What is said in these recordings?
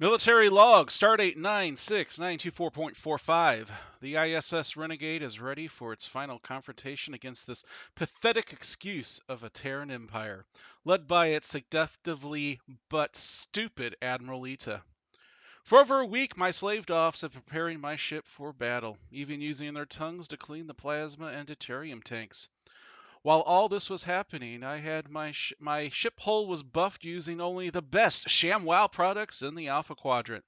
Military log, Stardate 96924.45. The ISS Renegade is ready for its final confrontation against this pathetic excuse of a Terran empire, led by its seductively but stupid Admiral Ita. For over a week, my slave doffs have been preparing my ship for battle, even using their tongues to clean the plasma and deuterium tanks. While all this was happening, I had my ship hull was buffed using only the best ShamWow products in the Alpha Quadrant.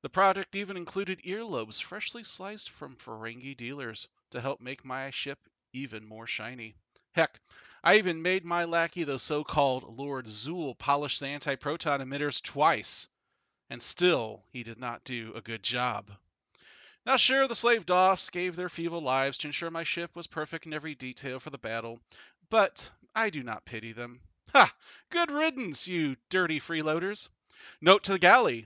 The product even included earlobes freshly sliced from Ferengi dealers to help make my ship even more shiny. Heck, I even made my lackey, the so-called Lord Zool, polish the anti-proton emitters twice, and still he did not do a good job. Now sure, the slave doffs gave their feeble lives to ensure my ship was perfect in every detail for the battle, but I do not pity them. Ha! Good riddance, you dirty freeloaders. Note to the galley.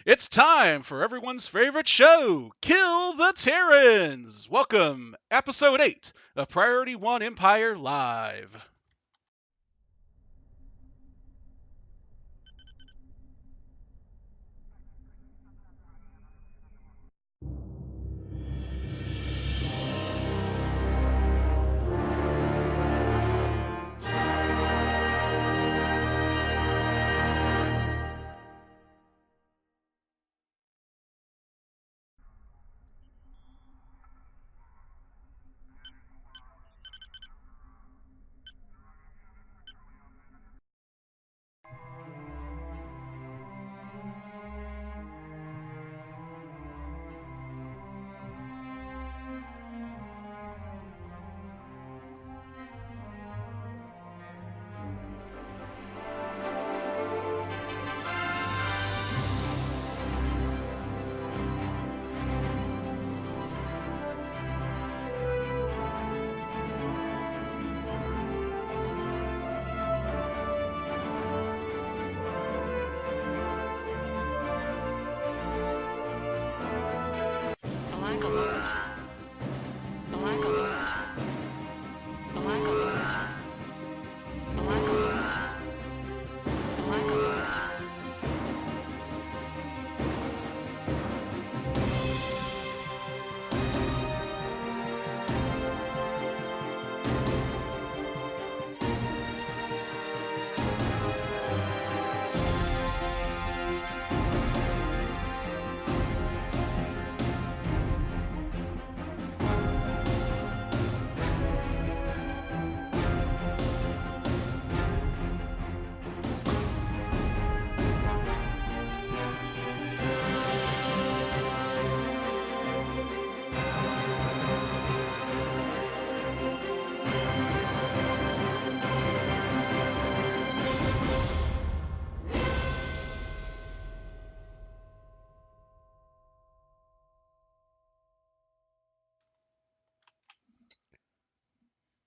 It's time for everyone's favorite show, Kill the Terrans! Welcome, Episode 8 of Priority One Empire Live.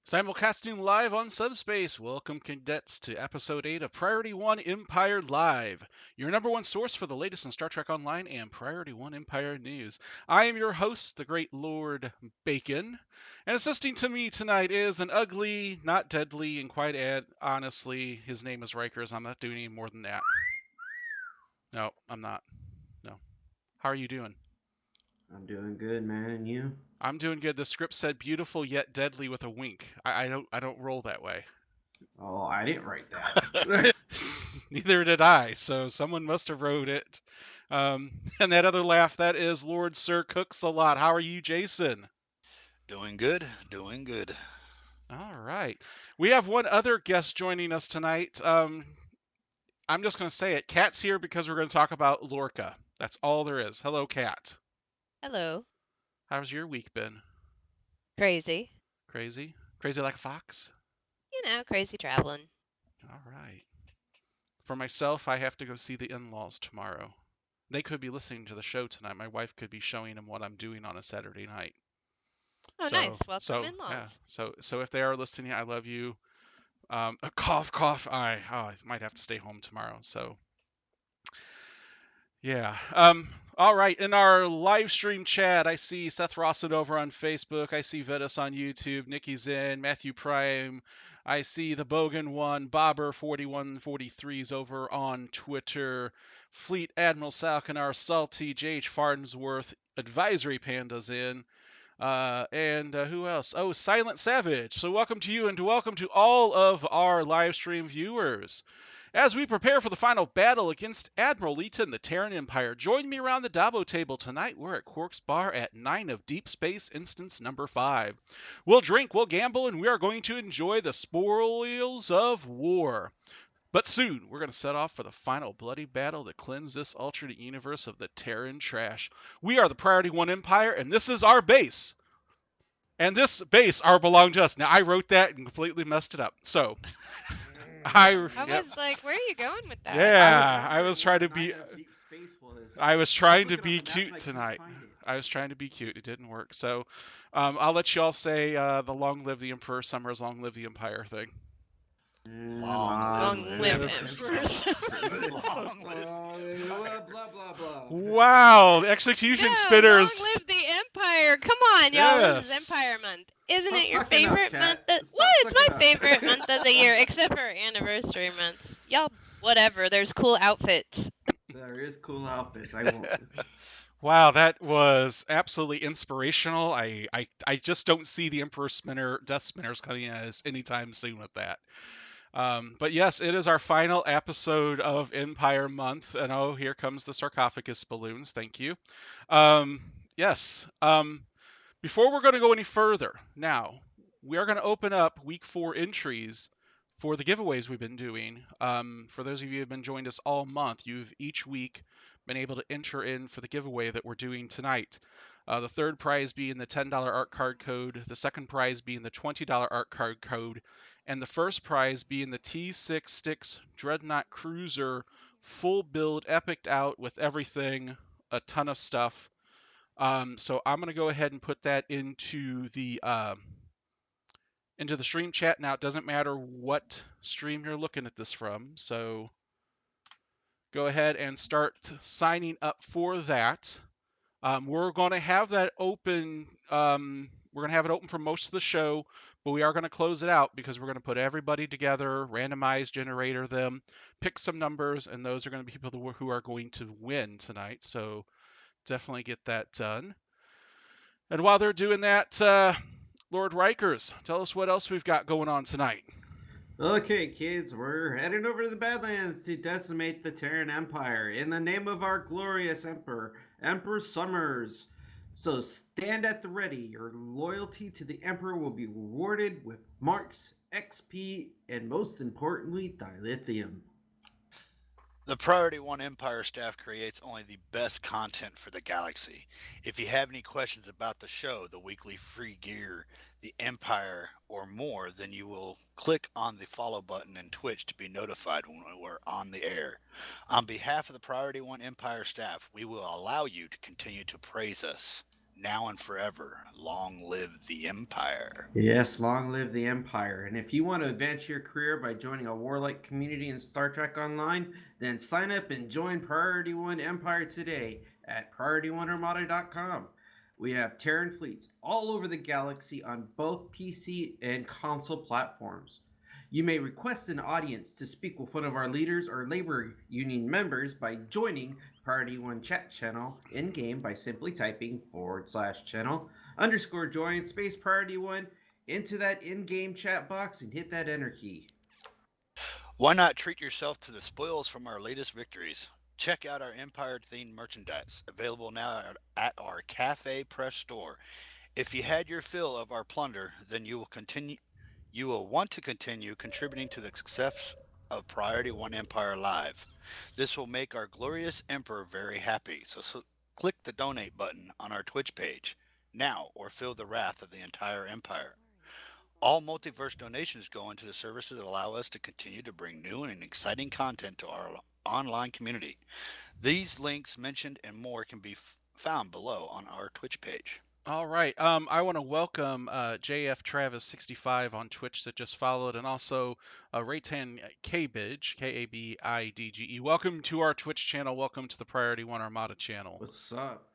Simulcasting live on Subspace. Welcome, cadets, to Episode 8 of Priority One Empire Live, your number one source for the latest in Star Trek Online and Priority One Empire news. I am your host, the great Lord Bacon, and assisting to me tonight is an ugly, not deadly, and quite honestly, his name is RIKERS. I'm not doing any more than that. No, I'm not. No. How are you doing? I'm doing good, man, and you? I'm doing good. The script said beautiful yet deadly with a wink. I don't roll that way. Oh, I didn't write that. Neither did I, so someone must have wrote it. And that other laugh, that is Lord Sir Cooks a Lot. How are you, Jason? Doing good, doing good. All right. We have one other guest joining us tonight. I'm just going to say it. Kat's here because we're going to talk about Lorca. That's all there is. Hello, Kat. Hello. How's your week been? Crazy. Crazy? Crazy like a fox? Crazy traveling. All right. For myself, I have to go see the in-laws tomorrow. They could be listening to the show tonight. My wife could be showing them what I'm doing on a Saturday night. Oh, nice. Welcome, in-laws. Yeah. So if they are listening, I love you. Cough, cough. I might have to stay home tomorrow. So, yeah. All right. In our live stream chat, I see Seth Rossett over on Facebook. I see Vetus on YouTube. Nikki's in. Matthew Prime. I see the Bogan one. Bobber 4143 is over on Twitter. Fleet Admiral Salkinar, Salty, J.H. Farnsworth, Advisory Panda's in. And who else? Oh, Silent Savage. So welcome to you and welcome to all of our live stream viewers. As we prepare for the final battle against Admiral Lita and the Terran Empire, join me around the Dabo table tonight. We're at Quark's Bar at 9 of Deep Space Instance number 5. We'll drink, we'll gamble, and we are going to enjoy the spoils of war. But soon, we're going to set off for the final bloody battle to cleanse this alternate universe of the Terran trash. We are the Priority One Empire, and this is our base. And this base belonged to us. Now, I wrote that and completely messed it up. So, I was like, where are you going with that? Yeah, I was trying to be... I was trying to be cute tonight. I was trying to be cute. It didn't work. So, I'll let you all say the long live the Emperor Summers, long live the Empire thing. Long live Emperor. Long live blah blah blah. Wow, the execution spinners. Long live the Empire. Come on, y'all. This is Empire Month. Isn't it your favorite month? It's my favorite month of the year, except for anniversary month. Y'all, whatever. There's cool outfits. There is cool outfits. I won't. Wow, that was absolutely inspirational. I just don't see the Emperor Death Spinners coming at us anytime soon with that. But yes, it is our final episode of Empire Month, and oh, here comes the sarcophagus balloons. Thank you. Yes. Before we're going to go any further, now we are going to open up week 4 entries for the giveaways we've been doing. For those of you who have been joined us all month, you've each week been able to enter in for the giveaway that we're doing tonight. The third prize being the $10 art card code, the second prize being the $20 art card code, and the first prize being the T6 Sticks Dreadnought Cruiser full build, epiced out with everything, a ton of stuff. So I'm going to go ahead and put that into the stream chat. Now, it doesn't matter what stream you're looking at this from, so go ahead and start signing up for that. We're going to have that open. We're going to have it open for most of the show, but we are going to close it out because we're going to put everybody together, randomize, generator them, pick some numbers, and those are going to be people who are going to win tonight. So definitely get that done. And while they're doing that, Lord RIKERS, tell us what else we've got going on tonight. Okay, kids, we're heading over to the Badlands to decimate the Terran Empire in the name of our glorious Emperor, Emperor Summers. So stand at the ready. Your loyalty to the Emperor will be rewarded with marks, XP, and most importantly, dilithium. The Priority One Empire staff creates only the best content for the galaxy. If you have any questions about the show, the weekly free gear, the Empire, or more, then you will click on the follow button in Twitch to be notified when we're on the air. On behalf of the Priority One Empire staff, we will allow you to continue to praise us. Now and forever, long live the Empire. Yes, long live the Empire. And if you want to advance your career by joining a warlike community in Star Trek Online, then sign up and join Priority One Empire today at PriorityOneArmada.com. We have Terran fleets all over the galaxy on both PC and console platforms. You may request an audience to speak with one of our leaders or labor union members by joining Priority One chat channel in-game by simply typing /channel_join space Priority One into that in-game chat box and hit that enter key. Why not treat yourself to the spoils from our latest victories? Check out our Empire-themed merchandise, available now at our Cafe Press store. If you had your fill of our plunder, then you will want to continue contributing to the success of Priority One Empire Live. This will make our glorious Emperor very happy, so click the donate button on our Twitch page now or feel the wrath of the entire Empire. All multiverse donations go into the services that allow us to continue to bring new and exciting content to our online community. These links mentioned and more can be found below on our Twitch page. All right. I want to welcome JF Travis 65 on Twitch that just followed, and also Raytan Kabidge, Kabidge. Welcome to our Twitch channel. Welcome to the Priority One Armada channel. What's up?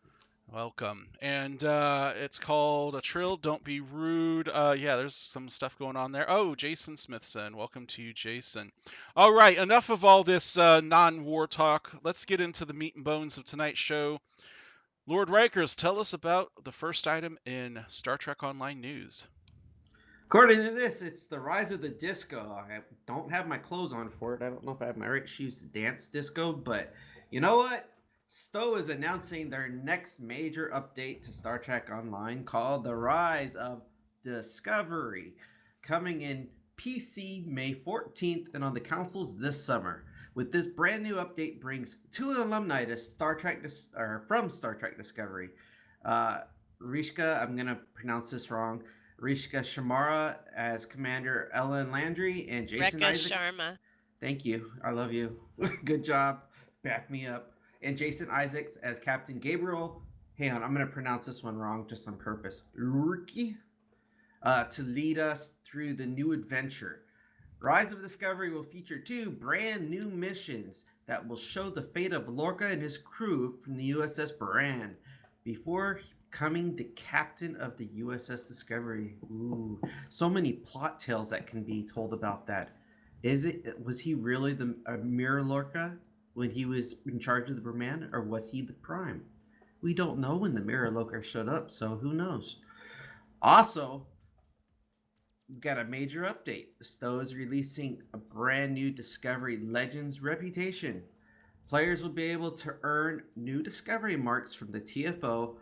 Welcome. And it's called A Trill, Don't Be Rude. Yeah, there's some stuff going on there. Oh, Jason Smithson. Welcome to you, Jason. All right, enough of all this non-war talk. Let's get into the meat and bones of tonight's show. Lord RIKERS, tell us about the first item in Star Trek Online news. According to this, it's the rise of the disco. I don't have my clothes on for it. I don't know if I have my right shoes to dance disco, but you know what? Stowe is announcing their next major update to Star Trek Online called The Rise of Discovery, coming in PC May 14th and on the consoles this summer. With this brand new update brings 2 alumni to from Star Trek Discovery. Rishka, I'm going to pronounce this wrong, Rishka Shamara as Commander Ellen Landry and Jason Isaac. Sharma. Thank you. I love you. Good job. Back me up. And Jason Isaacs as Captain Gabriel. Hang on, I'm going to pronounce this one wrong just on purpose. Lurky. To lead us through the new adventure. Rise of Discovery will feature 2 brand new missions that will show the fate of Lorca and his crew from the USS Baran before becoming the captain of the USS Discovery. Ooh, so many plot tales that can be told about that. Was he really the Mirror Lorca when he was in charge of the Baran, or was he the Prime? We don't know when the Mirror Lorca showed up, so who knows? Also, got a major update. Stowe is releasing a brand new Discovery Legends reputation. Players will be able to earn new Discovery marks from the TFO.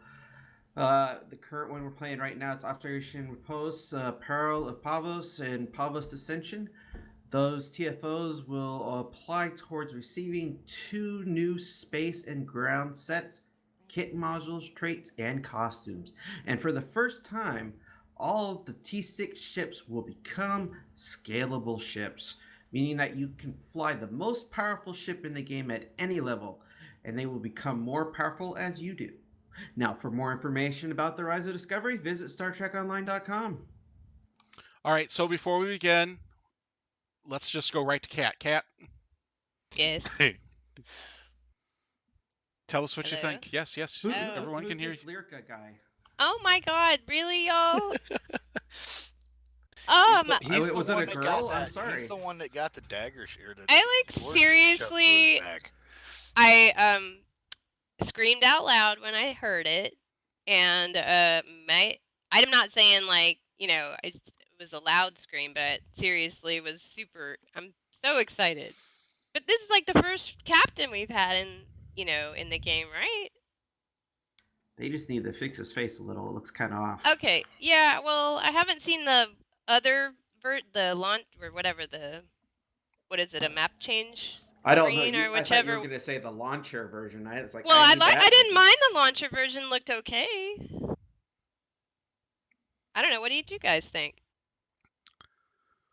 The current one we're playing right now is Operation Repose, Peril of Pavos, and Pavos Ascension. Those TFOs will apply towards receiving 2 new space and ground sets, kit modules, traits, and costumes. And for the first time, all of the T6 ships will become scalable ships, meaning that you can fly the most powerful ship in the game at any level, and they will become more powerful as you do. Now, for more information about the Rise of Discovery, visit StarTrekOnline.com. All right, so before we begin, let's just go right to Kat. Kat? Yes. Tell us what Hello? you think. Yes, everyone can hear you. Who's this Lyrica guy? Oh my God! Really, y'all? Was it a girl? I'm sorry. He's the one that got the dagger here. I seriously. I screamed out loud when I heard it, and I'm not saying it was a loud scream, but seriously, it was super. I'm so excited. But this is like the first captain we've had in the game, right? They just need to fix his face a little. It looks kind of off. Okay, yeah. Well, I haven't seen the other the launch or whatever what is it? A map change? I don't know. Or whichever. I thought you were going to say the launcher version. It's like. Well, I didn't mind the launcher version. Looked okay. I don't know. What did you guys think?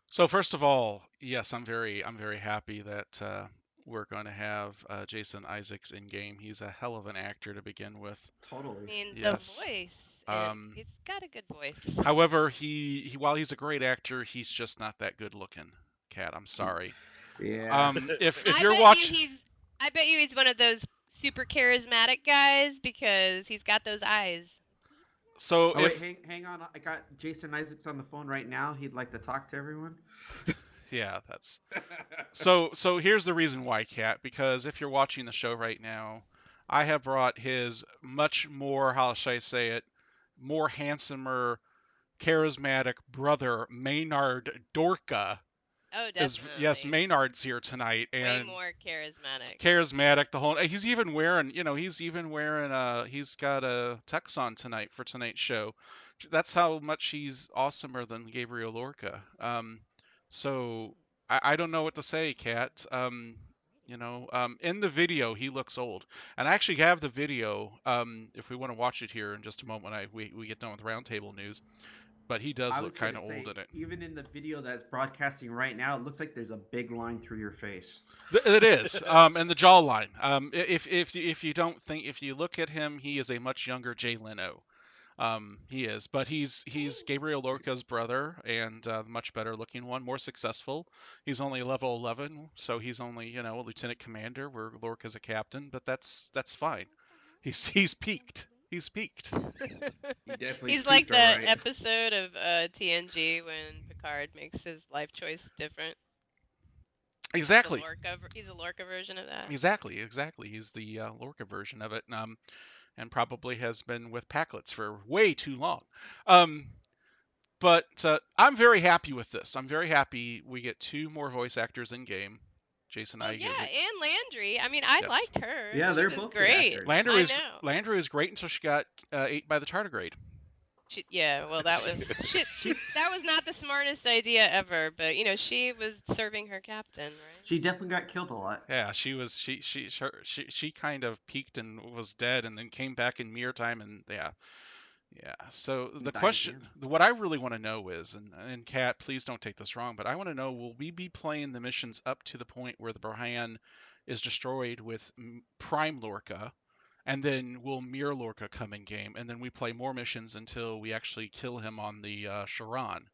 So first of all, yes, I'm very happy that we're going to have Jason Isaacs in game. He's a hell of an actor to begin with. Totally. I mean, yes. The voice. He's got a good voice. However, he while he's a great actor, he's just not that good looking. Kat, I'm sorry. Yeah. If you're watching, I bet you he's one of those super charismatic guys because he's got those eyes. So hang on. I got Jason Isaacs on the phone right now. He'd like to talk to everyone. Yeah, that's so here's the reason why, Kat, because if you're watching the show right now, I have brought his much more, how shall I say it, more handsomer, charismatic brother, Maynard Dorka. Oh, definitely. Yes, Maynard's here tonight, and way more charismatic. Charismatic, the whole. He's even wearing, he's got a tux on tonight for tonight's show. That's how much he's awesomer than Gabriel Lorca. So I don't know what to say, Kat. In the video he looks old, and I actually have the video. If we want to watch it here in just a moment, we get done with roundtable news. But he does look kind of old in it. Even in the video that's broadcasting right now, it looks like there's a big line through your face. It is, and the jawline. If you look at him, he is a much younger Jay Leno. He is, but he's Gabriel Lorca's brother, and much better looking one, more successful. He's only level 11, so he's only a lieutenant commander, where Lorca's a captain. But that's fine. He's peaked. He's peaked. He definitely He's like peaked, the alright. episode of TNG when Picard makes his life choice different. Exactly. He's a Lorca version of that. Exactly. He's the Lorca version of it, and probably has been with Packlets for way too long. But I'm very happy with this. I'm very happy we get 2 more voice actors in game. Jason Well, Ige yeah, is and Landry. I mean, I yes. liked her. Yeah, She they're was both good great. actors. Landry I is know. Landry was great until she got ate by the tardigrade. Yeah, well, that was that was not the smartest idea ever. But she was serving her captain, right? She definitely got killed a lot. Yeah, she kind of peaked and was dead, and then came back in mirror time, and yeah. So the Died question, again. what I really want to know is, and Kat, please don't take this wrong, but I want to know: will we be playing the missions up to the point where the Brian is destroyed with Prime Lorca, and then will Mirror Lorca come in game, and then we play more missions until we actually kill him on the Sharon?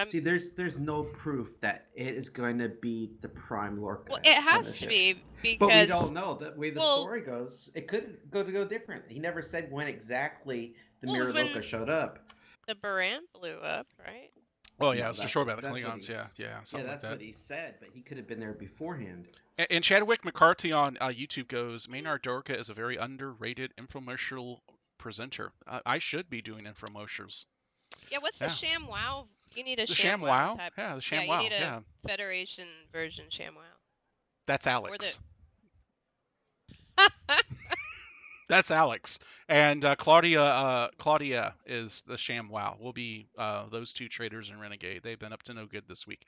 See, there's no proof that it is going to be the Prime Lorca. Well, it on has the to ship. be because. But we don't know. The way the well, story goes, it could go different. He never said when exactly the Well, it was Mirror when Lorca showed up. the Baran blew up, right? Oh yeah, No, it was destroyed by the that's what Klingons. Yeah, something like that's that. what he said, but he could have been there beforehand. And Chadwick McCarthy on YouTube goes, Maynard Dorca is a very underrated infomercial presenter. I should be doing infomercials. Yeah, what's the Yeah. Sham Wow? You need a The Sham ShamWow? type. Yeah, the Yeah, you ShamWow. need a Yeah, Federation version Sham Wow. that's Alex. Or That's Alex. And Claudia is the ShamWow. We'll be those 2 traders and Renegade. They've been up to no good this week.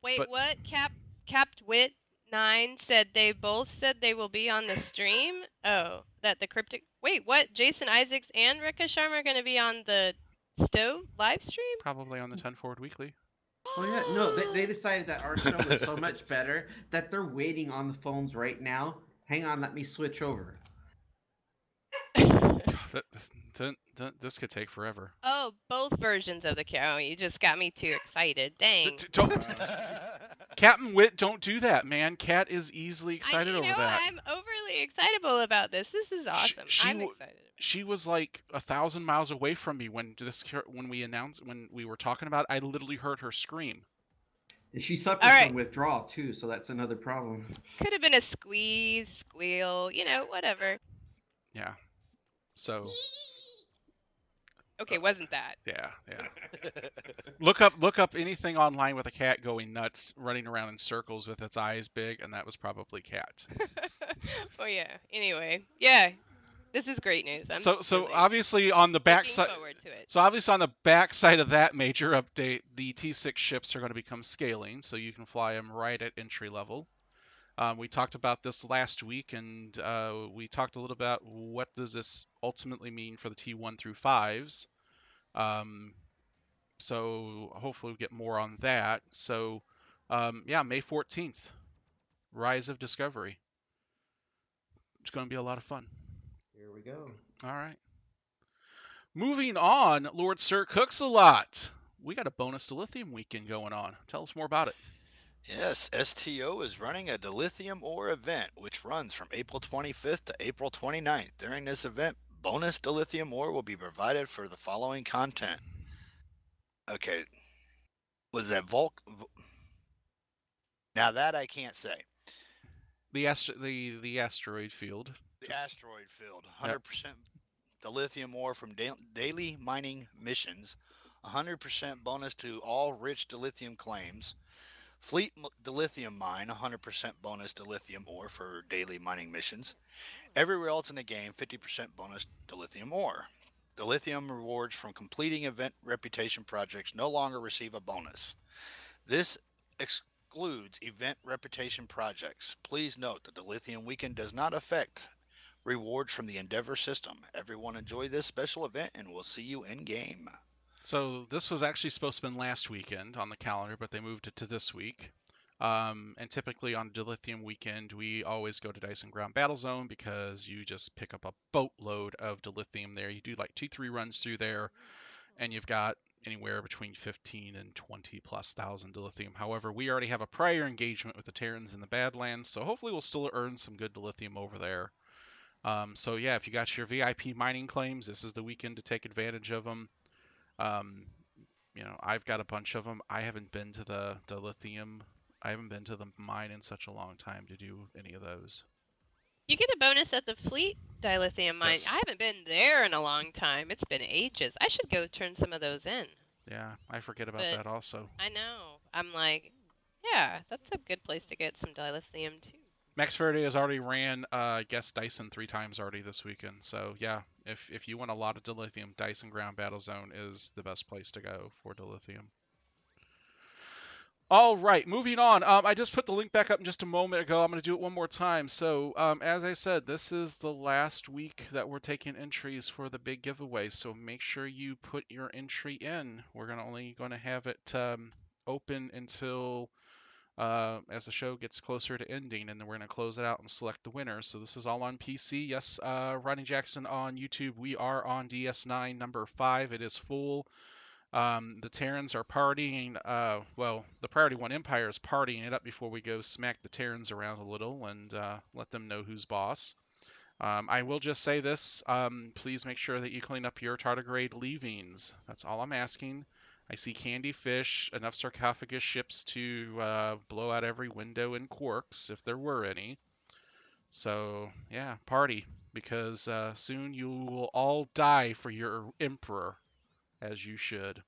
Wait, But what? Capped Wit 9 said they both said they will be on the stream. Oh, that the cryptic. Wait, what? Jason Isaacs and Rekha Sharma are going to be on the Stove live stream? probably on the 10 Forward Weekly. Oh yeah, no, they decided that our show was so much better that they're waiting on the phones right now. Hang on, let me switch over. This could take forever. Oh, both versions of the cow. You just got me too excited. Dang. Don't, Captain Wit, don't do that, man. Cat is easily excited over that. I'm overly excitable about this. This is awesome. I'm excited. She was like 1,000 miles away from me when we were talking about it. I literally heard her scream. And she suffers from withdrawal too, so that's another problem. Could have been a squeeze, squeal, whatever. Yeah. So. Okay, wasn't that? Yeah. Look up anything online with a cat going nuts, running around in circles with its eyes big, and that was probably Cat. Oh yeah. Anyway, yeah. This is great news. So obviously on the backside. So obviously on the backside of that major update, the T6 ships are going to become scaling, so you can fly them right at entry level. We talked about this last week, and we talked a little about what does this ultimately mean for the T1 through 5s. So hopefully we get more on that. So May 14th, Rise of Discovery. It's going to be a lot of fun. Here we go. All right. Moving on, Lord Sir Cooks-a-Lot. We got a bonus dilithium weekend going on. Tell us more about it. Yes, STO is running a dilithium ore event, which runs from April 25th to April 29th. During this event, bonus dilithium ore will be provided for the following content. Okay, was that Now that I can't say. The asteroid field. The asteroid field, 100% dilithium ore from daily mining missions, 100% bonus to all rich dilithium claims. Fleet dilithium mine, 100% bonus dilithium ore for daily mining missions. Everywhere else in the game, 50% bonus dilithium ore. Dilithium rewards from completing event reputation projects no longer receive a bonus. This excludes event reputation projects. Please note the dilithium weekend does not affect rewards from the Endeavor system. Everyone enjoy this special event, and we'll see you in game. So this was actually supposed to have been last weekend on the calendar, but they moved it to this week. And typically on Dilithium weekend, we always go to Dyson Ground Battle Zone because you just pick up a boatload of dilithium there. You do like 2-3 runs through there, and you've got anywhere between 15 and 20 plus thousand dilithium. However, we already have a prior engagement with the Terrans in the Badlands, so hopefully we'll still earn some good dilithium over there. So yeah, if you got your VIP mining claims, this is the weekend to take advantage of them. I've got a bunch of them. I haven't been to the lithium. I haven't been to the mine in such a long time to do any of those. You get a bonus at the Fleet dilithium mine. Yes. I haven't been there in a long time. It's been ages. I should go turn some of those in. Yeah, I forget about But that also. I know. I'm like, yeah, that's a good place to get some dilithium too. Max Faraday has already ran guest Dyson 3 times already this weekend. So yeah, if you want a lot of dilithium, Dyson Ground Battle Zone is the best place to go for dilithium. All right, moving on. I just put the link back up just a moment ago. I'm going to do it one more time. So, as I said, this is the last week that we're taking entries for the big giveaway. So make sure you put your entry in. We're only going to have it open until as the show gets closer to ending, and then we're going to close it out and select the winners. So this is all on PC. Yes, Ronnie Jackson on YouTube. We are on DS9 number 5. It is full. The Terrans are partying. The Priority One Empire is partying it up before we go smack the Terrans around a little and let them know who's boss. I will just say this. Please make sure that you clean up your tardigrade leavings. That's all I'm asking. I see candy fish, enough sarcophagus ships to blow out every window in Quarks, if there were any. So, yeah, party, because soon you will all die for your Emperor, as you should.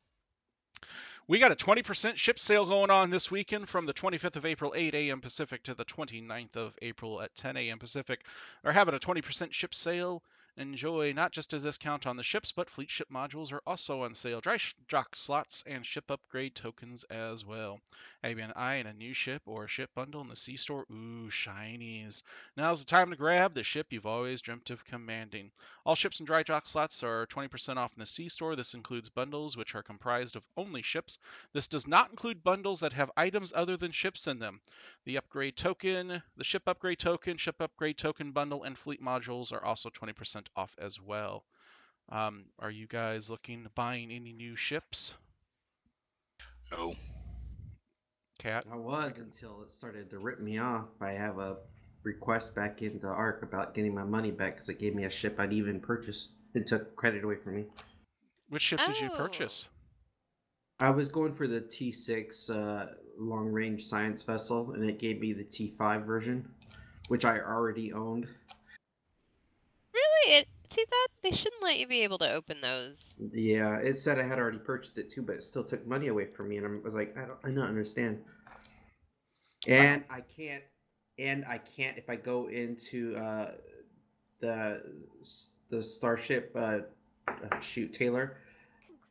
We got a 20% ship sale going on this weekend from the 25th of April, 8 a.m. Pacific to the 29th of April at 10 a.m. Pacific. They're having a 20% ship sale. Enjoy not just a discount on the ships, but fleet ship modules are also on sale. Dry dock slots and ship upgrade tokens as well. Have you been eyeing a new ship or a ship bundle in the C-Store? Ooh, shinies. Now's the time to grab the ship you've always dreamt of commanding. All ships and dry dock slots are 20% off in the C-Store. This includes bundles, which are comprised of only ships. This does not include bundles that have items other than ships in them. The upgrade token, the ship upgrade token bundle, and fleet modules are also 20% off as well. Are you guys looking to buying any new ships? No. Cat? I was until it started to rip me off. I have a request back into ARC about getting my money back because it gave me a ship I'd even purchased. It took credit away from me. Which ship did you purchase? I was going for the T6 long range science vessel, and it gave me the T5 version, which I already owned. Really? See that they shouldn't let you be able to open those. Yeah, it said I had already purchased it too, but it still took money away from me, and I was like, I don't understand. And I can't if I go into the starship Taylor,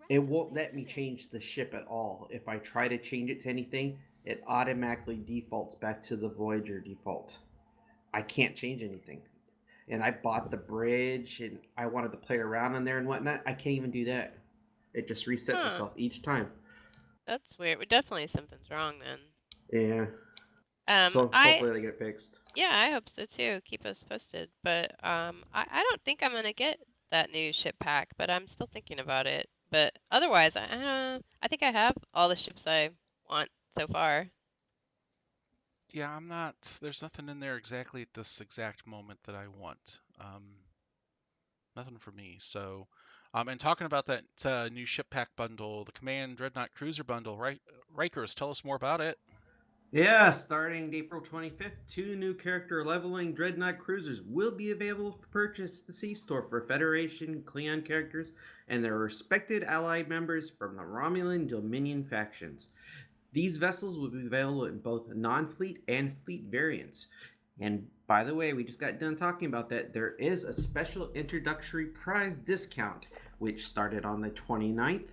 it won't let me change the ship at all. If I try to change it to anything, it automatically defaults back to the Voyager default. I can't change anything. And I bought the bridge, and I wanted to play around on there and whatnot. I can't even do that. It just resets itself each time. That's weird. Well, definitely something's wrong then. Yeah. So hopefully they get it fixed. Yeah, I hope so too. Keep us posted. But I don't think I'm gonna get that new ship pack, but I'm still thinking about it. But otherwise, I think I have all the ships I want so far. Yeah, I'm not. There's nothing in there exactly at this exact moment that I want. Nothing for me. So, and talking about that new ship pack bundle, the Command Dreadnought Cruiser bundle, right? RIKERS, tell us more about it. Yeah, starting April 25th, 2 new character leveling Dreadnought Cruisers will be available for purchase at the C-Store for Federation and Klingon characters and their respected allied members from the Romulan Dominion factions. These vessels will be available in both non-fleet and fleet variants. And by the way, we just got done talking about that. There is a special introductory prize discount, which started on the 29th.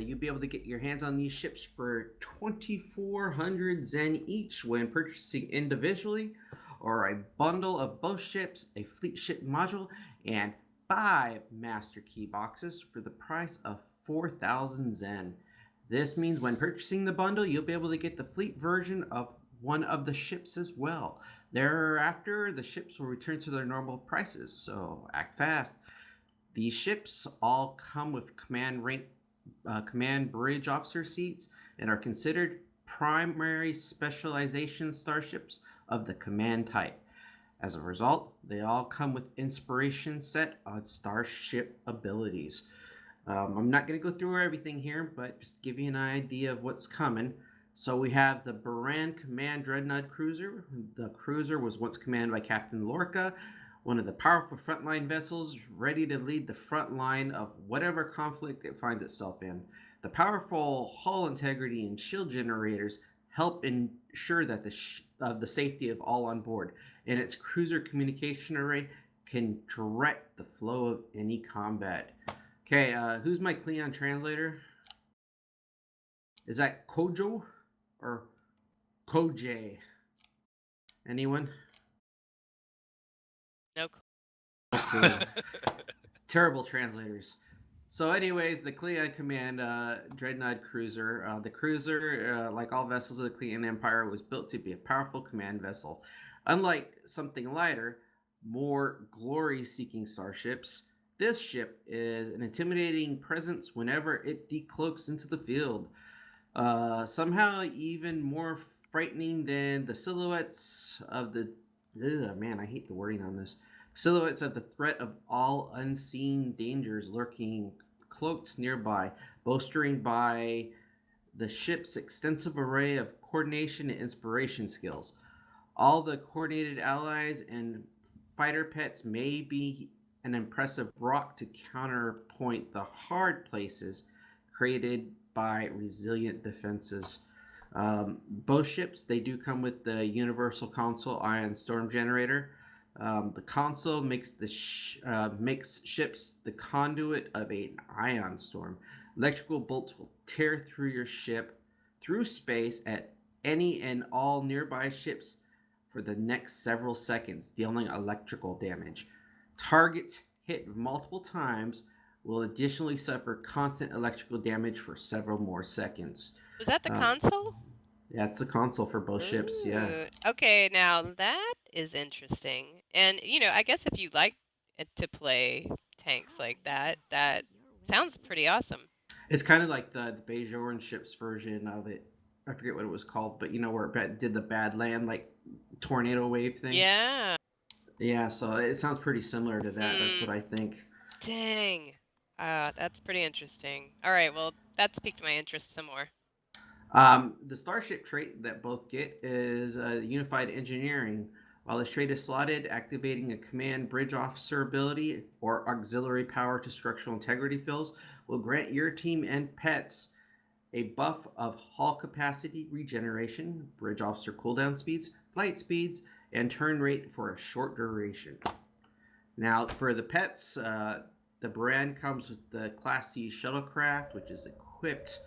You'll be able to get your hands on these ships for 2,400 Zen each when purchasing individually, or a bundle of both ships, a fleet ship module, and 5 master key boxes for the price of 4,000 Zen. This means when purchasing the bundle, you'll be able to get the fleet version of one of the ships as well. Thereafter, the ships will return to their normal prices, so act fast. These ships all come with command bridge officer seats and are considered primary specialization starships of the command type. As a result, they all come with inspiration set on starship abilities. I'm not going to go through everything here, but just to give you an idea of what's coming. So we have the Baran Command Dreadnought Cruiser. The cruiser was once commanded by Captain Lorca, one of the powerful frontline vessels ready to lead the front line of whatever conflict it finds itself in. The powerful hull integrity and shield generators help ensure that the safety of all on board, and its cruiser communication array can direct the flow of any combat. Okay, who's my Klingon translator? Is that Kojo or Koj? Anyone? No. Terrible translators. So anyways, the Klingon Command Dreadnought Cruiser. The cruiser, like all vessels of the Klingon Empire, was built to be a powerful command vessel. Unlike something lighter, more glory-seeking starships, this ship is an intimidating presence whenever it decloaks into the field. Somehow even more frightening than the silhouettes of the... man, I hate the wording on this. Silhouettes of the threat of all unseen dangers lurking cloaked nearby, bolstering by the ship's extensive array of coordination and inspiration skills. All the coordinated allies and fighter pets may be an impressive rock to counterpoint the hard places created by resilient defenses. Both ships, they do come with the Universal Console Ion Storm Generator. The console makes makes ships the conduit of an ion storm. Electrical bolts will tear through your ship through space at any and all nearby ships for the next several seconds, dealing electrical damage. Targets hit multiple times will additionally suffer constant electrical damage for several more seconds. Was that the console? Yeah, it's a console for both ships. Yeah. Okay, now that is interesting. And I guess if you like to play tanks like that, that sounds pretty awesome. It's kind of like the Bajoran ship's version of it. I forget what it was called, but where it did the Badland like tornado wave thing. Yeah. Yeah, so it sounds pretty similar to that. That's what I think. Dang. That's pretty interesting. All right, well, that's piqued my interest some more. The starship trait that both get is unified engineering. While this trait is slotted, activating a command bridge officer ability or auxiliary power to structural integrity fills will grant your team and pets a buff of hull capacity regeneration, bridge officer cooldown speeds, flight speeds, and turn rate for a short duration. Now, for the pets, the brand comes with the Class C shuttlecraft, which is equipped.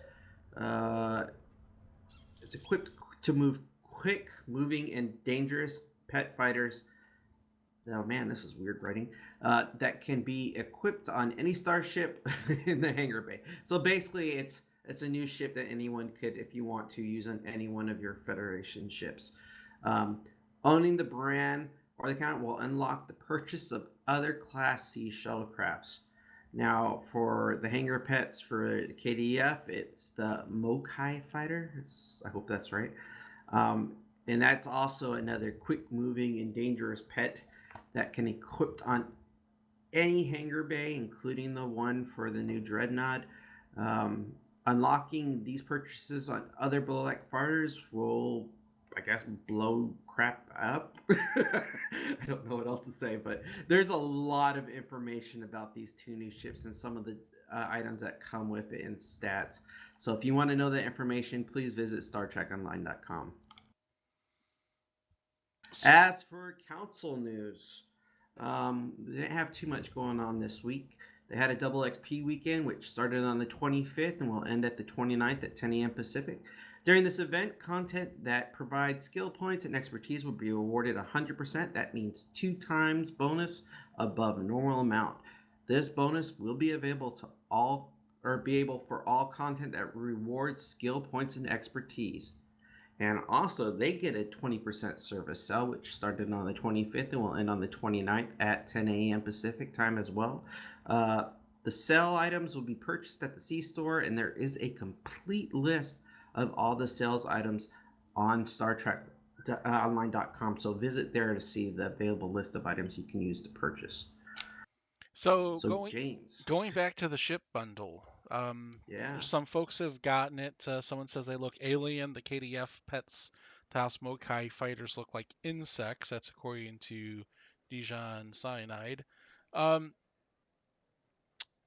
It's equipped to move quick, moving, and dangerous pet fighters. Oh man, this is weird writing. That can be equipped on any starship in the hangar bay. So basically, it's a new ship that anyone could, if you want to, use on any one of your Federation ships. Owning the brand or the account will unlock the purchase of other Class C shuttlecrafts. Now, for the hangar pets for KDF, it's the Mokai fighter. I hope that's right. And that's also another quick-moving and dangerous pet that can be equipped on any hangar bay, including the one for the new Dreadnought. Unlocking these purchases on other Black fighters will, I guess, blow crap up. I don't know what else to say, but there's a lot of information about these two new ships and some of the items that come with it and stats. So if you want to know that information, please visit StarTrekOnline.com. As for Council news, they didn't have too much going on this week. They had a double XP weekend, which started on the 25th and will end at the 29th at 10 a.m. Pacific. During this event, content that provides skill points and expertise will be awarded 100%. That means 2 times bonus above normal amount. This bonus will be available to all, or be able for all content that rewards skill points and expertise. And also, they get a 20% service sale, which started on the 25th and will end on the 29th at 10 a.m. Pacific time as well. The sale items will be purchased at the C-Store, and there is a complete list of all the sales items on Star Trek online.com. So visit there to see the available list of items you can use to purchase. So James, going back to the ship bundle, yeah, some folks have gotten it. Someone says they look alien. The KDF pets, Taos Mokai fighters look like insects. That's according to Dijon Cyanide.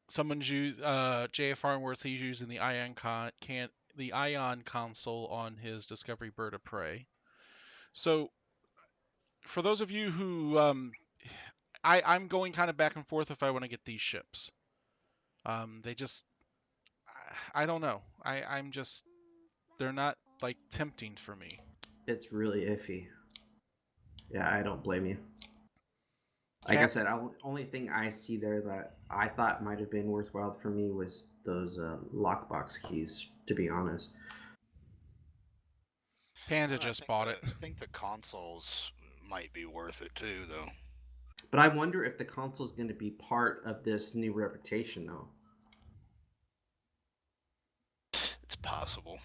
Someone's used JF Arnworth. He's using the Ion console on his Discovery Bird of Prey. So for those of you who I'm going kind of back and forth if I want to get these ships. They just, I don't know. I'm just, they're not like tempting for me. it's really iffy. Yeah, I don't blame you. Like I said, only thing I see there that I thought might have been worthwhile for me was those lockbox keys, to be honest. Panda just bought it. I think the consoles might be worth it too, though. But I wonder if the console is going to be part of this new reputation, though. It's possible.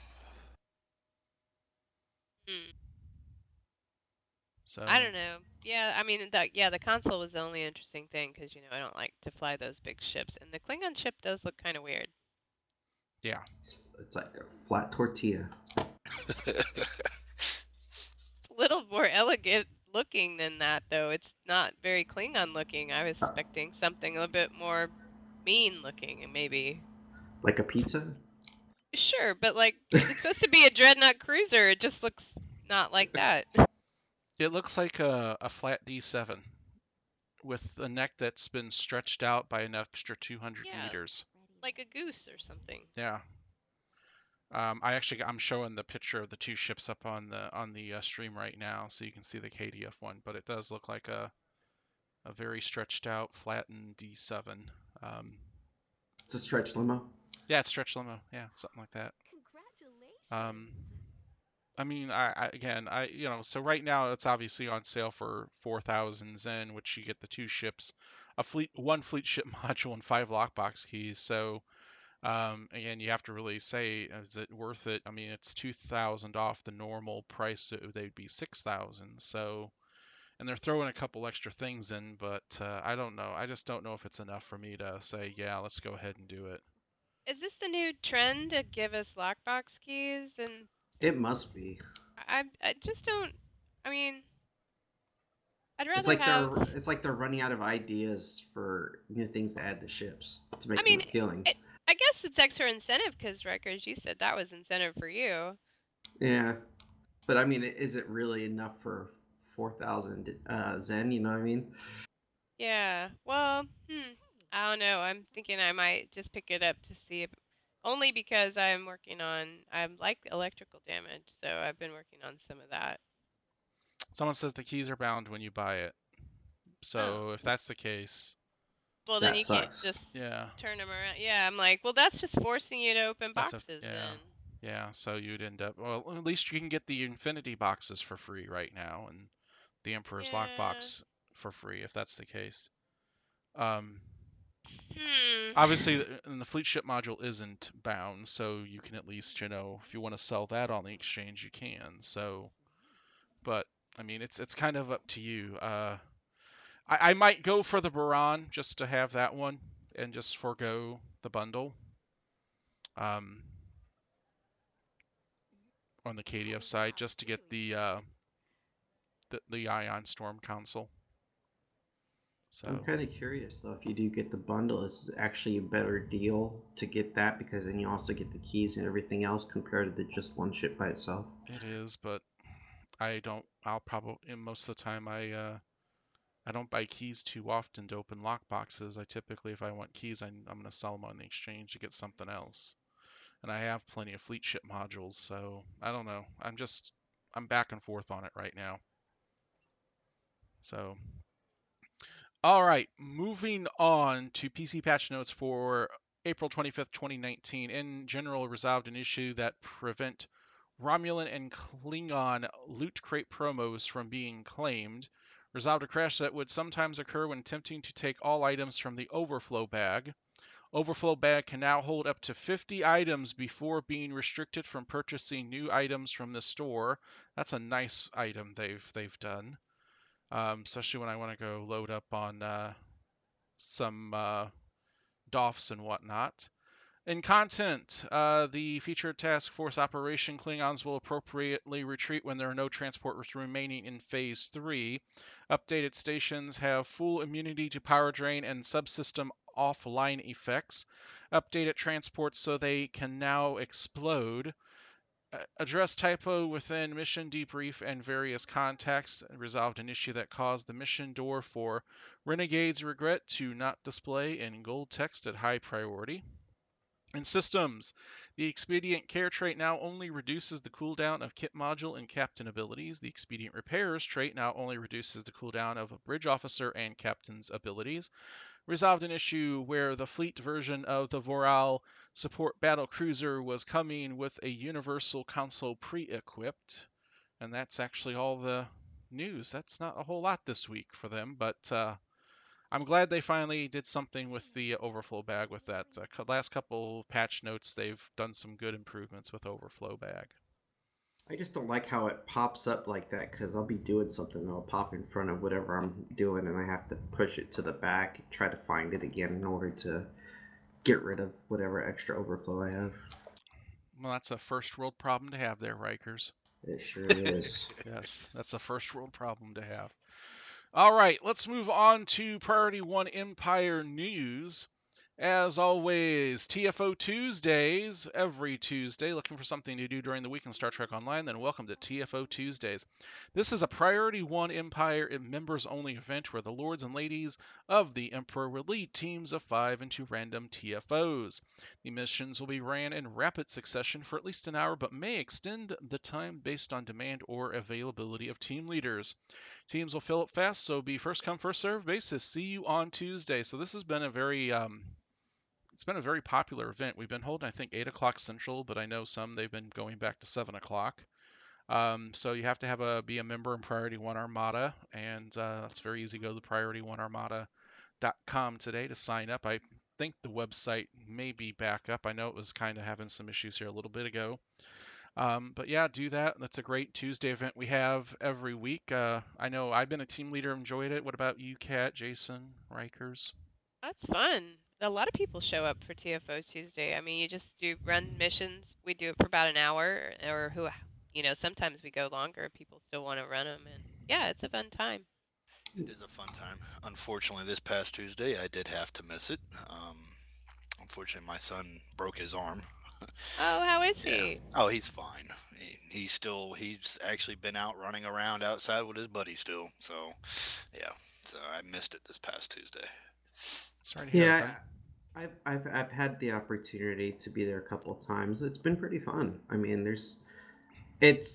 So I don't know. Yeah, I mean, the console was the only interesting thing because I don't like to fly those big ships, and the Klingon ship does look kind of weird. Yeah, it's like a flat tortilla. It's a little more elegant looking than that, though. It's not very Klingon looking. I was expecting something a bit more mean looking, and maybe like a pizza. Sure, but like it's supposed to be a dreadnought cruiser. It just looks not like that. it looks like a flat D7 with a neck that's been stretched out by an extra 200 Yeah. meters. Like a goose or something. Yeah. I'm showing the picture of the two ships up on the stream right now, so you can see the KDF one. But it does look like a very stretched out, flattened D7. It's a stretch limo. Yeah, it's stretch limo. Yeah, something like that. Congratulations. I mean, so right now it's obviously on sale for 4,000 Zen, which you get the two ships, one fleet ship module, and 5 lockbox keys. So again, you have to really say, is it worth it? I mean, it's 2,000 off the normal price. They'd be 6,000. So, and they're throwing a couple extra things in, but I don't know. I just don't know if it's enough for me to say, yeah, let's go ahead and do it. Is this the new trend to give us lockbox keys? And It must be. I just don't. I mean, I'd rather it's like they're running out of ideas for new things to add to ships to make them appealing. I guess it's extra incentive because RIKERS, you said that was incentive for you. Yeah, but I mean, is it really enough for 4,000 Zen? You know what I mean? Yeah. Well, I don't know. I'm thinking I might just pick it up to see if, only because I like electrical damage, so I've been working on some of that. Someone says the keys are bound when you buy it. So if that's the case, well, then you sucks. Can't just turn them around. Yeah, I'm like, well, that's just forcing you to open boxes then. Yeah, so you'd end up, well, at least you can get the Infinity boxes for free right now, and the Emperor's Lockbox for free, if that's the case. Obviously, the fleet ship module isn't bound, so you can at least, if you want to sell that on the exchange, you can. So, but I mean, it's kind of up to you. I might go for the Baran just to have that one and just forego the bundle. On the KDF side, just to get the Ion Storm console. So I'm kind of curious though, if you do get the bundle, is actually a better deal to get that, because then you also get the keys and everything else compared to just one ship by itself. It is, but I'll probably, most of the time I don't buy keys too often to open lock boxes. I typically, if I want keys, I'm going to sell them on the exchange to get something else. And I have plenty of fleet ship modules, so I don't know. I'm back and forth on it right now. So, all right, moving on to PC patch notes for April 25th, 2019. In general, resolved an issue that prevent Romulan and Klingon loot crate promos from being claimed. Resolved a crash that would sometimes occur when attempting to take all items from the overflow bag. Overflow bag can now hold up to 50 items before being restricted from purchasing new items from the store. That's a nice item they've done, especially when I want to go load up on some DOFs and whatnot. In content, the featured task force operation Klingons will appropriately retreat when there are no transporters remaining in Phase 3. Updated stations have full immunity to power drain and subsystem offline effects. Updated transports so they can now explode. Address typo within mission debrief and various contexts. Resolved an issue that caused the mission door for Renegade's regret to not display in gold text at high priority. In systems, the Expedient Care trait now only reduces the cooldown of Kit Module and Captain abilities. The Expedient Repairs trait now only reduces the cooldown of a Bridge Officer and Captain's abilities. Resolved an issue where the fleet version of the Voral support battle cruiser was coming with a Universal Console pre-equipped. And that's actually all the news. That's not a whole lot this week for them, but I'm glad they finally did something with the overflow bag with that. Last couple patch notes, they've done some good improvements with overflow bag. I just don't like how it pops up like that, because I'll be doing something and it'll pop in front of whatever I'm doing and I have to push it to the back, try to find it again in order to get rid of whatever extra overflow I have. Well, that's a first world problem to have there, Rikers. It sure is. Yes, that's a first world problem to have. All right, let's move on to Priority One Empire news. As always, TFO Tuesdays, every Tuesday. Looking for something to do during the week in Star Trek Online? Then welcome to TFO Tuesdays. This is a Priority One Empire members-only event where the lords and ladies of the Emperor will lead teams of 5 into random TFOs. The missions will be ran in rapid succession for at least an hour, but may extend the time based on demand or availability of team leaders. Teams will fill up fast, so be first come, first serve basis. See you on Tuesday. So this has been a very it's been a very popular event. We've been holding, I think, 8 o'clock Central, but I know some they've been going back to 7 o'clock. So you have to be a member in Priority One Armada, and it's very easy. Go to priorityOneArmada.com today to sign up. I think the website may be back up. I know it was kind of having some issues here a little bit ago. But yeah, do that. That's a great Tuesday event we have every week. I know I've been a team leader, enjoyed it. What about you, Kat, Jason, Rikers? That's fun. A lot of people show up for TFO Tuesday. I mean, you just run missions. We do it for about an hour, or sometimes we go longer. People still want to run them, and yeah, it's a fun time. It is a fun time. Unfortunately, this past Tuesday, I did have to miss it. Unfortunately, my son broke his arm. Oh, how is he? Oh, he's fine. He's actually been out running around outside with his buddy still. So, yeah. So I missed it this past Tuesday. Sorry to hear Yeah, I've had the opportunity to be there a couple of times. It's been pretty fun. I mean,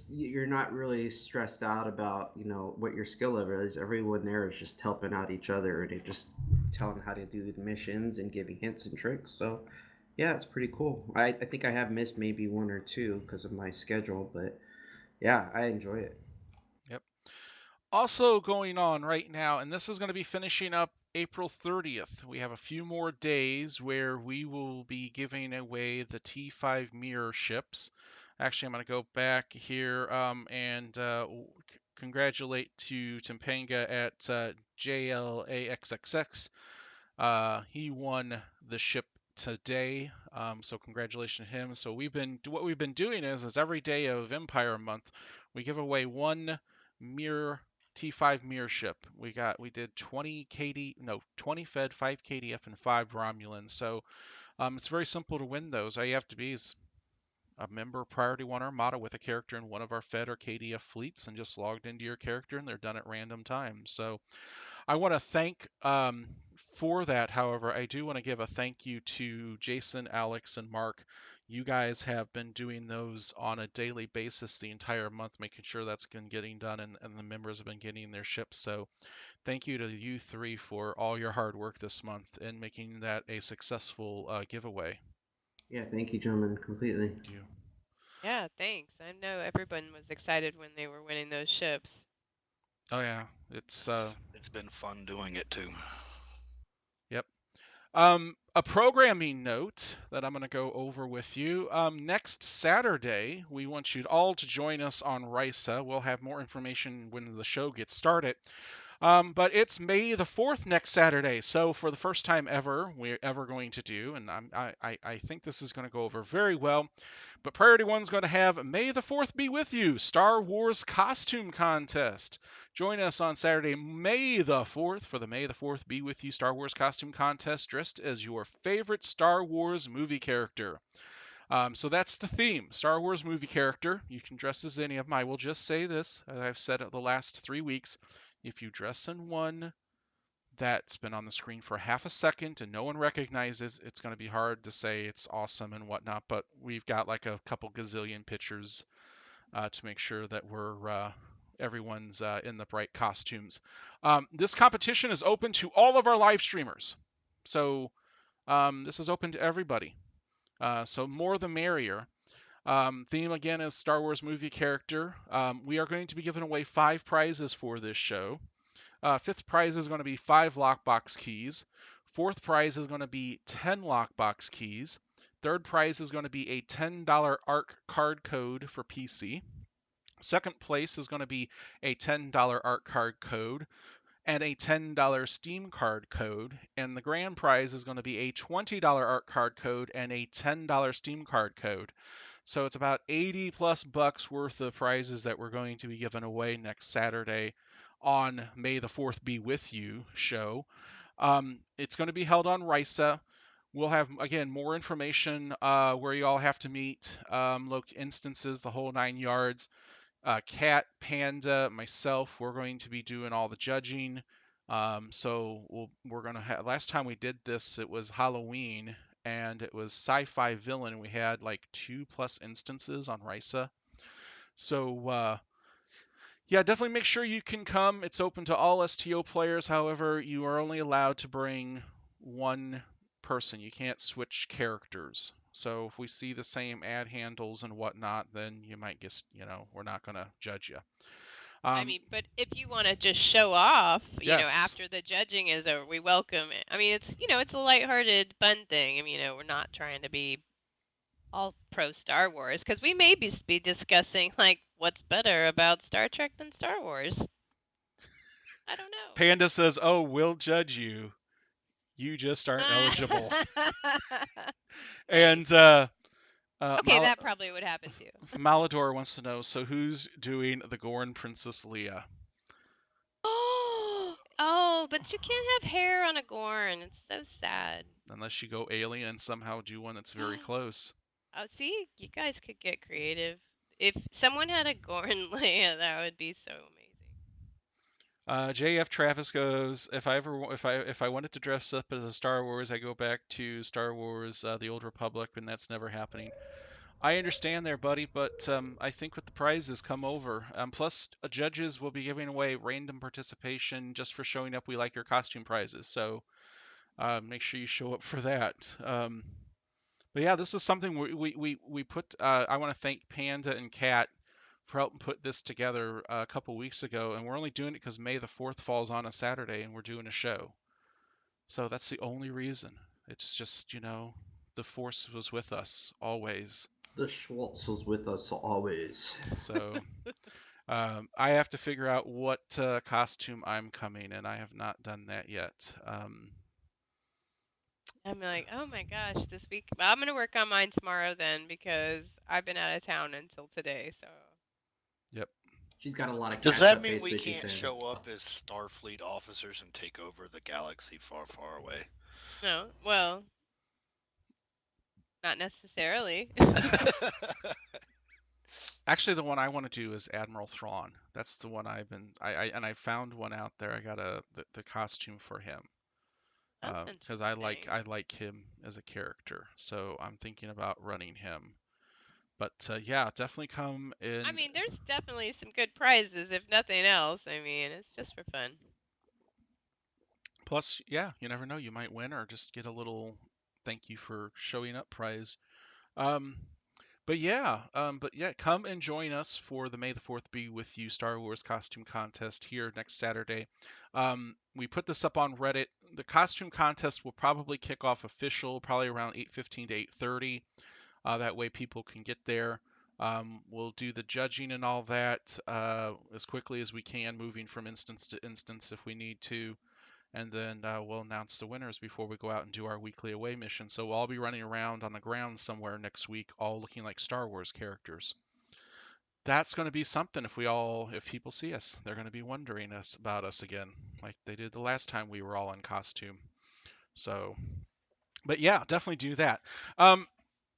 you're not really stressed out about what your skill level is. Everyone there is just helping out each other, and they just telling how to do the missions and giving hints and tricks. So yeah, it's pretty cool. I think I have missed maybe one or two because of my schedule, but yeah, I enjoy it. Yep. Also going on right now, and this is going to be finishing up April 30th. We have a few more days where we will be giving away the T5 mirror ships. Actually, I'm going to go back here and congratulate to Timpanga at JLAXXX. He won the ship today, so congratulations to him. So what we've been doing is every day of Empire Month, we give away one mirror T5 mirror ship. We did 20 Fed, 5 KDF, and 5 Romulan. So it's very simple to win those. All you have to be is a member of Priority One Armada with a character in one of our Fed or KDF fleets, and just logged into your character, and they're done at random times. So I want to thank for that. However, I do want to give a thank you to Jason, Alex, and Mark. You guys have been doing those on a daily basis the entire month, making sure that's been getting done, and the members have been getting their ships. So thank you to you three for all your hard work this month and making that a successful giveaway. Yeah, thank you, gentlemen, completely. Thank you. Yeah, thanks. I know everyone was excited when they were winning those ships. Oh yeah, it's been fun doing it too. Yep. A programming note that I'm going to go over with you. Next Saturday, we want you all to join us on RISA. We'll have more information when the show gets started. But it's May the 4th next Saturday. So for the first time ever, we're ever going to do, and I think this is going to go over very well, but Priority One's going to have May the 4th Be With You, Star Wars Costume Contest. Join us on Saturday, May the 4th for the May the 4th Be With You Star Wars Costume Contest, dressed as your favorite Star Wars movie character. So that's the theme, Star Wars movie character. You can dress as any of them. I will just say this, as I've said it the last 3 weeks. If you dress in one that's been on the screen for half a second and no one recognizes, it's going to be hard to say it's awesome and whatnot. But we've got like a couple gazillion pictures to make sure that everyone's in the bright costumes. This competition is open to all of our live streamers. So this is open to everybody. So more the merrier. Theme again is Star Wars movie character. We are going to be giving away 5 prizes for this show. 5th prize is going to be 5 lockbox keys. 4th prize is going to be 10 lockbox keys. 3rd prize is going to be a $10 ARC card code for PC. 2nd place is going to be a $10 ARC card code and a $10 Steam card code. And the grand prize is going to be a $20 ARC card code and a $10 Steam card code. So it's about 80 plus bucks worth of prizes that we're going to be giving away next Saturday on May the 4th Be With You show. It's going to be held on RISA. We'll have, again, more information where you all have to meet, instances, the whole 9 yards. Cat, Panda, myself, we're going to be doing all the judging. We're going to have, last time we did this, it was Halloween, and it was sci-fi villain. We had like 2+ instances on RISA. So, yeah, definitely make sure you can come. It's open to all STO players. However, you are only allowed to bring one person. You can't switch characters. So if we see the same ad handles and whatnot, then you might guess, we're not going to judge you. I mean, but if you want to just show off, yes. after the judging is over, we welcome it. I mean, it's a lighthearted, fun thing. I mean, we're not trying to be all pro Star Wars, because we may be discussing, like, what's better about Star Trek than Star Wars. I don't know. Panda says, "Oh, we'll judge you. You just aren't eligible." And okay, that probably would happen too. Malador wants to know, so who's doing the Gorn Princess Leia? Oh, but you can't have hair on a Gorn. It's so sad. Unless you go alien and somehow do one that's very close. Oh, see, you guys could get creative. If someone had a Gorn Leia, that would be so amazing. JF Travis goes, if I wanted to dress up as a Star Wars, I go back to Star Wars: The Old Republic, and that's never happening. I understand there, buddy, but I think with the prizes come over. Plus, judges will be giving away random participation just for showing up. We like your costume prizes, so make sure you show up for that. But yeah, this is something we put. I want to thank Panda and Cat for helping put this together a couple weeks ago, and we're only doing it because May the 4th falls on a Saturday, and we're doing a show. So that's the only reason. It's just, the Force was with us always. The Schwartz was with us always. So I have to figure out what costume I'm coming in. I have not done that yet. I'm like, oh my gosh, this week. Well, I'm going to work on mine tomorrow then, because I've been out of town until today, so. Yep. She's got a lot of. Does that mean we can't show up as Starfleet officers and take over the galaxy far, far away? No, well, not necessarily. Actually, the one I want to do is Admiral Thrawn. That's the one I found one out there. I got the costume for him. Because I like him as a character, so I'm thinking about running him. But yeah, definitely come in. I mean, there's definitely some good prizes, if nothing else. I mean, it's just for fun. Plus, yeah, you never know, you might win or just get a little thank you for showing up prize. But yeah, come and join us for the May the 4th Be With You Star Wars costume contest here next Saturday. We put this up on Reddit. The costume contest will probably kick off official probably around 8:15 to 8:30. That way people can get there. We'll do the judging and all that as quickly as we can, moving from instance to instance if we need to. And then we'll announce the winners before we go out and do our weekly away mission. So we'll all be running around on the ground somewhere next week, all looking like Star Wars characters. That's going to be something if people see us, they're going to be wondering about us again, like they did the last time we were all in costume. So, but yeah, definitely do that.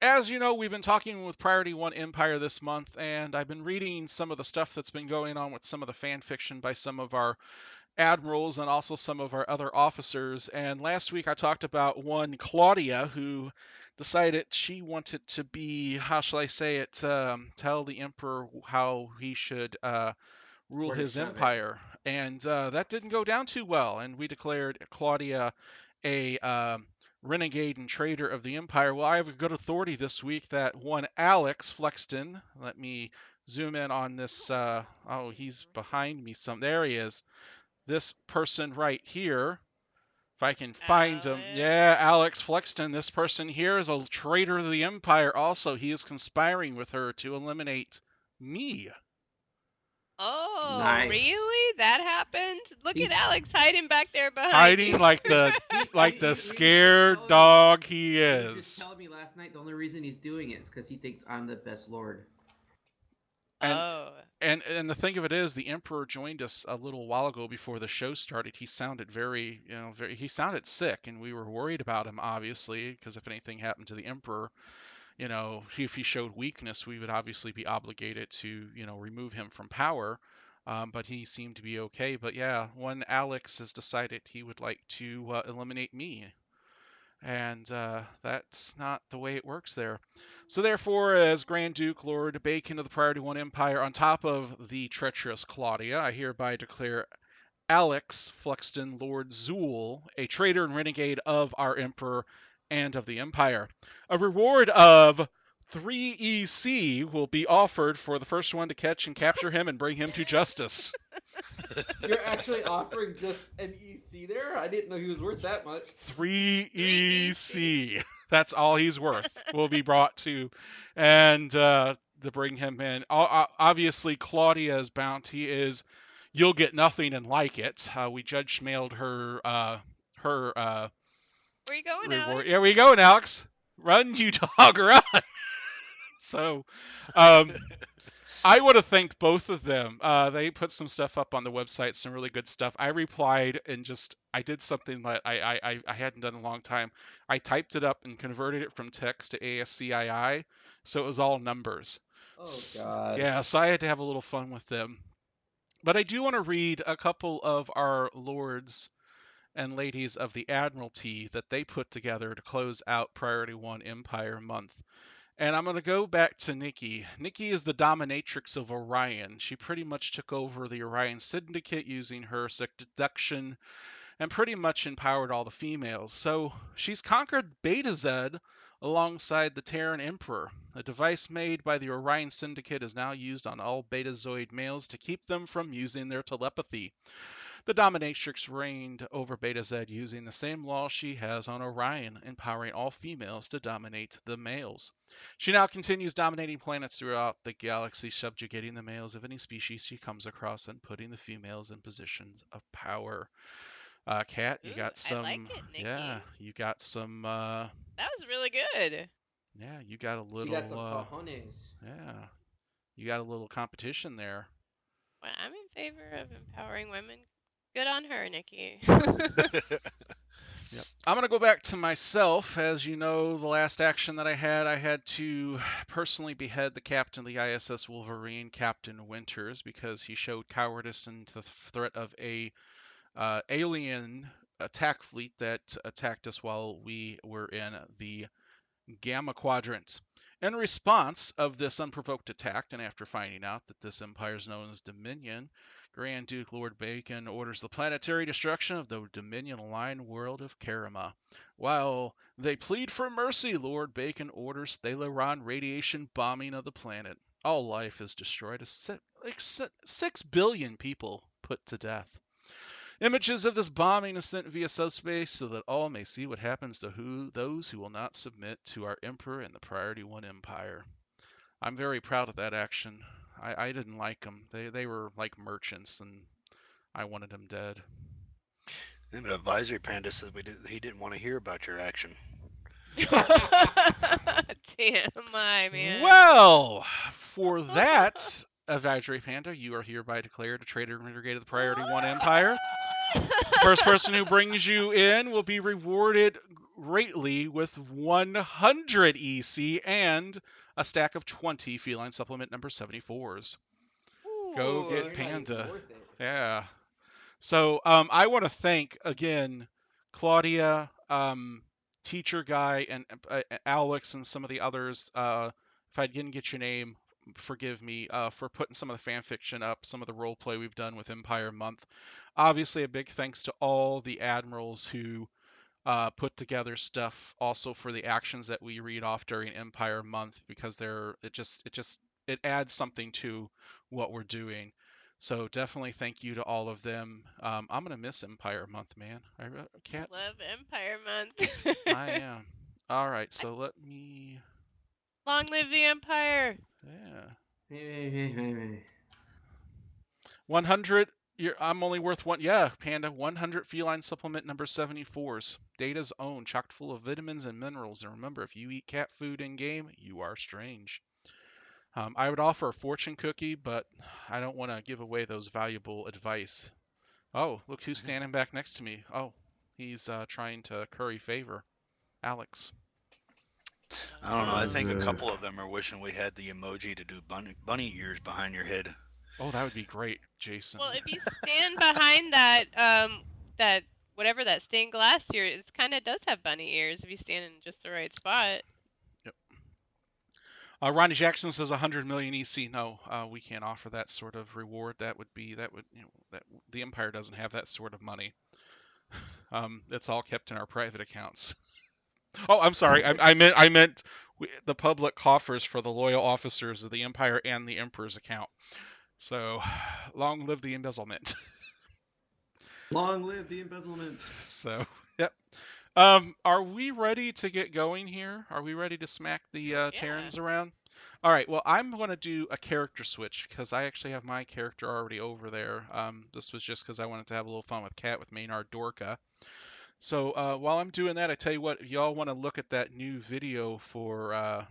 As you know, we've been talking with Priority One Empire this month, and I've been reading some of the stuff that's been going on with some of the fan fiction by some of our admirals and also some of our other officers. And last week I talked about one Claudia who decided she wanted to be, how shall I say it, tell the emperor how he should rule Where to his shove it. empire. And that didn't go down too well. And we declared Claudia a renegade and traitor of the empire. Well, I have a good authority this week that one Alex Flexton, let me zoom in on this. Oh, he's behind me. There he is. This person right here, if I can find him. Yeah, Alex Flexton. This person here is a traitor to the Empire also. He is conspiring with her to eliminate me. Oh, Nice. really? That happened? Look He's- at Alex hiding back there behind Hiding you. like the He was scared telling me- dog he He was is. just telling me last night the only reason he's doing it is because he thinks I'm the best lord. And Oh. and the thing of it is, the Emperor joined us a little while ago before the show started. He sounded he sounded sick, and we were worried about him, obviously, because if anything happened to the Emperor, if he showed weakness, we would obviously be obligated to, remove him from power. But he seemed to be okay. But yeah, one Alex has decided he would like to eliminate me. And that's not the way it works there. So therefore, as Grand Duke Lord Bacon of the Priority One Empire, on top of the treacherous Claudia, I hereby declare Alex Fluxton Lord Zool a traitor and renegade of our Emperor and of the Empire. A reward of 3 EC will be offered for the first one to catch and capture him and bring him to justice. You're actually offering just an EC there? I didn't know he was worth that much. 3 EC. That's all he's worth. Will be brought to, and to bring him in. Obviously, Claudia's bounty is, you'll get nothing and like it. We judge mailed her Where you going, reward. Alex? Here we go, Alex. Run, you dog, run. So, I want to thank both of them. They put some stuff up on the website, some really good stuff. I replied and I did something that I hadn't done in a long time. I typed it up and converted it from text to ASCII, so it was all numbers. Oh, God. Yeah, so I had to have a little fun with them. But I do want to read a couple of our lords and ladies of the Admiralty that they put together to close out Priority One Empire Month. And I'm going to go back to Nikki. Nikki is the dominatrix of Orion. She pretty much took over the Orion Syndicate using her seduction and pretty much empowered all the females. So she's conquered Beta Z alongside the Terran Emperor. A device made by the Orion Syndicate is now used on all Betazoid males to keep them from using their telepathy. The dominatrix reigned over Beta Z using the same law she has on Orion, empowering all females to dominate the males. She now continues dominating planets throughout the galaxy, subjugating the males of any species she comes across and putting the females in positions of power. Kat, you Ooh, got some. I like it, Nikki. Yeah, you got some. That was really good. Yeah, you got a She little. got some cojones. Yeah, you got a little competition there. Well, I'm in favor of empowering women. Good on her, Nikki. Yep. I'm going to go back to myself. As you know, the last action that I had to personally behead the captain of the ISS Wolverine, Captain Winters, because he showed cowardice and the threat of a alien attack fleet that attacked us while we were in the Gamma Quadrant. In response of this unprovoked attack, and after finding out that this empire is known as Dominion, Grand Duke Lord Bacon orders the planetary destruction of the Dominion-aligned world of Karama. While they plead for mercy, Lord Bacon orders Thalaron radiation bombing of the planet. All life is destroyed, 6 billion people put to death. Images of this bombing are sent via subspace so that all may see what happens to those who will not submit to our Emperor and the Priority One Empire. I'm very proud of that action. I didn't like them. They were like merchants, and I wanted them dead. But Advisory Panda says he didn't want to hear about your action. TMI, man. Well, for that, Advisory Panda, you are hereby declared a traitor renegade of the Priority One Empire. The first person who brings you in will be rewarded greatly with 100 EC and a stack of 20 feline supplement number 74s. Go Ooh. get They're not even Panda. worth it. Yeah. So I want to thank again Claudia, Teacher Guy, and Alex, and some of the others. If I didn't get your name, forgive me, for putting some of the fan fiction up, some of the role play we've done with Empire Month. Obviously, a big thanks to all the admirals who put together stuff also for the actions that we read off during Empire Month, because it adds something to what we're doing. So definitely thank you to all of them. I'm gonna miss Empire Month, man. Cat. Love Empire Month. I am. All right, so let me. Long live the Empire. Yeah. 100. I'm only worth one. Yeah, Panda. 100 feline supplement number 74s. Data's own, chock full of vitamins and minerals. And remember, if you eat cat food in game, you are strange. I would offer a fortune cookie, but I don't want to give away those valuable advice. Oh, look who's standing back next to me. Oh, he's trying to curry favor. Alex. I don't know. I think a couple of them are wishing we had the emoji to do bunny ears behind your head. Oh, that would be great, Jason. Well, if you stand behind that whatever that stained glass here, it kind of does have bunny ears if you stand in just the right spot. Yep. Ronnie Jackson says 100 million EC. No, we can't offer that sort of reward. That would the Empire doesn't have that sort of money. It's all kept in our private accounts. Oh, I'm sorry. I meant the public coffers for the loyal officers of the Empire and the Emperor's account. So, long live the embezzlement. Long live the embezzlement. So, yep. Are we ready to get going here? Are we ready to smack the Terrans around? All right. Well, I'm going to do a character switch because I actually have my character already over there. This was just because I wanted to have a little fun with Kat with Maynard Dorka. So while I'm doing that, I tell you what, if y'all want to look at that new video for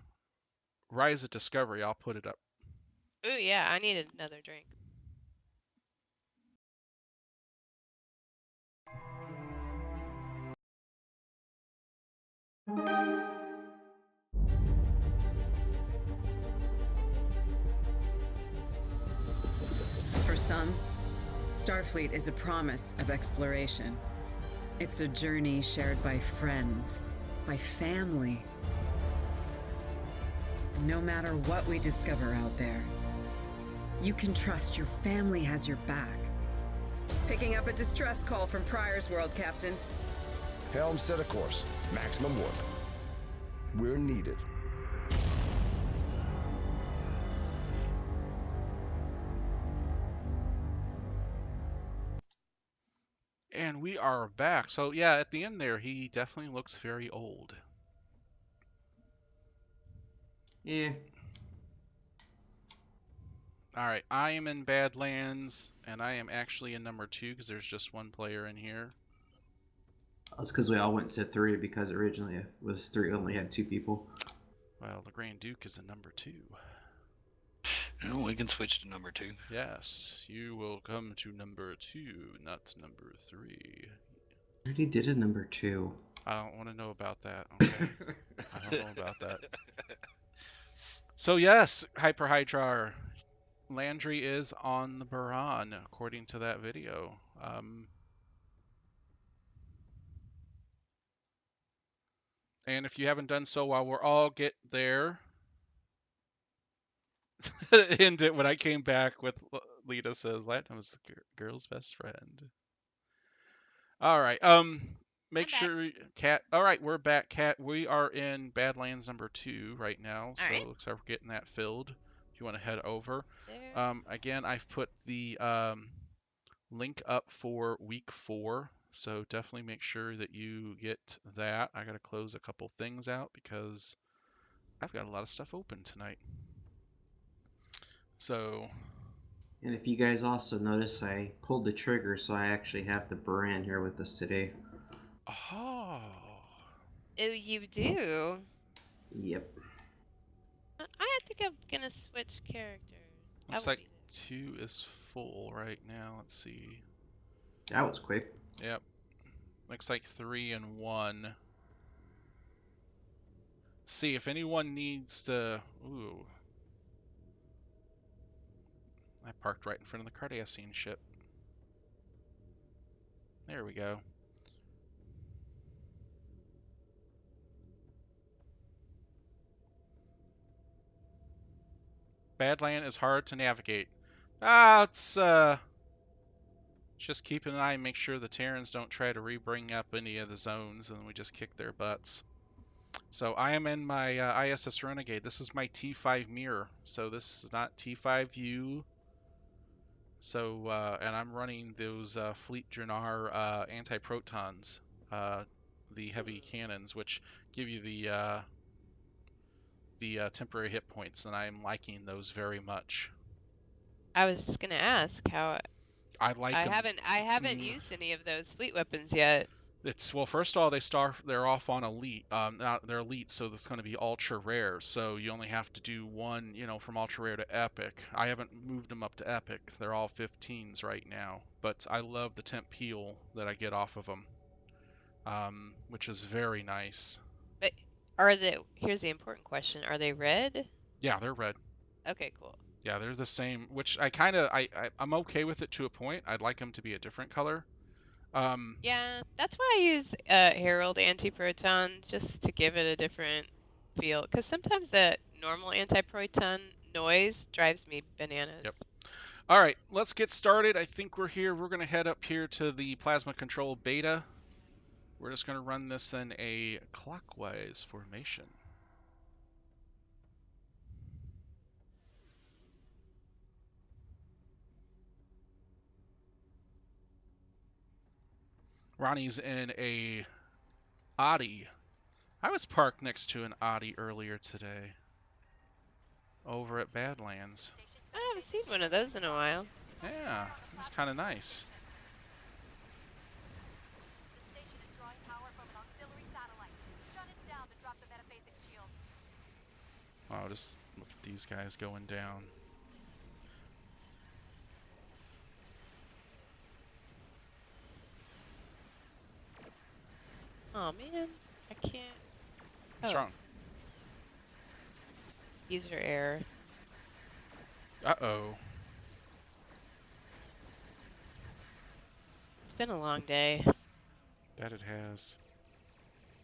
Rise of Discovery, I'll put it up. Ooh, yeah, I needed another drink. For some, Starfleet is a promise of exploration. It's a journey shared by friends, by family. No matter what we discover out there, you can trust your family has your back. Picking up a distress call from Pryor's World, Captain. Helm set a course. Maximum warp. We're needed. And we are back. So yeah, at the end there, he definitely looks very old. Yeah. All right, I am in Badlands, and I am actually in number 2 because there's just one player in here. That's because we all went to 3 because originally it was 3, only had 2 people. Well, the Grand Duke is in number 2. No, we can switch to number 2. Yes, you will come to number 2, not number 3. I already did a number 2. I don't want to know about that. Okay. I don't know about that. So yes, Hyperhydrar, Landry is on the Baran, according to that video. And if you haven't done so while we're all get there, end it when I came back with Lita says Latin was the girl's best friend. All right. Make sure, Kat. All right, we're back, Kat. We are in Badlands number 2 right now, so it looks like we're getting that filled. If you want to head over. Again, I've put the link up for week 4, so definitely make sure that you get that. I got to close a couple things out because I've got a lot of stuff open tonight. So. And if you guys also notice, I pulled the trigger, so I actually have the brand here with us today. Oh. Oh, you do? Yep. I think I'm gonna switch characters. Looks like 2 is full right now. Let's see. That was quick. Yep. Looks like 3 and 1. See if anyone needs to. Ooh. I parked right in front of the Cardassian ship. There we go. Badland is hard to navigate. It's just keep an eye and make sure the Terrans don't try to re-bring up any of the zones, and we just kick their butts. So I am in my ISS Renegade. This is my T5 mirror, so this is not T5U. So and I'm running those Fleet Dranar anti-protons, the heavy cannons, which give you the temporary hit points, and I'm liking those very much. I was just gonna ask how. I like them. I haven't used any of those fleet weapons yet. It's well, first of all, they're off on elite. They're elite, so it's going to be ultra rare. So you only have to do one, from ultra rare to epic. I haven't moved them up to epic. They're all 15s right now. But I love the temp peel that I get off of them, which is very nice. But here's the important question: are they red? Yeah, they're red. Okay, cool. Yeah, they're the same. Which I'm okay with it to a point. I'd like them to be a different color. Yeah, that's why I use Herald Anti-Proton, just to give it a different feel. Because sometimes that normal anti-proton noise drives me bananas. Yep. All right, let's get started. I think we're here. We're going to head up here to the Plasma Control Beta. We're just going to run this in a clockwise formation. Ronnie's in a Audi. I was parked next to an Audi earlier today over at Badlands. I haven't seen one of those in a while. Yeah, it's kind of nice. Wow, just look at these guys going down. Oh man, I can't. What's wrong? User error. Uh-oh. It's been a long day. That it has.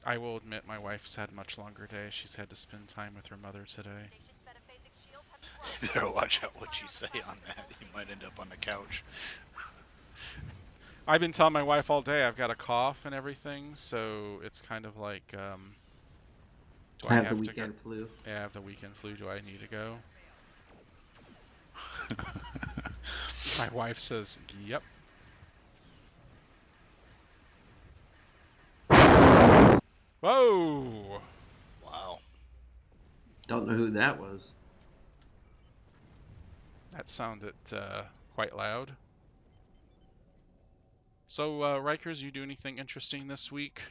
I will admit my wife's had a much longer day. She's had to spend time with her mother today. You better watch out what you say on that. You might end up on the couch. I've been telling my wife all day I've got a cough and everything, so it's kind of like, do I have the weekend flu. Yeah, I have the weekend flu. Do I need to go? My wife says, yep. Whoa! Wow. Don't know who that was. That sounded quite loud. So, RIKERS, you do anything interesting this week?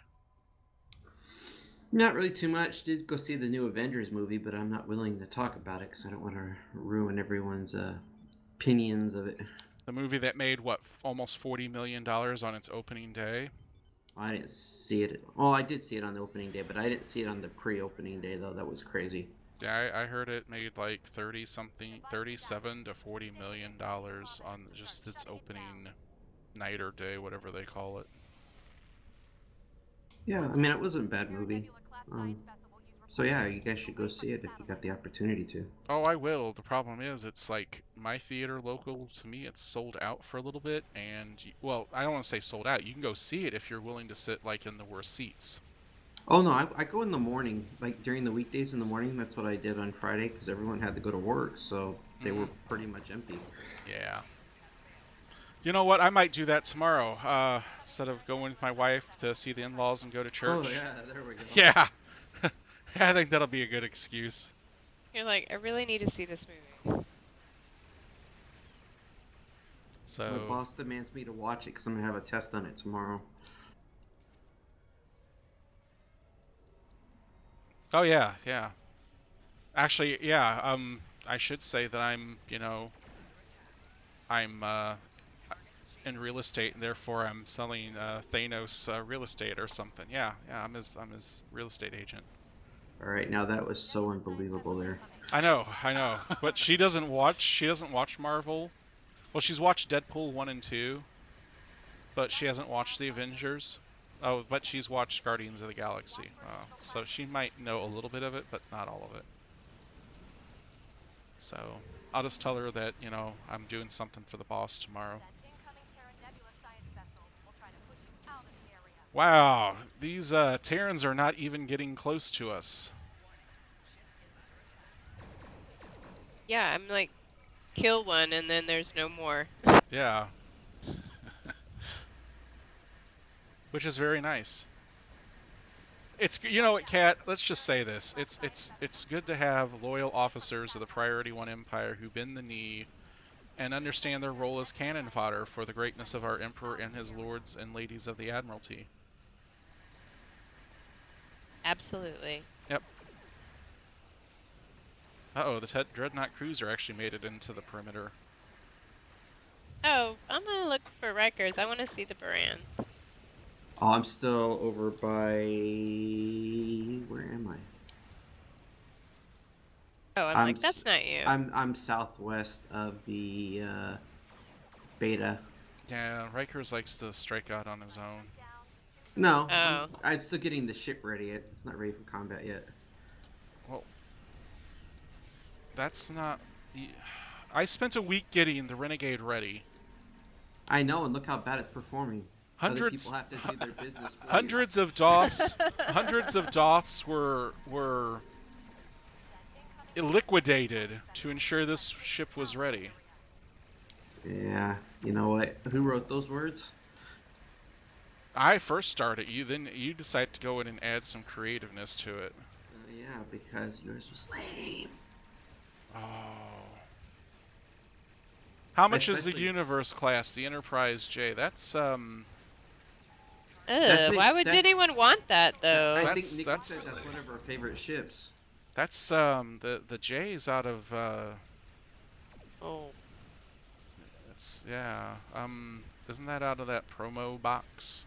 Not really too much. Did go see the new Avengers movie, but I'm not willing to talk about it because I don't want to ruin everyone's opinions of it. The movie that made, what, almost $40 million on its opening day? I didn't see it. Well, I did see it on the opening day, but I didn't see it on the pre-opening day, though. That was crazy. Yeah, I heard it made like 37 to $40 million on just its opening night or day, whatever they call it. Yeah, I mean, it wasn't a bad movie. So yeah, you guys should go see it if you got the opportunity to. Oh, I will. The problem is, it's like my theater local to me, it's sold out for a little bit, and well, I don't want to say sold out. You can go see it if you're willing to sit like in the worst seats. Oh no, I go in the morning, like during the weekdays in the morning. That's what I did on Friday because everyone had to go to work, so they were pretty much empty. Yeah. You know what? I might do that tomorrow. Instead of going with my wife to see the in-laws and go to church. Oh yeah, there we go. Yeah. I think that'll be a good excuse. You're like, I really need to see this movie. So. My boss demands me to watch it because I'm gonna have a test on it tomorrow. Oh yeah, yeah. Actually, yeah. I should say that I'm in real estate, and therefore I'm selling Thanos real estate or something. Yeah, I'm his real estate agent. All right, now that was so unbelievable there. I know. But she doesn't watch Marvel. Well, she's watched Deadpool 1 and 2, but she hasn't watched the Avengers. Oh, but she's watched Guardians of the Galaxy. So she might know a little bit of it, but not all of it. So I'll just tell her that, I'm doing something for the boss tomorrow. Wow, these Terrans are not even getting close to us. Yeah, I'm like, kill one and then there's no more. Yeah. Which is very nice. It's, Kat, let's just say this. It's good to have loyal officers of the Priority One Empire who bend the knee and understand their role as cannon fodder for the greatness of our Emperor and his lords and ladies of the Admiralty. Absolutely. Yep. Uh-oh, the Dreadnought Cruiser actually made it into the perimeter. Oh, I'm gonna look for RIKERS. I want to see the Baran. Oh, I'm still over by... Where am I? Oh, I'm like, that's not you. I'm southwest of the beta. Yeah, RIKERS likes to strike out on his own. No, Oh. I'm still getting the ship ready. It's not ready for combat yet. Well, that's not... I spent a week getting the Renegade ready. I know, and look how bad it's performing. Hundreds, Other people have to do their business for hundreds of Doths, hundreds of Doths were liquidated to ensure this ship was ready. Yeah, you know what? Who wrote those words? I first started you, then you decide to go in and add some creativeness to it. Yeah, because yours was lame. Oh. How much is the Especially- Universe class, the Enterprise J? That's Why would anyone want that though? I That's- think Nikki that's- said that's one of her favorite ships. That's the J's out of Oh. it's yeah. Isn't that out of that promo box?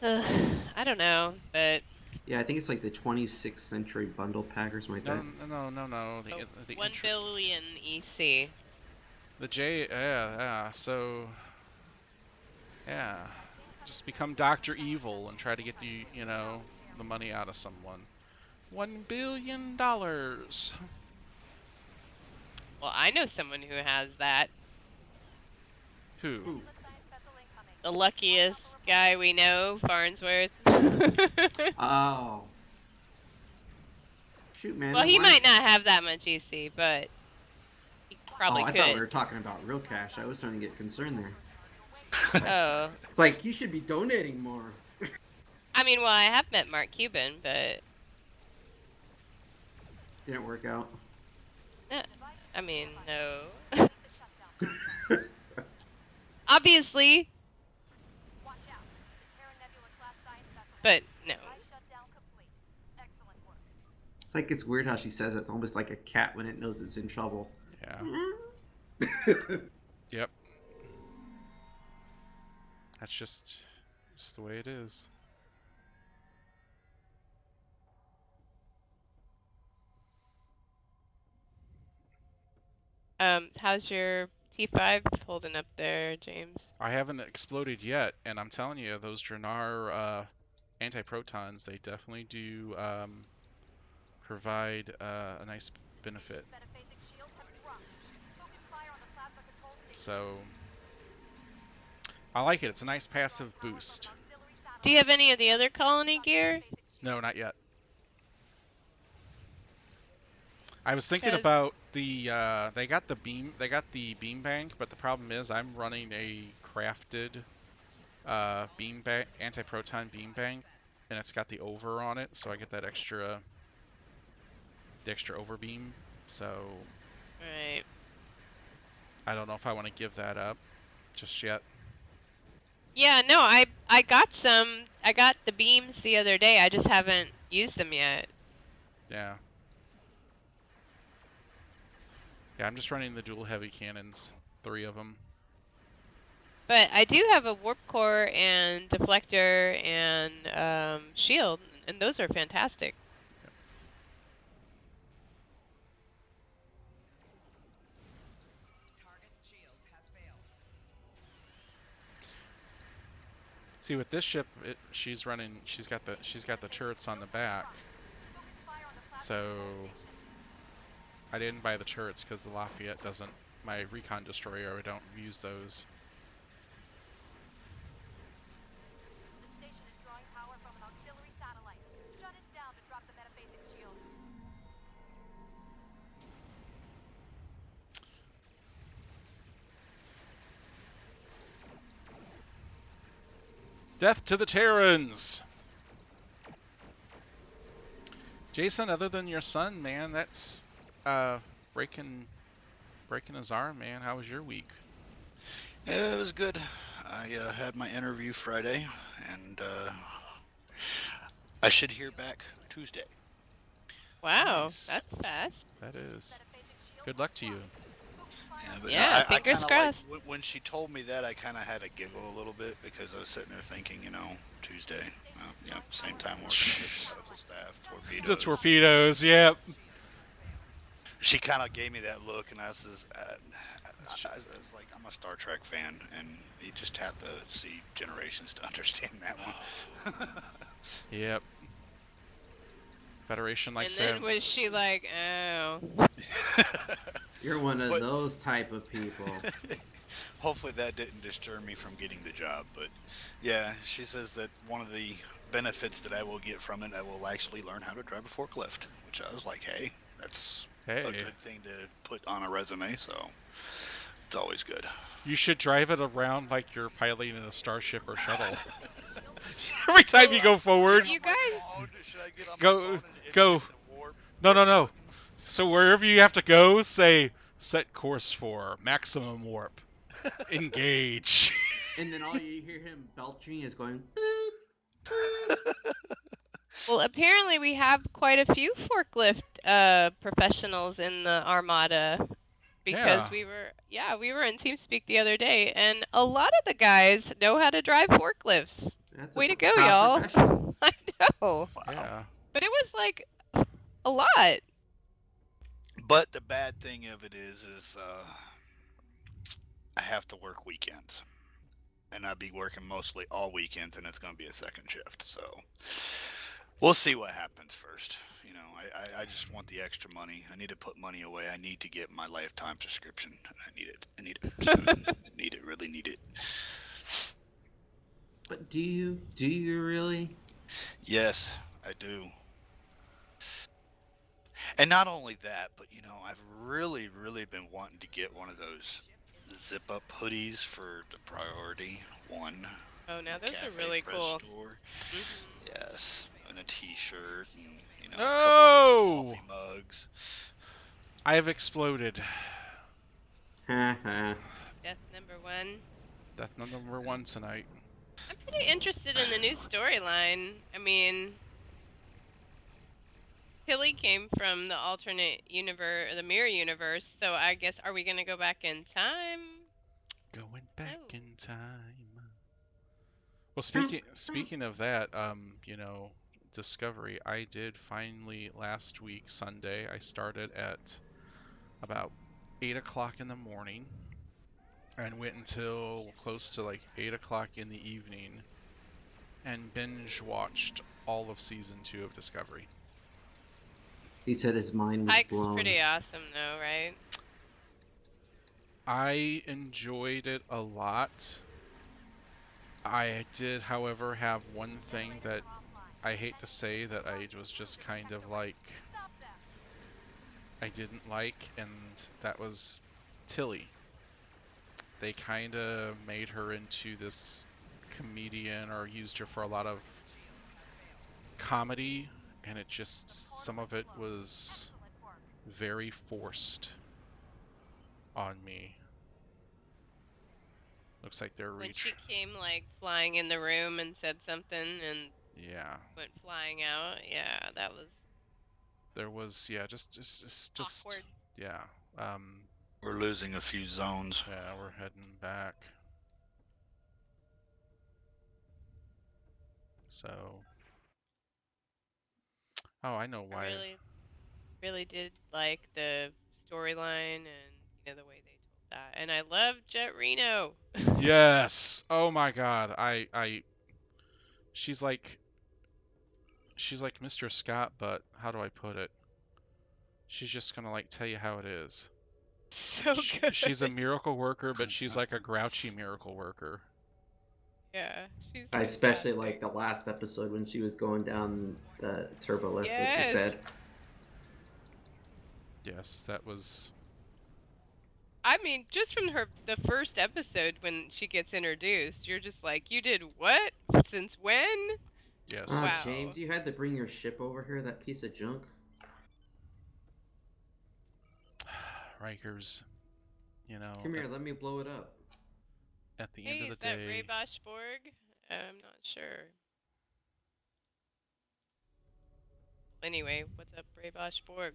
I don't know, but Yeah, I think it's like the 26th century bundle pack or something like that. No. The 1 intro- billion EC. The J, yeah. So, yeah, just become Dr. Evil and try to get the money out of someone. $1 billion. Well, I know someone who has that. Who? The luckiest guy we know, Farnsworth. Oh. Shoot, man. Well, no he wonder- might not have that much EC, but he probably I could. thought we were talking about real cash. I was starting to get concerned there. Oh. It's like, you should be donating more. I mean, well, I have met Mark Cuban, but Didn't work out. I mean, no. Obviously. But no. It's like, it's weird how she says it. It's almost like a cat when it knows it's in trouble. Yeah. Yep. That's just the way it is. How's your T5 holding up there, James? I haven't exploded yet, and I'm telling you, those Draenor anti-protons, they definitely do provide a nice benefit. So I like it. It's a nice passive boost. Do you have any of the other colony gear? No, not yet. I was thinking 'Cause- about the they got the beam bank, but the problem is I'm running a crafted beam bank, anti-proton beam bank, and it's got the over on it, so I get that extra over beam. So Right. I don't know if I want to give that up just yet. Yeah, no, I got some. I got the beams the other day. I just haven't used them yet. Yeah. Yeah, I'm just running the dual heavy cannons, 3 of them. But I do have a warp core and deflector and shield, and those are fantastic. See, with this ship, she's got the turrets on the back. So I didn't buy the turrets because the Lafayette doesn't. My recon destroyer, I don't use those. The station is drawing power from an auxiliary satellite. Shut it down to drop the metaphasic shields. Death to the Terrans! Jason, other than your son, man, that's breaking his arm, man. How was your week? Yeah, it was good. I had my interview Friday, and I should hear back Tuesday. Wow, Nice. that's fast. That is. Good luck to you. Yeah, but Yeah, I fingers kinda crossed. Like, when she told me that, I kind of had to giggle a little bit because I was sitting there thinking, Tuesday, same time working with medical staff, torpedoes. The torpedoes, yep. She kind of gave me that look, and I was like, I'm a Star Trek fan, and you just have to see Generations to understand that one. Yep. Federation likes And to then have... was she like, oh. You're one of those type of people. Hopefully that didn't disturb me from getting the job, but yeah, she says that one of the benefits that I will get from it, I will actually learn how to drive a forklift, which I was like, hey, that's a good thing to put on a resume, so it's always good. You should drive it around like you're piloting a starship or shuttle. Every time you go forward, You guys, Should I get on my Go- phone and go. hit the warp? no. So wherever you have to go, say, set course for maximum warp. Engage. And then all you hear him belching is going. well, apparently we have quite a few forklift professionals in the Armada. Because Yeah. we were in TeamSpeak the other day, and a lot of the guys know how to drive forklifts. That's Way a to go, proud y'all. profession. I know. Yeah. But it was like a lot. But the bad thing of it is I have to work weekends, and I'll be working mostly all weekends, and it's going to be a second shift. So we'll see what happens first. I just want the extra money. I need to put money away. I need to get my lifetime subscription. I need it. I need it soon. Need it. Really need it. But do you really? Yes, I do. And not only that, but I've really, really been wanting to get one of those zip-up hoodies for the Priority One. Oh, now those Cafe are really Press cool. Store. Mhm. Yes, and a T-shirt, and a No! couple coffee mugs. I have exploded. Haha. Death number 1. Death number 1 tonight. I'm pretty interested in the new storyline. I mean, Tilly came from the alternate universe, the mirror universe. So I guess, are we gonna go back in time? Going back Oh. in time. Well, speaking of that, Discovery, I did finally last week, Sunday, I started at about 8 o'clock in the morning and went until close to like 8 o'clock in the evening. and binge watched all of season 2 of Discovery. He said his mind was Pike's blown. pretty awesome, though, right? I enjoyed it a lot. I did, however, have one thing that I hate to say that I was just kind of like, I didn't like, and that was Tilly. They kind of made her into this comedian, or used her for a lot of comedy, and it just, some of it was very forced on me. Looks like they're When she came, like, flying in the room and said something and yeah. went flying out. Yeah, that was There was, yeah, just awkward. yeah. We're losing a few zones. Yeah, we're heading back. So, oh, I know why. I really did like the storyline and, you know, the way they told that. And I love Jet Reno. Yes. Oh my God. She's like Mr. Scott, but how do I put it? She's just gonna like tell you how it is. So good. She's a miracle worker, but she's like a grouchy miracle worker. Yeah, she's I especially fantastic. like the last episode when she was going down the turbo lift, like you Yes. said. Yes, that was. I mean, just from the first episode when she gets introduced, you're just like, you did what? Since when? Yes. Wow. James, you had to bring your ship over here, that piece of junk. RIKERS, you know. Come here, let me blow it up. At the Hey, end of is the that day. Ray Boschborg? I'm not sure. Anyway, what's up, Ray Boschborg?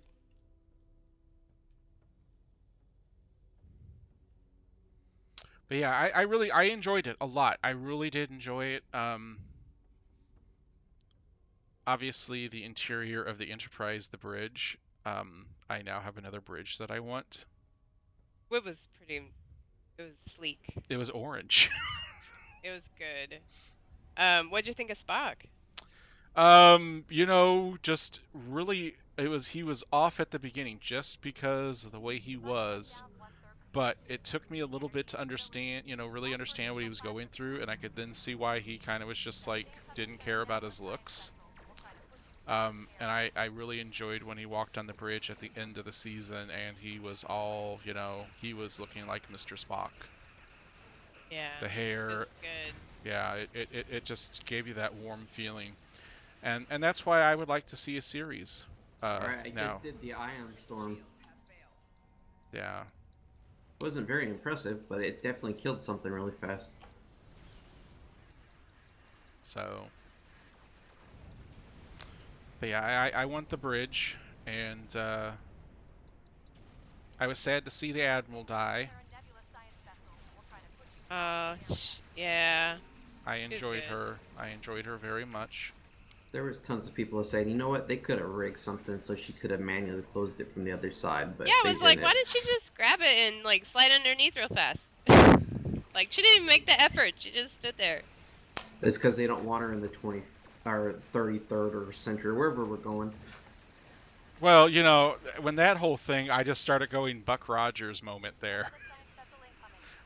But yeah, I enjoyed it a lot. I really did enjoy it. Obviously the interior of the Enterprise, the bridge. I now have another bridge that I want. It was sleek. It was orange. It was good. What'd you think of Spock? You know, just really, he was off at the beginning just because of the way he was. But it took me a little bit to understand, really understand what he was going through, and I could then see why he kind of was just like, didn't care about his looks. And I really enjoyed when he walked on the bridge at the end of the season and he was all, he was looking like Mr. Spock. Yeah. The hair. It's good. Yeah, it just gave you that warm feeling. And that's why I would like to see a series. Alright, I now. just did the Ion Storm. Yeah. Wasn't very impressive, but it definitely killed something really fast. So. But yeah, I want the bridge, and I was sad to see the Admiral die. Yeah. I enjoyed good. her. I enjoyed her very much. There was tons of people who said, you know what, they could have rigged something so she could have manually closed it from the other side, but Yeah, it they was like, didn't. why didn't she just grab it and like slide underneath real fast? Like, she didn't even make the effort. She just stood there. It's because they don't want her in the 20th or 33rd or century, wherever we're going. Well, when that whole thing, I just started going Buck Rogers moment there.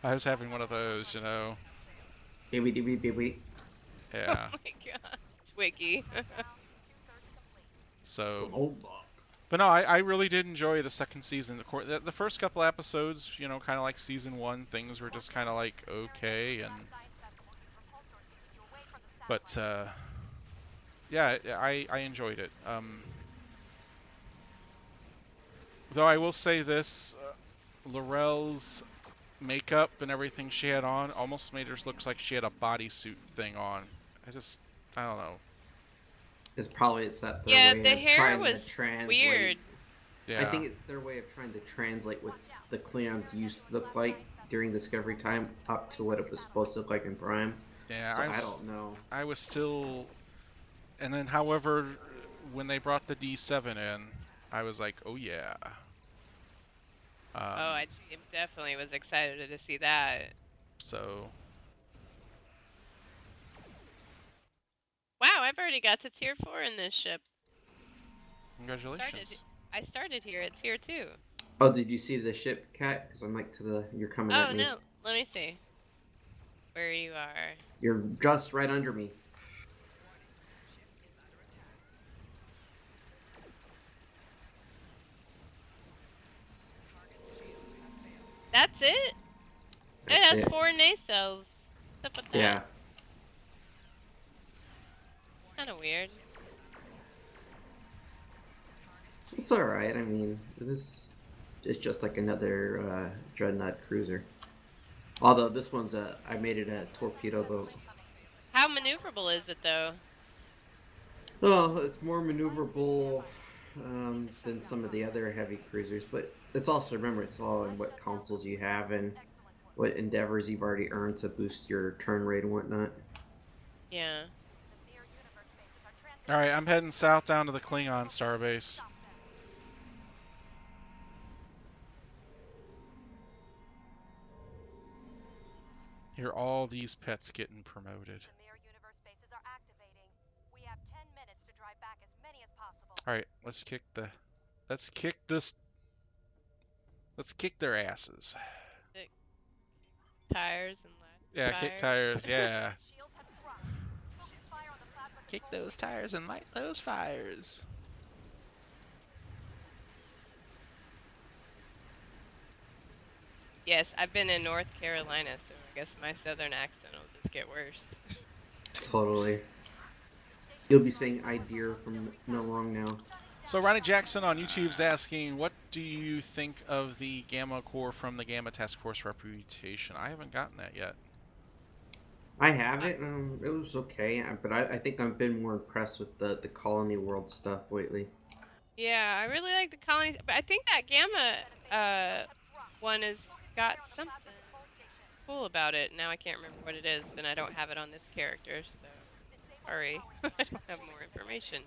I was having one of those, Beep. Yeah. Oh my god. Twiggy. So. But no, I really did enjoy the second season. The first couple episodes, kind of like season 1, things were just kind of like okay, but yeah, I enjoyed it. Though I will say this, Laurel's makeup and everything she had on almost made her look like she had a bodysuit thing on. I don't know. It's probably their Yeah, way the of hair trying was to translate. weird. Yeah. I think it's their way of trying to translate what the Klingons used to look like during Discovery time up to what it was supposed to look like in Prime. Yeah, so I don't know. I was still, and then however, when they brought the D7 in, I was like, oh yeah. I definitely was excited to see that. So. Wow, I've already got to tier 4 in this ship. Congratulations. I started here at tier 2. Oh, did you see the ship, Cat? Because I'm like to the. You're coming at Oh me. no, let me see where you are. You're just right under me. That's it? It has 4 nacelles. What's up with that? Yeah. Kind of weird. It's alright. I mean, this is just like another Dreadnought cruiser. Although this one's I made it a torpedo boat. How maneuverable is it though? Oh, it's more maneuverable than some of the other heavy cruisers, but it's also, remember, it's all in what consoles you have and what endeavors you've already earned to boost your turn rate and whatnot. Yeah. Alright, I'm heading south down to the Klingon starbase. Hear all these pets getting promoted. The mirror universe bases are activating. We have 10 minutes to drive back as many as possible. Alright, let's kick their asses. Tires and Yeah, kick tires, yeah. Shields have dropped. Focus fire on the plasma Kick control those tires and light those fires. Yes, I've been in North Carolina, so I guess my southern accent will just get worse. Totally. You'll be saying "I dear" from no long now. So Ronnie Jackson on YouTube's asking, what do you think of the Gamma Core from the Gamma Task Force Reputation? I haven't gotten that yet. I have it. It was okay, but I think I've been more impressed with the Colony World stuff lately. Yeah, I really like the colonies, but I think that Gamma one has got something cool about it. Now I can't remember what it is, and I don't have it on this character, so sorry. I don't have more information.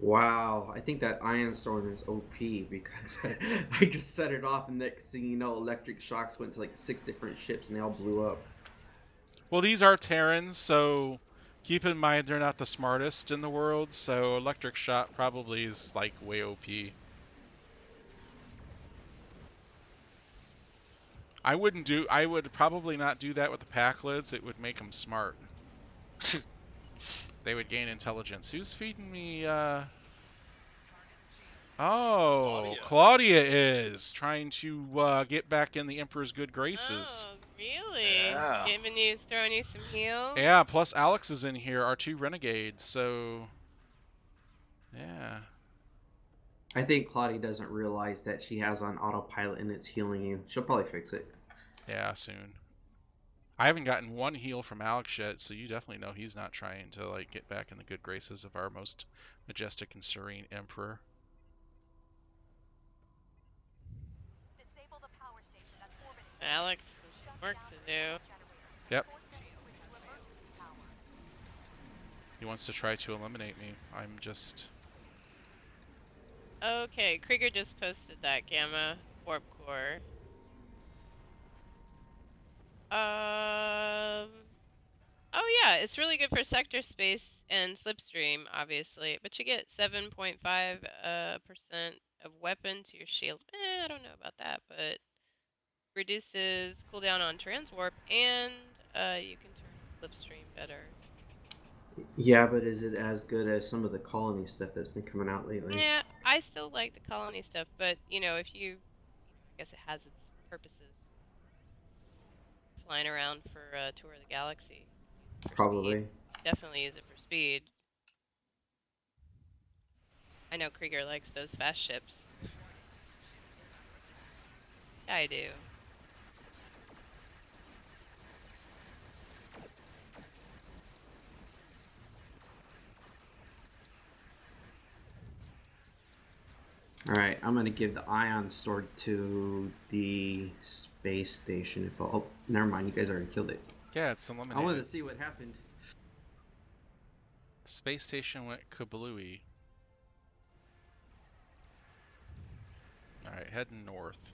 Wow, I think that Ion Storm is OP because I just set it off and next thing you know, electric shocks went to like 6 different ships and they all blew up. Well, these are Terrans, so keep in mind they're not the smartest in the world, so electric shot probably is like way OP. I would probably not do that with the Packlids. It would make them smart. They would gain intelligence. Who's feeding me, Oh, Claudia is trying to get back in the Emperor's good graces. Oh, really? Yeah. Throwing you some heals? Yeah, plus Alex is in here, our 2 renegades, so yeah. I think Claudia doesn't realize that she has on autopilot and it's healing you. She'll probably fix it. Yeah, soon. I haven't gotten one heal from Alex yet, so you definitely know he's not trying to like get back in the good graces of our most majestic and serene Emperor. Disable the power station that's orbiting. Alex has some work to do. Yep. He wants to try to eliminate me. I'm just... Okay, Krieger just posted that Gamma Warp Core. Oh yeah, it's really good for sector space and slipstream, obviously, but you get 7.5% of weapon to your shield. I don't know about that, but reduces cooldown on transwarp, and you can turn slipstream better. Yeah, but is it as good as some of the colony stuff that's been coming out lately? Yeah, I still like the colony stuff, but I guess it has its purposes. Flying around for a tour of the galaxy. Probably. Speed. Definitely use it for speed. I know Krieger likes those fast ships. Yeah, I do. Alright, I'm gonna give the ion sword to the space station. Oh, never mind, you guys already killed it. Yeah, it's eliminated. I wanted to see what happened. Space station went kablooey. Alright, heading north.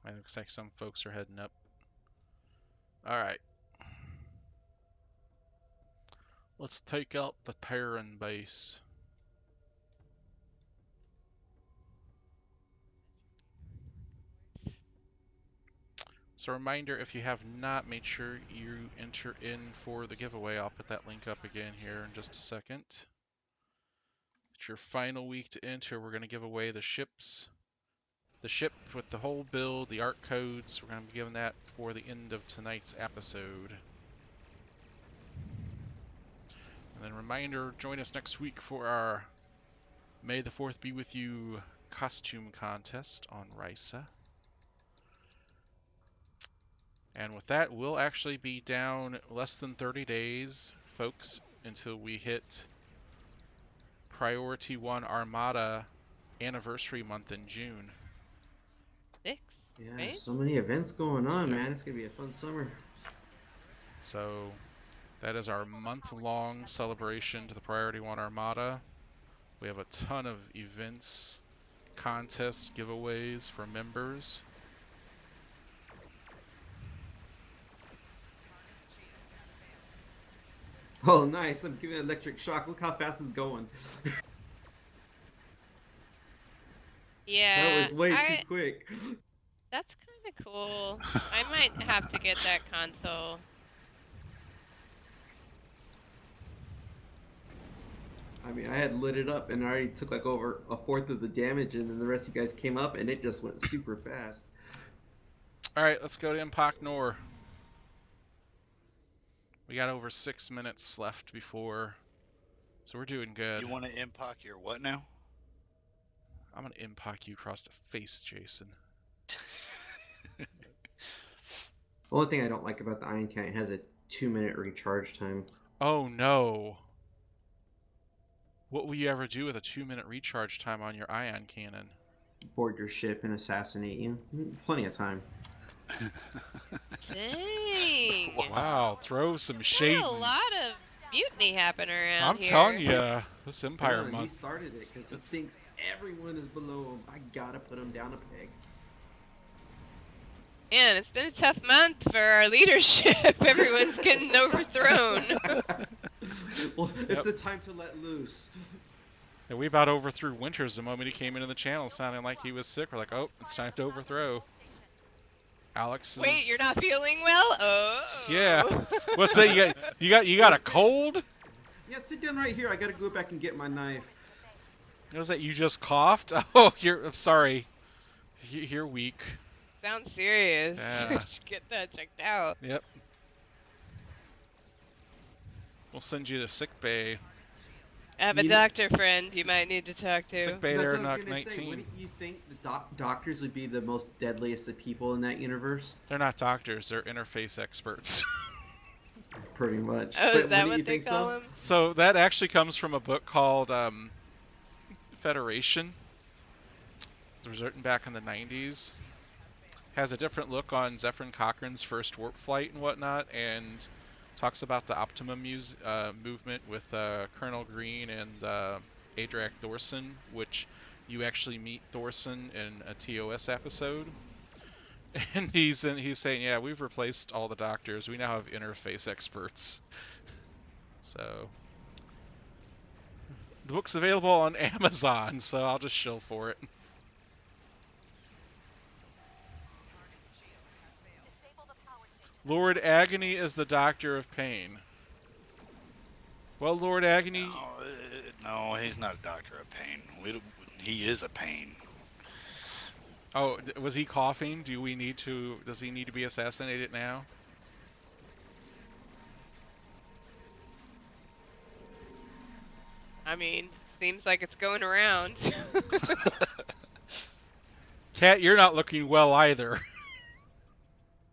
It looks like some folks are heading up. Alright. Let's take out the Terran base. So reminder, if you have not, make sure you enter in for the giveaway. I'll put that link up again here in just a second. It's your final week to enter. We're going to give away the ships. The ship with the whole build, the art codes. We're going to be giving that before the end of tonight's episode. And then reminder, join us next week for our May the 4th Be With You costume contest on Risa. And with that, we'll actually be down less than 30 days, folks, until we hit Priority One Armada anniversary month in June. 6, Yeah, right? so many events going on, man. It's going to be a fun summer. So that is our month-long celebration to the Priority One Armada. We have a ton of events, contests, giveaways for members. Oh, nice. I'm giving it electric shock. Look how fast it's going. Yeah. That was way too quick. That's kind of cool. I might have to get that console. I mean, I had lit it up and I already took like over a fourth of the damage, and then the rest of you guys came up and it just went super fast. Alright, let's go to Impact Nor. We got over 6 minutes left before, so we're doing good. You want to impact your what now? I'm gonna impact you across the face, Jason. The only thing I don't like about the Ion Cannon, it has a 2-minute recharge time. Oh no! What will you ever do with a 2-minute recharge time on your ion cannon? Board your ship and assassinate you. Plenty of time. Dang. Wow, throw some shade. Got a lot of mutiny happening around I'm here. telling you, this Empire He month. started it because he thinks everyone is below him. I gotta put him down a peg. Man, it's been a tough month for our leadership. Everyone's getting overthrown. Well, it's the time to let loose. And we about overthrew Winters the moment he came into the channel, sounding like he was sick. We're like, oh, it's time to overthrow. Alex is... Wait, you're not feeling well? Oh. Yeah. What's that? You got a cold? Yeah, sit down right here. I gotta go back and get my knife. Was that you just coughed? Oh, I'm sorry. You're weak. Sounds serious. Yeah. Should get that checked out. Yep. We'll send you to sick bay. I have a doctor friend you might need to talk to. Sick bay That's there, what I was knock gonna say. 19. Wouldn't you think the doctors would be the most deadliest of people in that universe? They're not doctors, they're interface experts. Pretty much. Oh, But is that wouldn't what you they think call so? them? So that actually comes from a book called Federation. It was written back in the 90s. Has a different look on Zephyrin Cochrane's first warp flight and whatnot, and talks about the Optimum movement with Colonel Green and Adrak Thorson, which you actually meet Thorson in a TOS episode. And he's saying, yeah, we've replaced all the doctors. We now have interface experts. So the book's available on Amazon, so I'll just shill for it. Lord Agony is the Doctor of Pain. Well, Lord Agony... No, he's not a doctor of pain. He is a pain. Oh, was he coughing? Does he need to be assassinated now? I mean, seems like it's going around. Kat, you're not looking well either.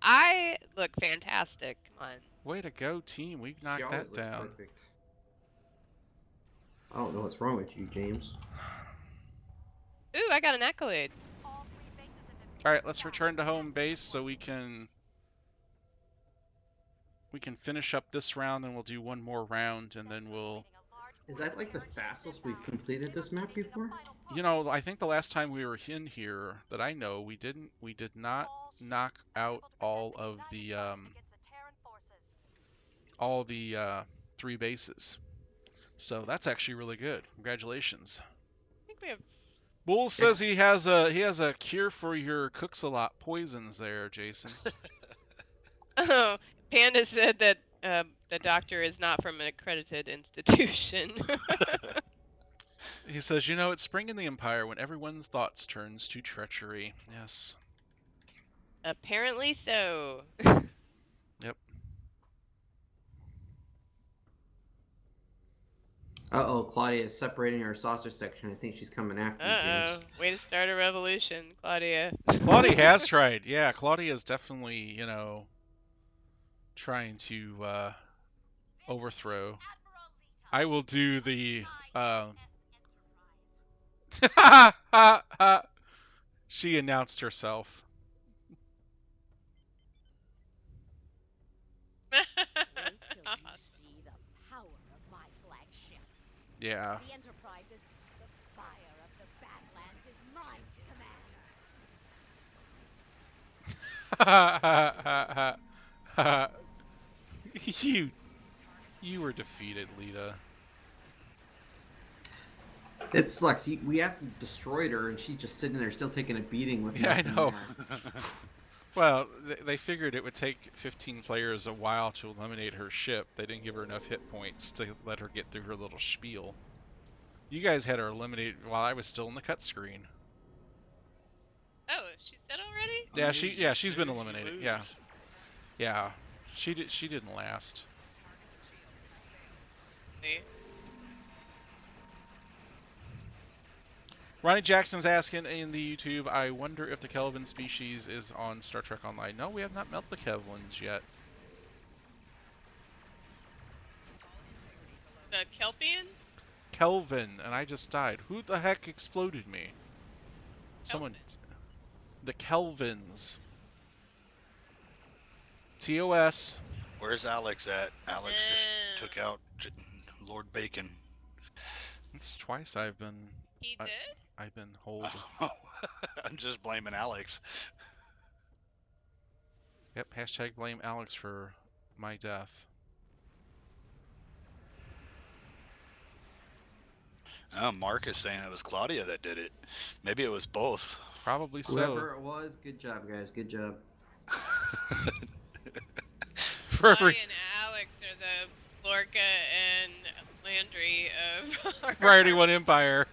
I look fantastic. Come on. Way to go, team. We knocked She always that looks down. perfect. I don't know what's wrong with you, James. Ooh, I got an accolade. Alright, let's return to home base so we can finish up this round, and we'll do one more round, and then we'll... Is that like the fastest we've completed this map before? You know, I think the last time we were in here, that I know, we did not knock out all of the 3 bases. So that's actually really good. Congratulations. I think we have. Bull says he has a cure for your cooks-a-lot poisons there, Jason. Oh, Panda said that the doctor is not from an accredited institution. He says, you know, it's spring in the Empire when everyone's thoughts turns to treachery. Yes. Apparently so. Yep. Uh-oh, Claudia is separating her saucer section. I think she's coming after you, Uh-oh. James. Way to start a revolution, Claudia. Claudia has tried. Yeah, Claudia is definitely, you know, trying to overthrow. I will do the she announced herself. Wait till you see the power of my flagship. Yeah. The Enterprises, the fire of the Badlands is mine to command. You were defeated, Lita. It sucks. We have destroyed her, and she's just sitting there still taking a beating with Yeah, I nothing know. there. Well, they figured it would take 15 players a while to eliminate her ship. They didn't give her enough hit points to let her get through her little spiel. You guys had her eliminated while I was still in the cut screen. Oh, she said already? Yeah, she's been eliminated. Yeah. Yeah. She didn't last. See? Ronnie Jackson's asking in the YouTube, I wonder if the Kelvin species is on Star Trek Online. No, we have not met the Kelvins yet. The Kelpians? Kelvin, and I just died. Who the heck exploded me? Someone. The Kelvins. TOS. Where's Alex at? Alex just took out Lord Bacon. It's twice I've been. He did? I've been hold. I'm just blaming Alex. Yep. Hashtag blame Alex for my death. Mark is saying it was Claudia that did it. Maybe it was both. Probably so. Whoever it was, good job, guys. Good job. Claudia and Alex are the Lorca and Landry of Priority One Empire.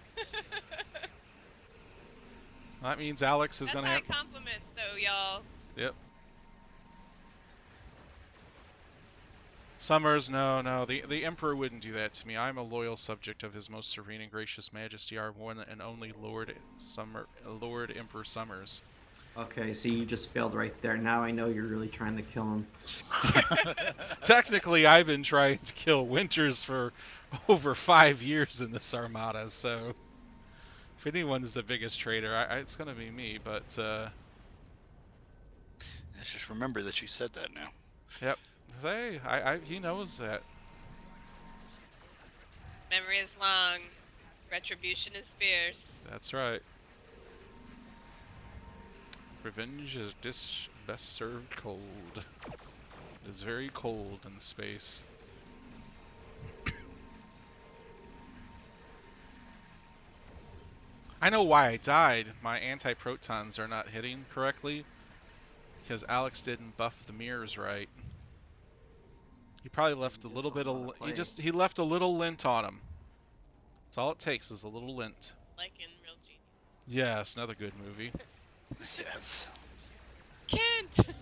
That means Alex is That's going to high have. compliments, though, y'all. Yep. Summers, no. The Emperor wouldn't do that to me. I'm a loyal subject of His Most Serene and Gracious Majesty, our one and only Lord Emperor Summers. Okay, so you just failed right there. Now I know you're really trying to kill him. Technically, I've been trying to kill Winters for over 5 years in this armada, so if anyone's the biggest traitor, it's going to be me, but... Let's just remember that you said that now. Yep. Hey, he knows that. Memory is long. Retribution is fierce. That's right. Revenge is best served cold. It is very cold in space. I know why I died. My anti-protons are not hitting correctly because Alex didn't buff the mirrors right. He probably left a little bit of he left a little lint on him. That's all it takes is a little lint. Like in Real Genius. Yes, another good movie. Yes. Kent!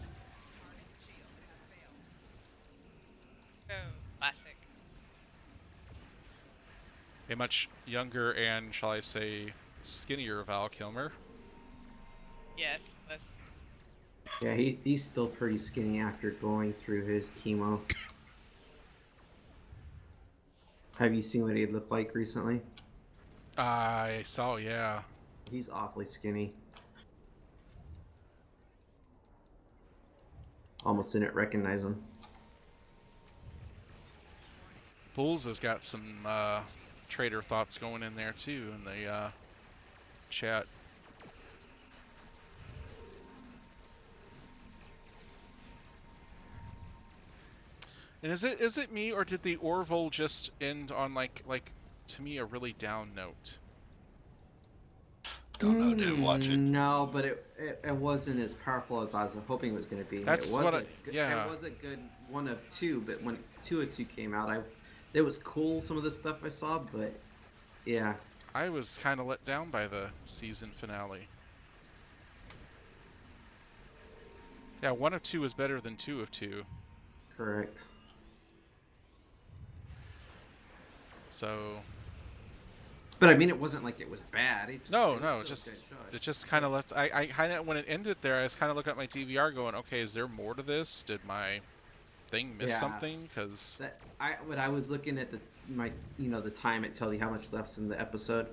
Oh, classic. A much younger and, shall I say, skinnier Val Kilmer. Yes, less. Yeah, he's still pretty skinny after going through his chemo. Have you seen what he looked like recently? I saw, yeah. He's awfully skinny. Almost didn't recognize him. Bulls has got some trader thoughts going in there too in the chat. And is it me, or did the Orville just end on like to me a really down note? Don't know, didn't watch it. No, but it wasn't as powerful as I was hoping it was going to be. That's it was what it was a good one of two, but when 202 came out, it was cool, some of the stuff I saw, but yeah. I was kind of let down by the season finale. Yeah, 1 of 2 is better than 2 of 2. Correct. So. But I mean, it wasn't like it was bad. It just kind of left. I kind of, when it ended there, I was kind of looking at my DVR, going, okay, is there more to this? Did my thing miss something? Because when I was looking at the time, it tells you how much left's in the episode,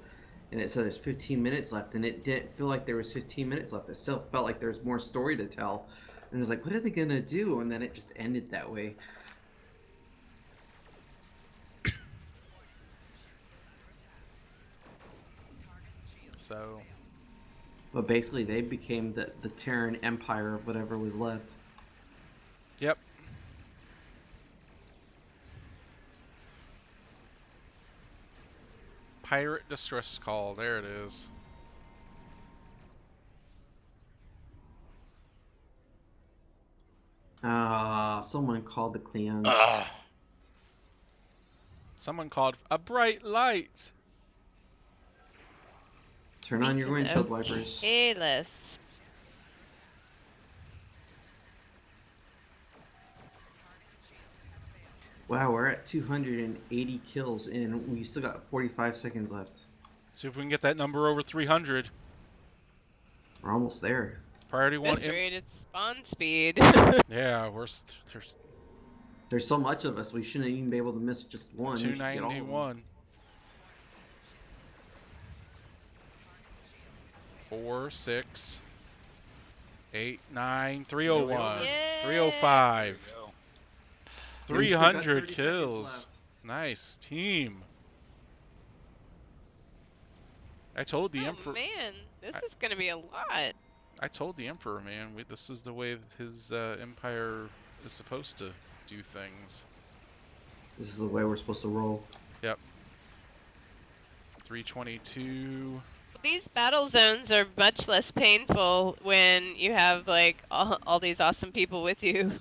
and it said there's 15 minutes left, and it didn't feel like there was 15 minutes left. It still felt like there's more story to tell, and I was like, what are they gonna do? And then it just ended that way. So. But basically, they became the Terran Empire of whatever was left. Yep. Pirate distress call. There it is. Someone called the Klingons. Someone called a bright light. Turn on your windshield wipers. Careless. Wow, we're at 280 kills and we still got 45 seconds left. See if we can get that number over 300. We're almost there. Priority one. Rated spawn speed. Yeah, there's so much of us. We shouldn't even be able to miss just one. 291. 4, 6, 8, 9, 301, 305, 300 kills. Nice team. I told the Emperor. Man, this is gonna be a lot. I told the Emperor, man, this is the way his empire is supposed to do things. This is the way we're supposed to roll. Yep. 322. These battle zones are much less painful when you have like all these awesome people with you.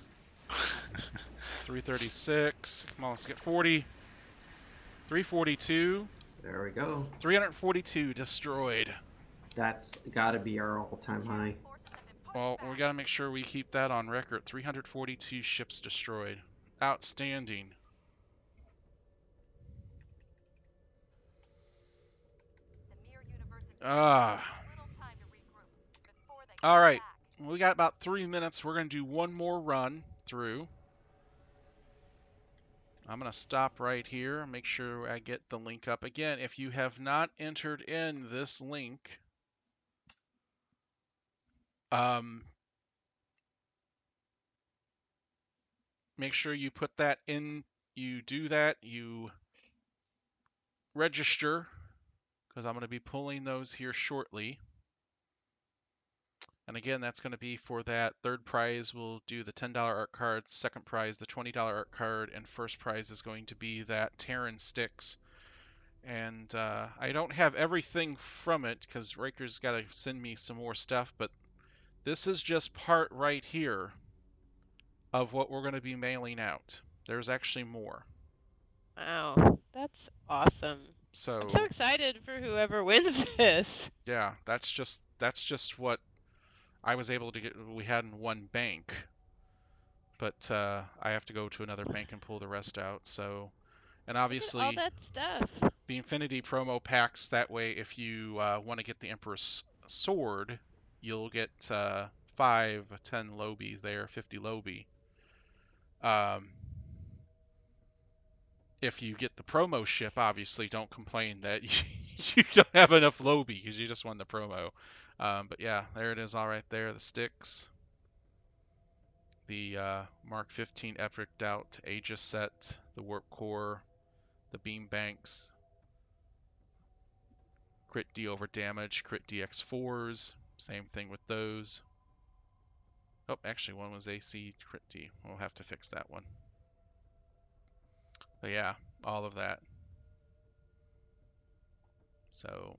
336. Come on, let's get 40. 342. There we go. 342 destroyed. That's got to be our all-time high. Well, we got to make sure we keep that on record. 342 ships destroyed. Outstanding. All right. We got about 3 minutes. We're going to do one more run through. I'm going to stop right here. Make sure I get the link up. Again, if you have not entered in this link, make sure you put that in. You do that. You register, because I'm going to be pulling those here shortly. And again, that's going to be for that third prize. We'll do the $10 art card, second prize, the $20 art card, and first prize is going to be that Terran Sticks. And I don't have everything from it because RIKERS got to send me some more stuff, but this is just part right here of what we're going to be mailing out. There's actually more. Wow, that's awesome. So I'm so excited for whoever wins this. Yeah, that's just what I was able to get. We had in one bank, but I have to go to another bank and pull the rest out. So, and obviously all that stuff. The Infinity promo packs. That way, if you want to get the Emperor's sword, you'll get 5, 10 Lobi there, 50 Lobi. If you get the promo ship, obviously don't complain that you don't have enough Lobi because you just won the promo. But yeah, there it is all right there. The sticks. The Mark 15 Epic Doubt Aegis set. The Warp Core. The Beam Banks. Crit D over damage. Crit DX4s. Same thing with those. Oh, actually one was AC Crit D. We'll have to fix that one. But yeah, all of that. So,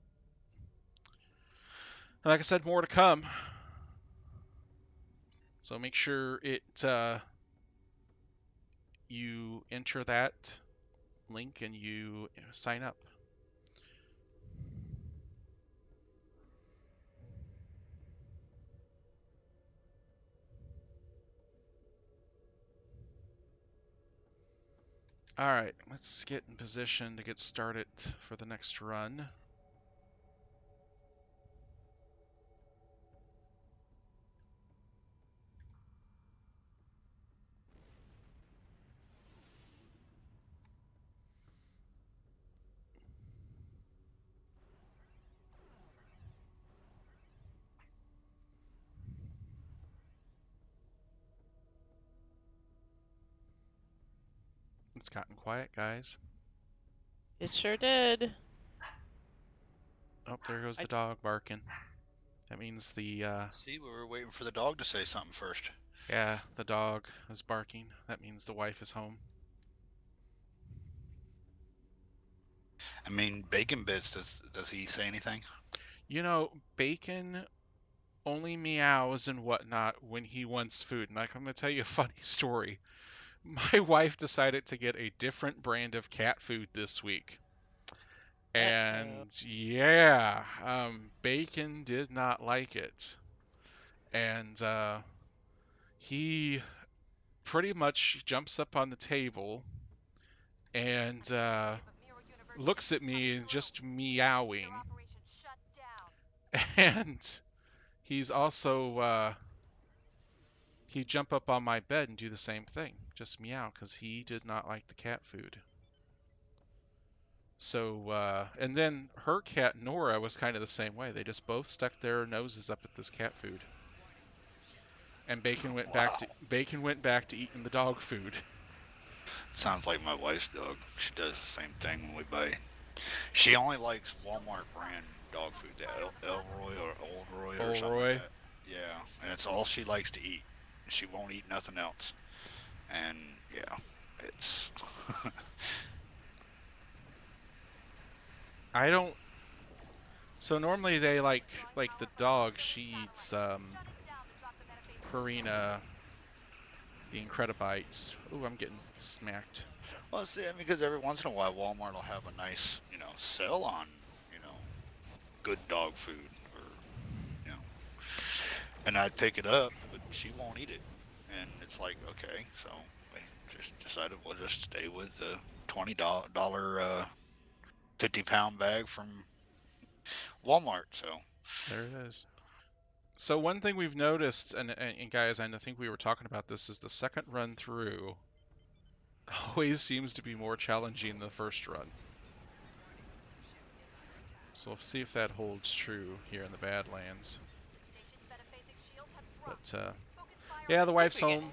like I said, more to come. So make sure you enter that link and you sign up. All right, let's get in position to get started for the next run. It's gotten quiet, guys. It sure did. Oh, there goes the dog barking. That means the See, we were waiting for the dog to say something first. yeah, the dog is barking. That means the wife is home. I mean, Bacon Bits, does he say anything? You know, Bacon only meows and whatnot when he wants food. And I'm going to tell you a funny story. My wife decided to get a different brand of cat food this week. And yeah, Bacon did not like it. And he pretty much jumps up on the table and looks at me and just meowing. And he's also he'd jump up on my bed and do the same thing, just meow, because he did not like the cat food. So and then her cat Nora was kind of the same way. They just both stuck their noses up at this cat food. And Bacon went back to eating the dog food. Sounds like my wife's dog. She does the same thing when we buy. She only likes Walmart brand dog food, that Elroy or Old Roy or something like that. Yeah, and it's all she likes to eat. She won't eat nothing else. And yeah, it's. I don't. So normally they like the dog. She eats Purina, the Incredibites. Ooh, I'm getting smacked. Well, see, I mean, because every once in a while Walmart will have a nice, sale on, good dog food, or, and I'd pick it up, but she won't eat it, and it's like, okay, so we just decided we'll just stay with the $20 50-pound bag from Walmart. So there it is. So one thing we've noticed, and guys, I think we were talking about this, is the second run through always seems to be more challenging than the first run. So we'll see if that holds true here in the Badlands. But yeah, the wife's home.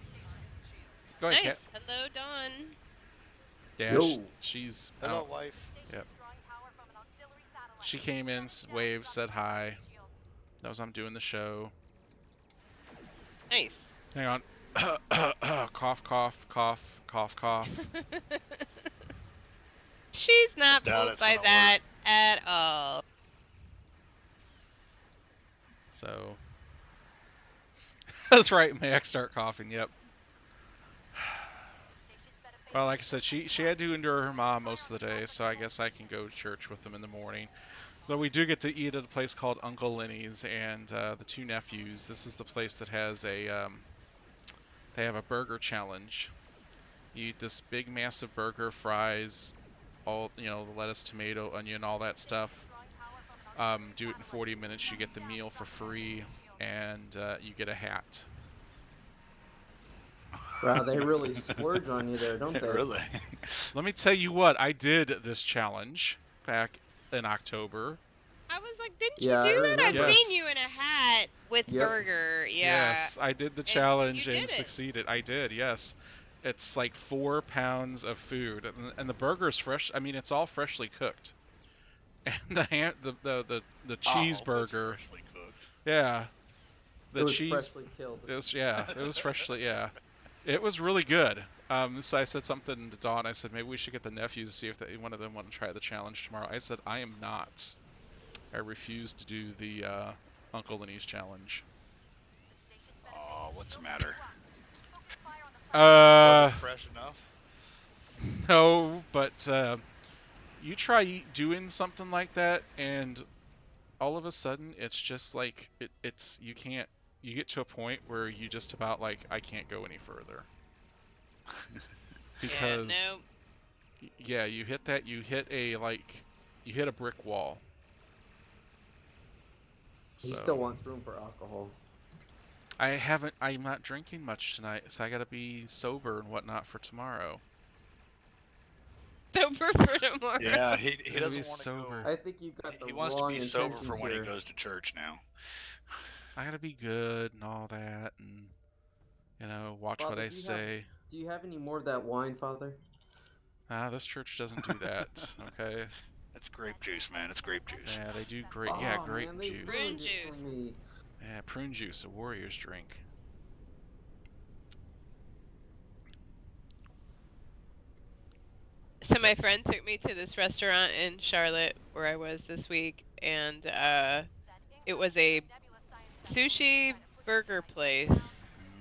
Go ahead, Nice. Kat. Hello, Dawn. Yeah, she's hello, out. wife. Yep. She came in, waved, said hi. Knows I'm doing the show. Nice. Hang on. Cough, cough, cough, cough, cough. She's not No, fooled by that at all. So that's right, Max, start coughing. Yep. Well, like I said, she had to endure her mom most of the day, so I guess I can go to church with them in the morning. Though we do get to eat at a place called Uncle Lenny's, and the two nephews. This is the place that has a they have a burger challenge. You eat this big, massive burger, fries, all the lettuce, tomato, onion, all that stuff. Do it in 40 minutes. You get the meal for free, and you get a hat. Wow, they really splurge on you there, don't they? Really? Let me tell you what, I did this challenge back in October. I was like, didn't Yeah, I you do that? I've remember. seen you in a hat with Yep. burger. Yeah. Yes, I did the And challenge you and did it. succeeded. I did, yes. It's like 4 pounds of food, and the burger's fresh. I mean, it's all freshly cooked. And the cheeseburger, freshly cooked. yeah, It was freshly killed. It was freshly, yeah. It was really good. So I said something to Dawn. I said maybe we should get the nephews to see if one of them want to try the challenge tomorrow. I said I am not. I refuse to do the Uncle and Niece challenge. Oh, what's the matter? Uh, Wasn't fresh enough? no, but you try doing something like that, and all of a sudden it's just like it's you can't. You get to a point where you just about like I can't go any further. Because yeah, you hit a brick wall. He So, still wants room for alcohol. I'm not drinking much tonight, so I gotta be sober and whatnot for tomorrow. Sober for tomorrow. Yeah, he Gotta doesn't be want to sober. go. I think you got the He wants to wrong be sober for intentions when here. he goes to church now. I gotta be good and all that, and watch Father, what I do you say. Do you have any more of that wine, Father? This church doesn't do that. Okay. That's grape juice, man. It's grape juice. Yeah, they do great. Yeah, Oh, grape man, they juice. ruined Prune it for juice. me. Yeah, prune juice, a warrior's drink. So my friend took me to this restaurant in Charlotte where I was this week, and it was a sushi burger place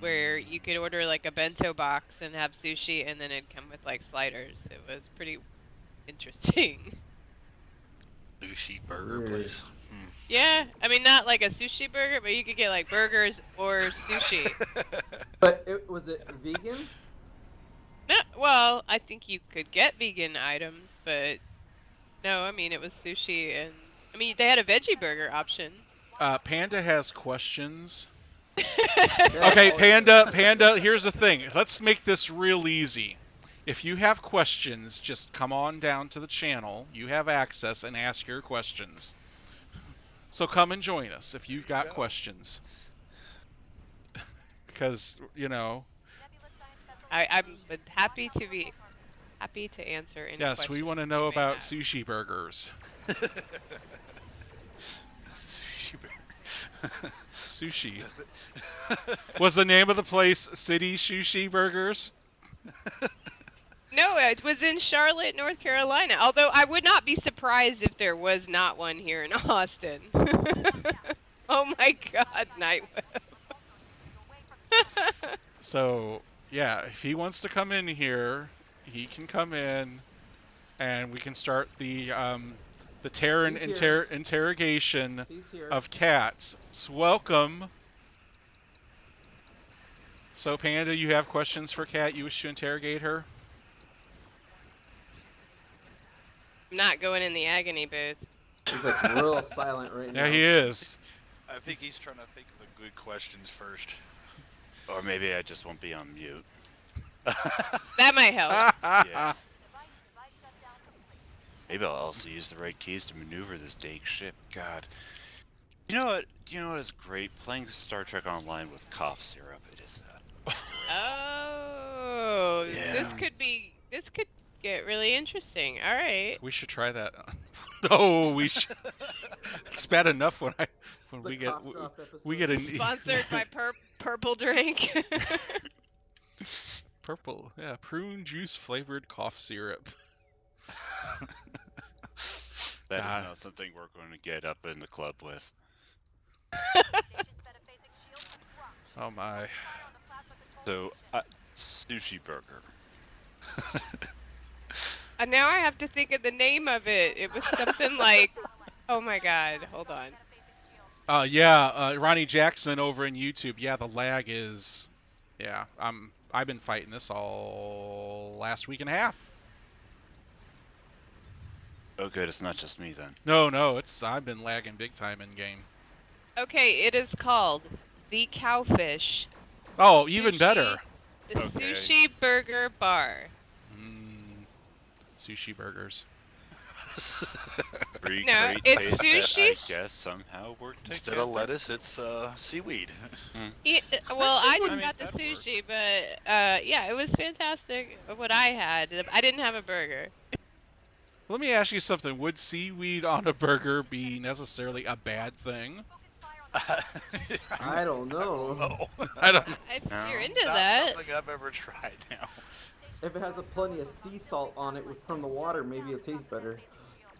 where you could order like a bento box and have sushi, and then it'd come with like sliders. It was pretty interesting. Sushi burger Weird. place. Yeah, I mean not like a sushi burger, but you could get like burgers or sushi. But was it vegan? No, well, I think you could get vegan items, but no, I mean it was sushi, and I mean they had a veggie burger option. Panda has questions. Yeah, Okay, oh, Panda, here's the thing. Let's make this real easy. If you have questions, just come on down to the channel. You have access and ask your questions. So come and join us if you've got questions. Because, I'm happy to answer any yes, we questions want to you know may about have. sushi burgers. Sushi burger. Sushi. Does it? Was the name of the place City Sushi Burgers? No, it was in Charlotte, North Carolina. Although I would not be surprised if there was not one here in Austin. Oh my God, Nightweb. So, yeah, if he wants to come in here, he can come in, and we can start the Terran He's here. interrogation He's here. of cats. So welcome. So, Panda, you have questions for Cat? You wish to interrogate her? I'm not going in the agony booth. He's like real silent right now. Yeah, he is. I think he's trying to think of the good questions first. Or maybe I just won't be on mute. That might help. Yeah. Maybe I'll also use the right keys to maneuver this dank ship. God. You know what? You know what is great? Playing Star Trek Online with cough syrup. It is. Oh, Yeah. this could get really interesting. All right. We should try that. No, we should. It's bad enough when The we get cough drop we get episode. an Sponsored by purple drink. purple, yeah, prune juice flavored cough syrup. That Ah. is not something we're going to get up in the club with. Oh my. So, sushi burger. And now I have to think of the name of it. It was something like, oh my God, hold on. Ronnie Jackson over in YouTube. Yeah, the lag is. Yeah, I've been fighting this all last week and a half. Oh, good. It's not just me then. No, I've been lagging big time in game. Okay, it is called the Cowfish. Oh, even Sushi- better. The Okay. Sushi Burger Bar. Sushi burgers. Three No, great it's tastes that sushi. I guess somehow work together. Instead of lettuce, it's seaweed. Yeah, well, I just I mean, got the that sushi, but yeah, it was fantastic. What I had, I didn't have a burger. Let me ask you something. Would seaweed on a burger be necessarily a bad thing? I don't know. No. I don't. If No. you're into Not that, something I've ever tried now. If it has plenty of sea salt on it from the water, maybe it'll taste better.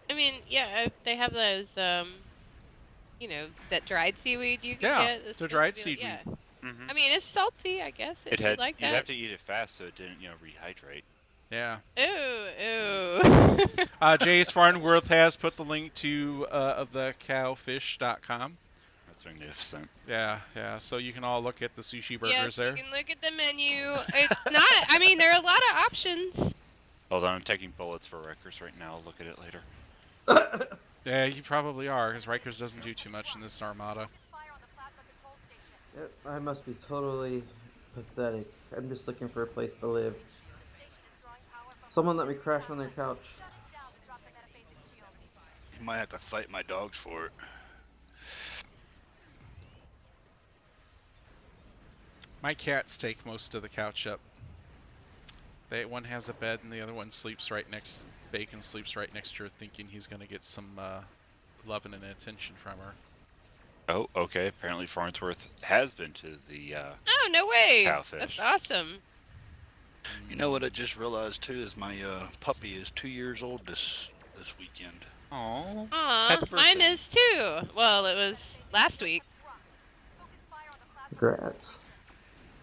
I mean, yeah, if they have those, you know, that dried seaweed you can Yeah, get. It's the supposed dried to be like- seaweed. Yeah. Mhm. I mean, it's salty, I guess, if you like You'd that. have to eat it fast so it didn't, rehydrate. Yeah. Ooh. Jace Farnworth has put the link to thecowfish.com. That's magnificent. Yeah. So you can all look at the sushi burgers Yes, there. you can look at the menu. It's not, I mean, there are a lot of options. Hold on, I'm taking bullets for Rikers right now. I'll look at it later. Yeah, you probably are, because Rikers doesn't do too much in this armada. I must be totally pathetic. I'm just looking for a place to live. Someone let me crash on their couch. You might have to fight my dogs for it. My cats take most of the couch up. One has a bed and the other one sleeps right next. Bacon sleeps right next to her, thinking he's gonna get some loving and attention from her. Oh, okay. Apparently Farnsworth has been to the Oh, no way. Cowfish. That's awesome. You know what I just realized too is my puppy is 2 years old this weekend. Aww. Aw, Happy mine birthday. is too. Well, it was last week. Congrats.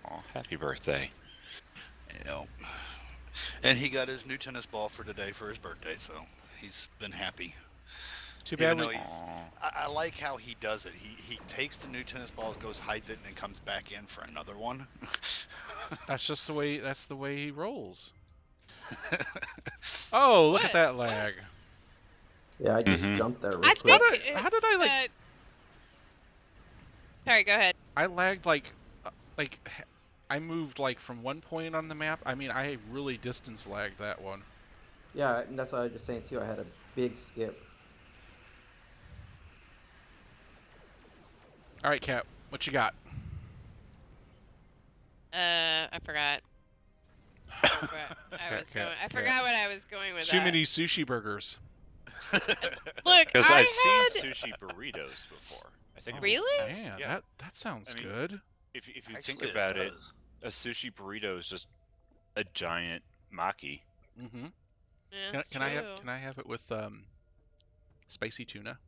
Aw, happy birthday. You know, and he got his new tennis ball for today for his birthday, so he's been happy. Too bad Even we. though I like how he does it. He takes the new tennis ball, goes, hides it, and then comes back in for another one. That's just the way. That's the way he rolls. Oh, look at What? that lag. Yeah, I just Mhm. jumped there real I quick. think How did I, like- it's, Sorry, go ahead. I lagged like I moved like from one point on the map. I mean, I really distance lagged that one. Yeah, and that's what I was just saying too. I had a big skip. All right, Cap, what you got? I forgot. I forgot what I was going with. Too that. many sushi burgers. Look, Because I I've had... seen sushi burritos before. I think Really? Man, Yeah. that sounds I mean, good. If you Actually, think about it, does. a sushi burrito is just a giant maki. Mm-hmm. Yeah, Can I have true. can I have it with spicy tuna?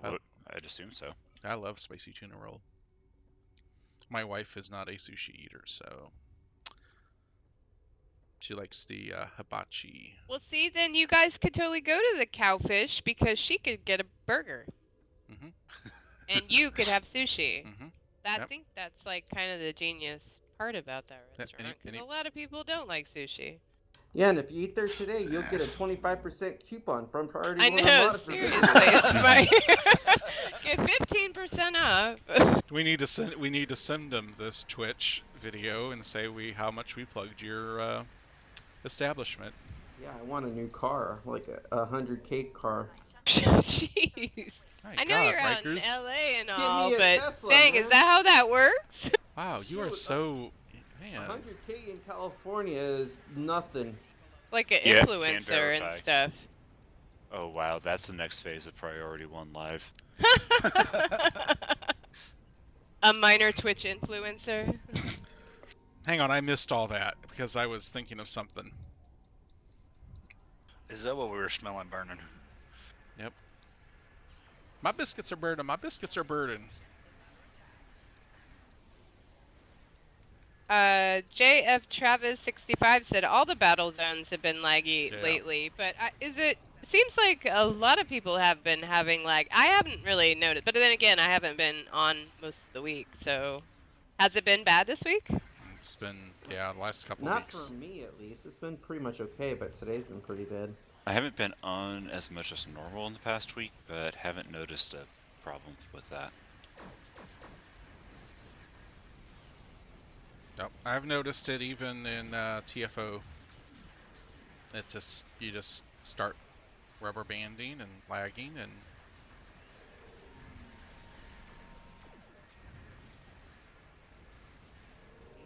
I'd assume so. I love spicy tuna roll. My wife is not a sushi eater, so she likes the hibachi. Well, see, then you guys could totally go to the Cowfish because she could get a burger. Mhm. And you could have sushi. Mhm. I Yep. think that's like kind of the genius part about that Yeah, restaurant because any- a lot of people don't like sushi. Yeah, and if you eat there today, you'll get a 25% coupon from Priority I One know, Armada for seriously. visiting. It's my get 15% off. We need to send them this Twitch video and say how much we plugged your establishment. Yeah, I want a new car, like a 100K car. Jeez. My I know God, you're out in Rikers. LA and Give all, me a but Tesla, dang, is man. that how that works? Wow, you are Shoot, so man. 100K in California is nothing. Like an Yeah, can influencer verify. and stuff. Oh wow, that's the next phase of Priority One Live. A minor Twitch influencer. Hang on, I missed all that because I was thinking of something. Is that what we were smelling burning? Yep. My biscuits are burning. My biscuits are burning. JF Travis 65 said all the battle zones have been laggy Yeah. lately, but it seems like a lot of people have been having lag. I haven't really noticed, but then again, I haven't been on most of the week, so has it been bad this week? It's been the last couple Not weeks. for me, at least. It's been pretty much okay, but today's been pretty bad. I haven't been on as much as normal in the past week, but haven't noticed a problem with that. Yep. I've noticed it even in TFO. You just start rubber banding and lagging and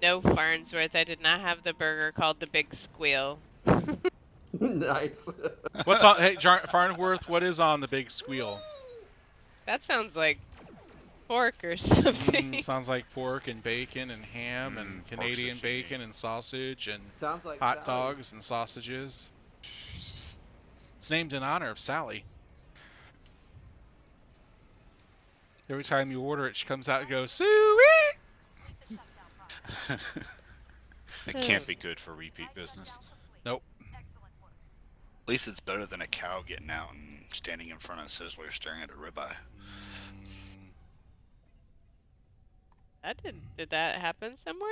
No, Farnsworth, I did not have the burger called the Big Squeal. Nice. what's on? Hey, Farnworth, what is on the big squeal? That sounds like pork or something. Sounds like pork and bacon and ham and pork Canadian sashimi. bacon and sausage and Sounds like hot Sally. dogs and sausages. It's named in honor of Sally. Every time you order it, she comes out and goes, "Suey!" It can't be good for repeat business. Nope. At least it's better than a cow getting out and standing in front of Sizzler staring at a ribeye. Did that happen somewhere?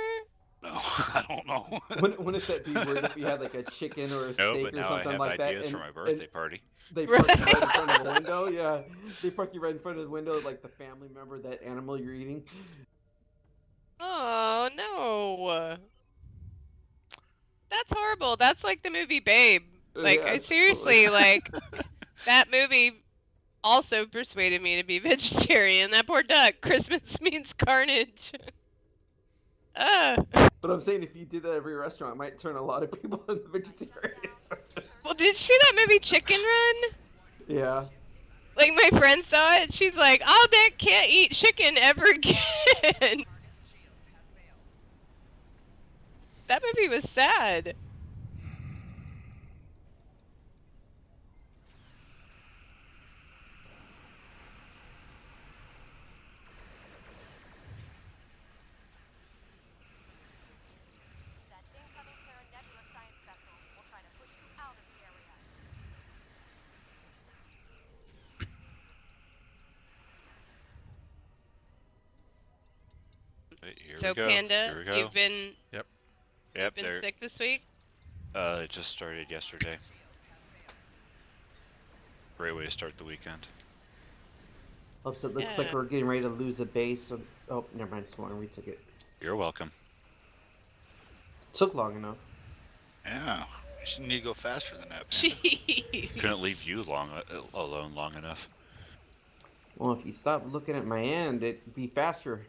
No, I don't know. Wouldn't that be weird if you had like a chicken or a No, steak but or now I something have like that? ideas for my birthday party. They park you right in front of the window. Yeah, they park you right in front of the window, like the family member, that animal you're eating. Oh no. That's horrible. That's like the movie Babe. Like Yeah, I it's seriously totally- like that movie also persuaded me to be vegetarian. That poor duck. Christmas means carnage. But I'm saying if you did that at every restaurant, it might turn a lot of people into vegetarians. Well, did you see that movie Chicken Run? Yeah. Like my friend saw it. She's like, "Oh, that can't eat chicken ever again." That movie was sad. That incoming Terra Nebula science vessel will try to push you out of the area. Here So we go. Panda, Here we go. you've been Yep, been there. sick this week? It just started yesterday. Great way to start the weekend. Oops, it looks like Yeah. we're getting ready to lose a base. So... Oh, never mind. Come on, retook it. You're welcome. Took long enough. Yeah, you need to go faster than that. Panda. Jeez. Couldn't leave you alone long enough. Well, if you stop looking at my end, it'd be faster.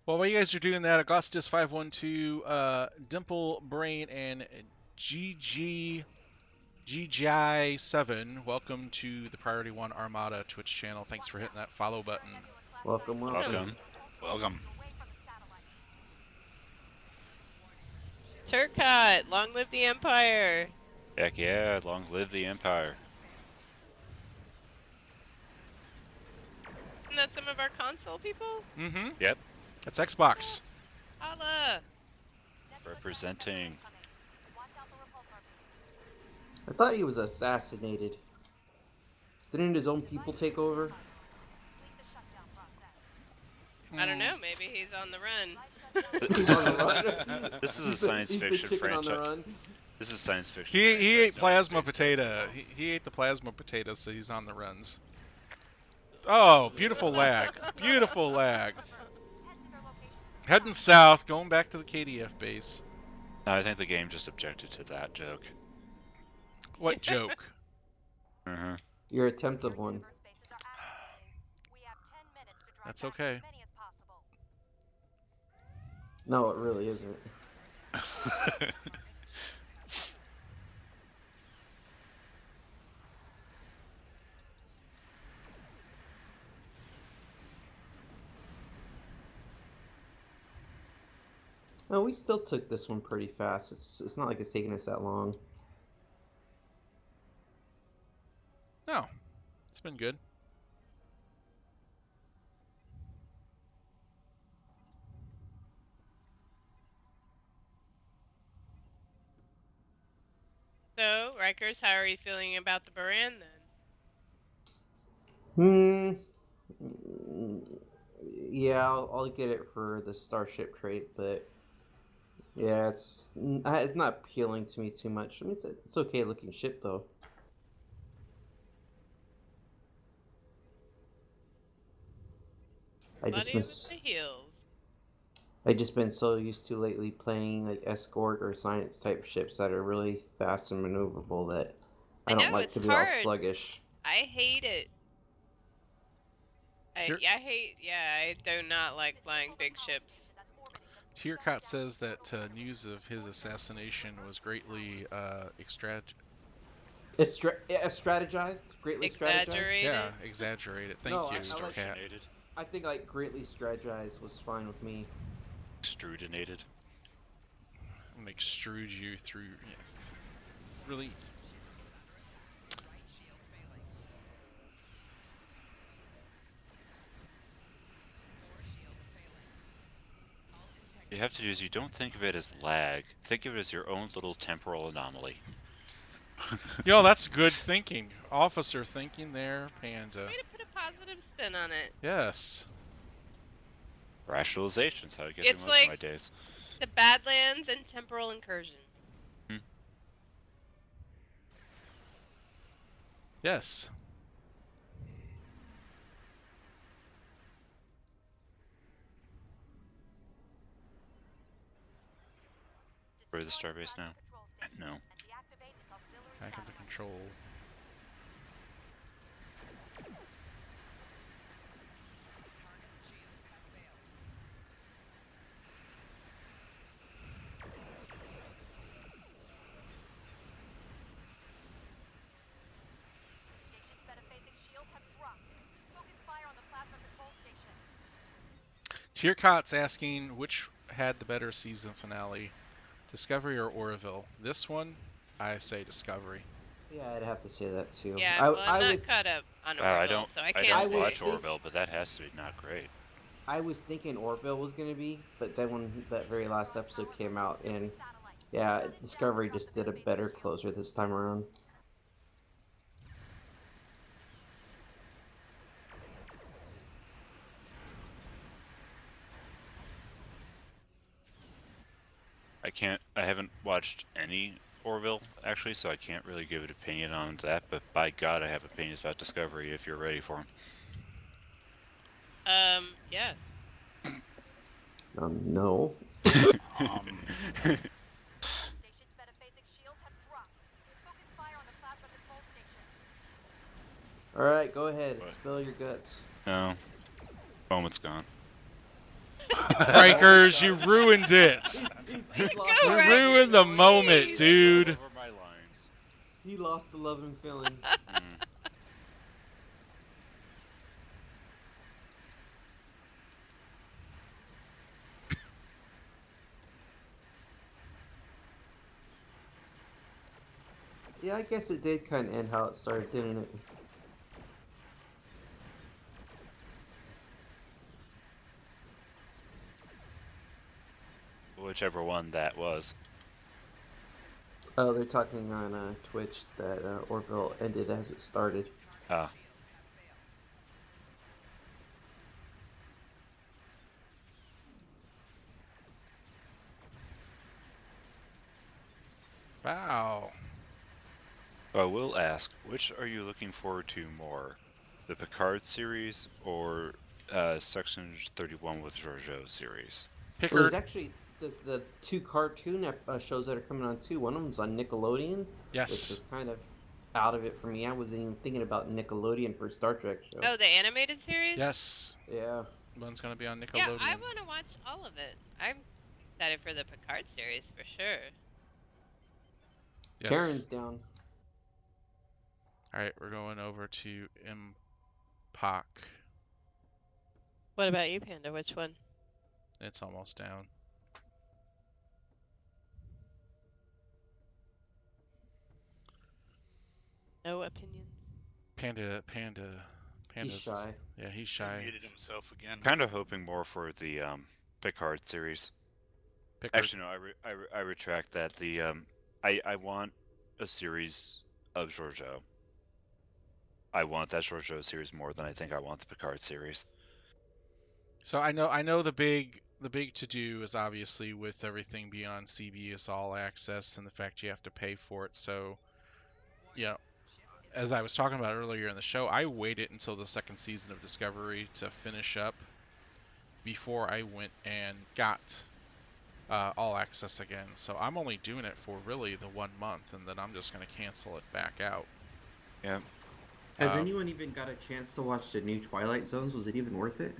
Well, while you guys are doing that, Augustus512, Dimple Brain, and GGI7, welcome to the Priority One Armada Twitch channel. Thanks for hitting that follow button. Welcome, welcome. Welcome. Welcome. Turcotte, long live the Empire. Heck yeah, long live the Empire. Isn't that some of our console people? Mm-hmm. Yep. That's Xbox. Holla. Representing. I thought he was assassinated. Didn't his own people take over? I don't know. Maybe he's on the run. He's on the run. This is a He's the- science he's the fiction chicken on the franchise. run. This is science fiction. He franchise, ate no plasma mistakes. potato. He ate the plasma potato, so he's on the runs. Oh, beautiful lag. Beautiful lag. Heading south, going back to the KDF base. No, I think the game just objected to that joke. What joke? Uh-huh. Your attempt of one. That's okay. No, it really isn't. No, we still took this one pretty fast. It's not like it's taking us that long. No, it's been good. So, Rikers, how are you feeling about the Baran Hmm. then? Yeah, I'll get it for the Starship trade, but yeah, it's not appealing to me too much. I mean, it's okay looking ship though. I just Body been with the heels. I just been so used to lately playing like escort or science type ships that are really fast and maneuverable that I don't know, like it's to be hard. all sluggish. I hate it. Sure. I do not like flying big ships. Tiercott says that news of his assassination was greatly Strategized, greatly strategized. Exaggerated. Yeah, exaggerated. Thank No, you, I like- Cat. Extortionated. I think like greatly strategized was fine with me. Extrudinated. I'm gonna extrude you through. Yeah. Really. You have to do is you don't think of it as lag. Think of it as your own little temporal anomaly. That's good thinking. Officer thinking there, Panda. Way to put a positive spin on it. Yes. Rationalization's how I get It's through most like of my days. the Badlands and temporal incursion. Yes. Where the starbase now? No. Back at the control. Station's metaphasic shields have dropped. Focus fire on the plasma control station. Tierkot's asking which had the better season finale, Discovery or Orville. This one, I say Discovery. Yeah, I'd have to say that too. Yeah, I'm not caught up on Wow, Orville, so I can't don't say. watch Orville, but that has to be not great. I was thinking Orville was gonna be, but then when that very last episode came out, and yeah, Discovery just did a better closer this time around. I haven't watched any Orville, actually, so I can't really give an opinion on that, but by God, I have opinions about Discovery if you're ready for them. Yes. No. Station's metaphasic shields have dropped. Focus fire on the plasma control station. Alright, go ahead. What? Spill your guts. No. Moment's gone. Rikers, you ruined it. He's Go, You Rikers. ruined the moment, dude. Over my lines. He lost the love and feeling. Yeah, I guess it did kind of end how it started, didn't it? Whichever one that was. Oh, they're talking on Twitch that Orville ended as it started. Ah. Wow. I will ask, which are you looking forward to more? The Picard series or Section 31 with Georgiou series? Well, Picker. there's actually the two cartoon shows that are coming on too. One of them's on Nickelodeon, which Yes. is kind of out of it for me. I wasn't even thinking about Nickelodeon for a Star Trek show. Oh, the animated series? Yes. Yeah. One's gonna be on Nickelodeon. Yeah, I want to watch all of it. I'm excited for the Picard series for sure. Yes. Karen's down. All right, we're going over to MPOC. What about you, Panda? Which one? It's almost down. No opinions. Panda's He's shy. Yeah, he's He shy. muted himself again. Kind of hoping more for the Picard series. Picker. Actually, no, I retract that. The I want a series of Georgiou. I want that Georgiou series more than I think I want the Picard series. So I know the big to do is obviously with everything beyond CBS All Access and the fact you have to pay for it. So, as I was talking about earlier in the show, I waited until the second season of Discovery to finish up before I went and got All Access again. So I'm only doing it for really the 1 month, and then I'm just going to cancel it back out. Yeah. Has anyone even got a chance to watch the new Twilight Zones? Was it even worth it?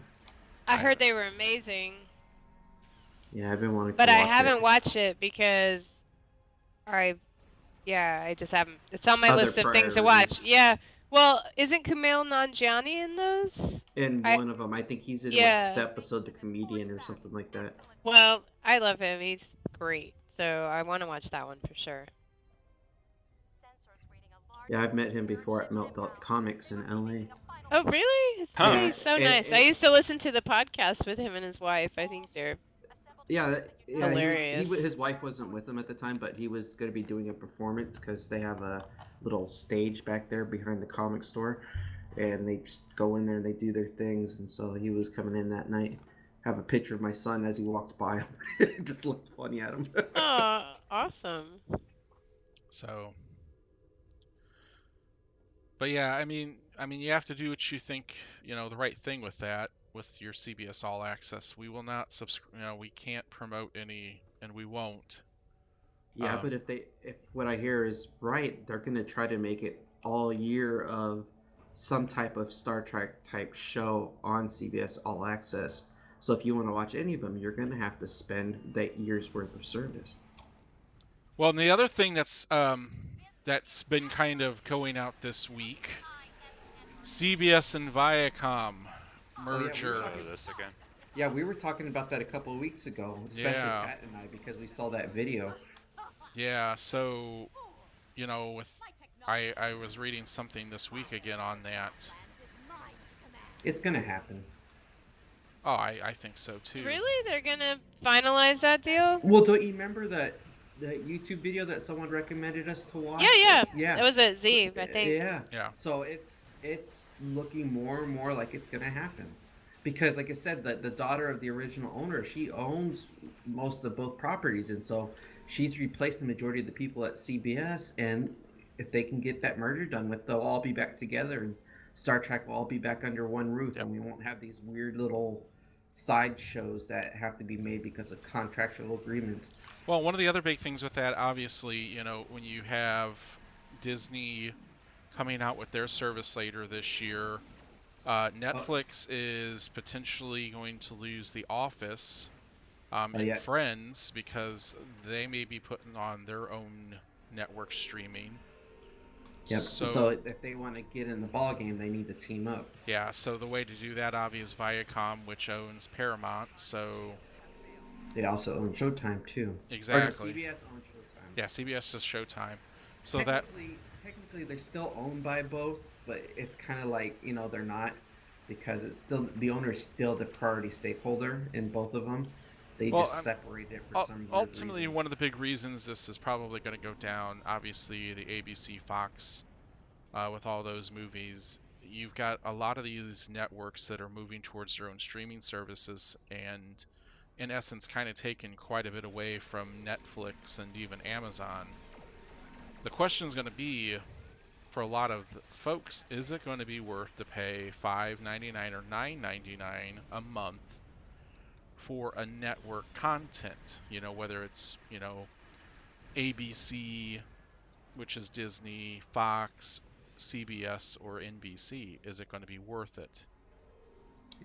I heard they were amazing, Yeah, I've been wanting to but watch I haven't it. watched it because I just haven't. It's on my Other list of things to watch. priorities. Yeah, Well, isn't Kumail Nanjiani in those? In I- one of them, I think he's in Yeah. the episode The Comedian or something like that. Well, I love him. He's great. So I want to watch that one for sure. Yeah, I've met him before at Melt Comics in LA. Oh, really? Huh. He's so And- nice. I used to listen to the podcast with him and his wife. I think they're Yeah, hilarious. His wife wasn't with him at the time, but he was going to be doing a performance because they have a little stage back there behind the comic store, and they just go in there and they do their things. And so he was coming in that night. Have a picture of my son as he walked by him. It just looked funny at him. Oh, awesome. So, but yeah, I mean, you have to do what you think, the right thing with that, with your CBS All Access. We will not we can't promote any, and we won't. Yeah, but if what I hear is right, they're going to try to make it all year of some type of Star Trek type show on CBS All Access. So if you want to watch any of them, you're going to have to spend that year's worth of service. Well, and the other thing that's been kind of going out this week, CBS and Viacom merger. This again. Yeah, we were talking about that a couple of weeks ago, especially Yeah. Pat and I, because we saw that video. Yeah, so, I was reading something this week again on that. It's going to happen. Oh, I think so too. Really? They're gonna finalize that deal? Well, don't you remember that YouTube video that someone recommended us to watch? Yeah. Yeah. It was at Zeeb, I think. Yeah. So it's looking more and more like it's going to happen. Because, like I said, the daughter of the original owner, she owns most of both properties. And so she's replaced the majority of the people at CBS. And if they can get that merger done with, they'll all be back together. And Star Trek will all be back under one roof. Yep. And we won't have these weird little side shows that have to be made because of contractual agreements. Well, one of the other big things with that, obviously, when you have Disney coming out with their service later this year, Netflix is potentially going to lose The Office and yeah. Friends because they may be putting on their own network streaming. Yep. So if they want to get in the ball game, they need to team up. Yeah, so the way to do that, obviously, is Viacom, which owns Paramount, so... They also own Showtime, too. Exactly. Or no, CBS owns Showtime. Yeah, CBS is Showtime. So Technically, they're still owned by both, but it's kind of like, they're not, because it's still, the owner is still the priority stakeholder in both of them. They just separate it for some ultimately, reason. one of the big reasons this is probably going to go down, obviously, the ABC Fox, with all those movies, you've got a lot of these networks that are moving towards their own streaming services and, in essence, kind of taking quite a bit away from Netflix and even Amazon. The question is going to be, for a lot of folks, is it going to be worth to pay $5.99 or $9.99 a month for a network content, whether it's, ABC, which is Disney, Fox, CBS, or NBC? Is it going to be worth it?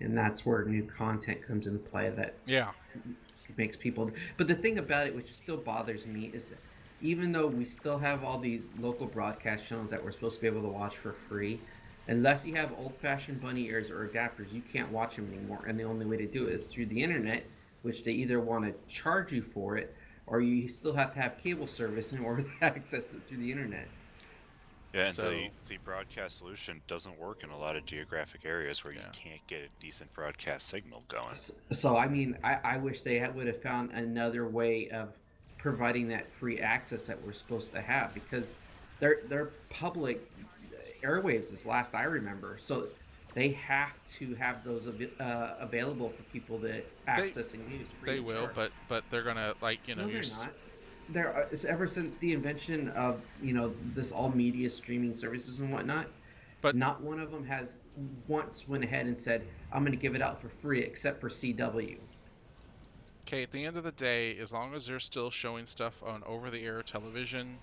And that's where new content comes into play that makes people... But the thing about it, which still bothers me, is even though we still have all these local broadcast channels that we're supposed to be able to watch for free, unless you have old-fashioned bunny ears or adapters, you can't watch them anymore. And the only way to do it is through the internet, which they either want to charge you for it, or you still have to have cable service in order to access it through the internet. Yeah, and the broadcast solution doesn't work in a lot of geographic areas where you can't get a decent broadcast signal going. So, I wish they would have found another way of providing that free access that we're supposed to have, because they're public airwaves as last I remember, so they have to have those available for people to access and use. They will, but they're gonna No, they're not. There ever since the invention of this all media streaming services and whatnot, but not one of them has once went ahead and said, I'm going to give it out for free, except for CW. Okay, at the end of the day, as long as they're still showing stuff on over-the-air television,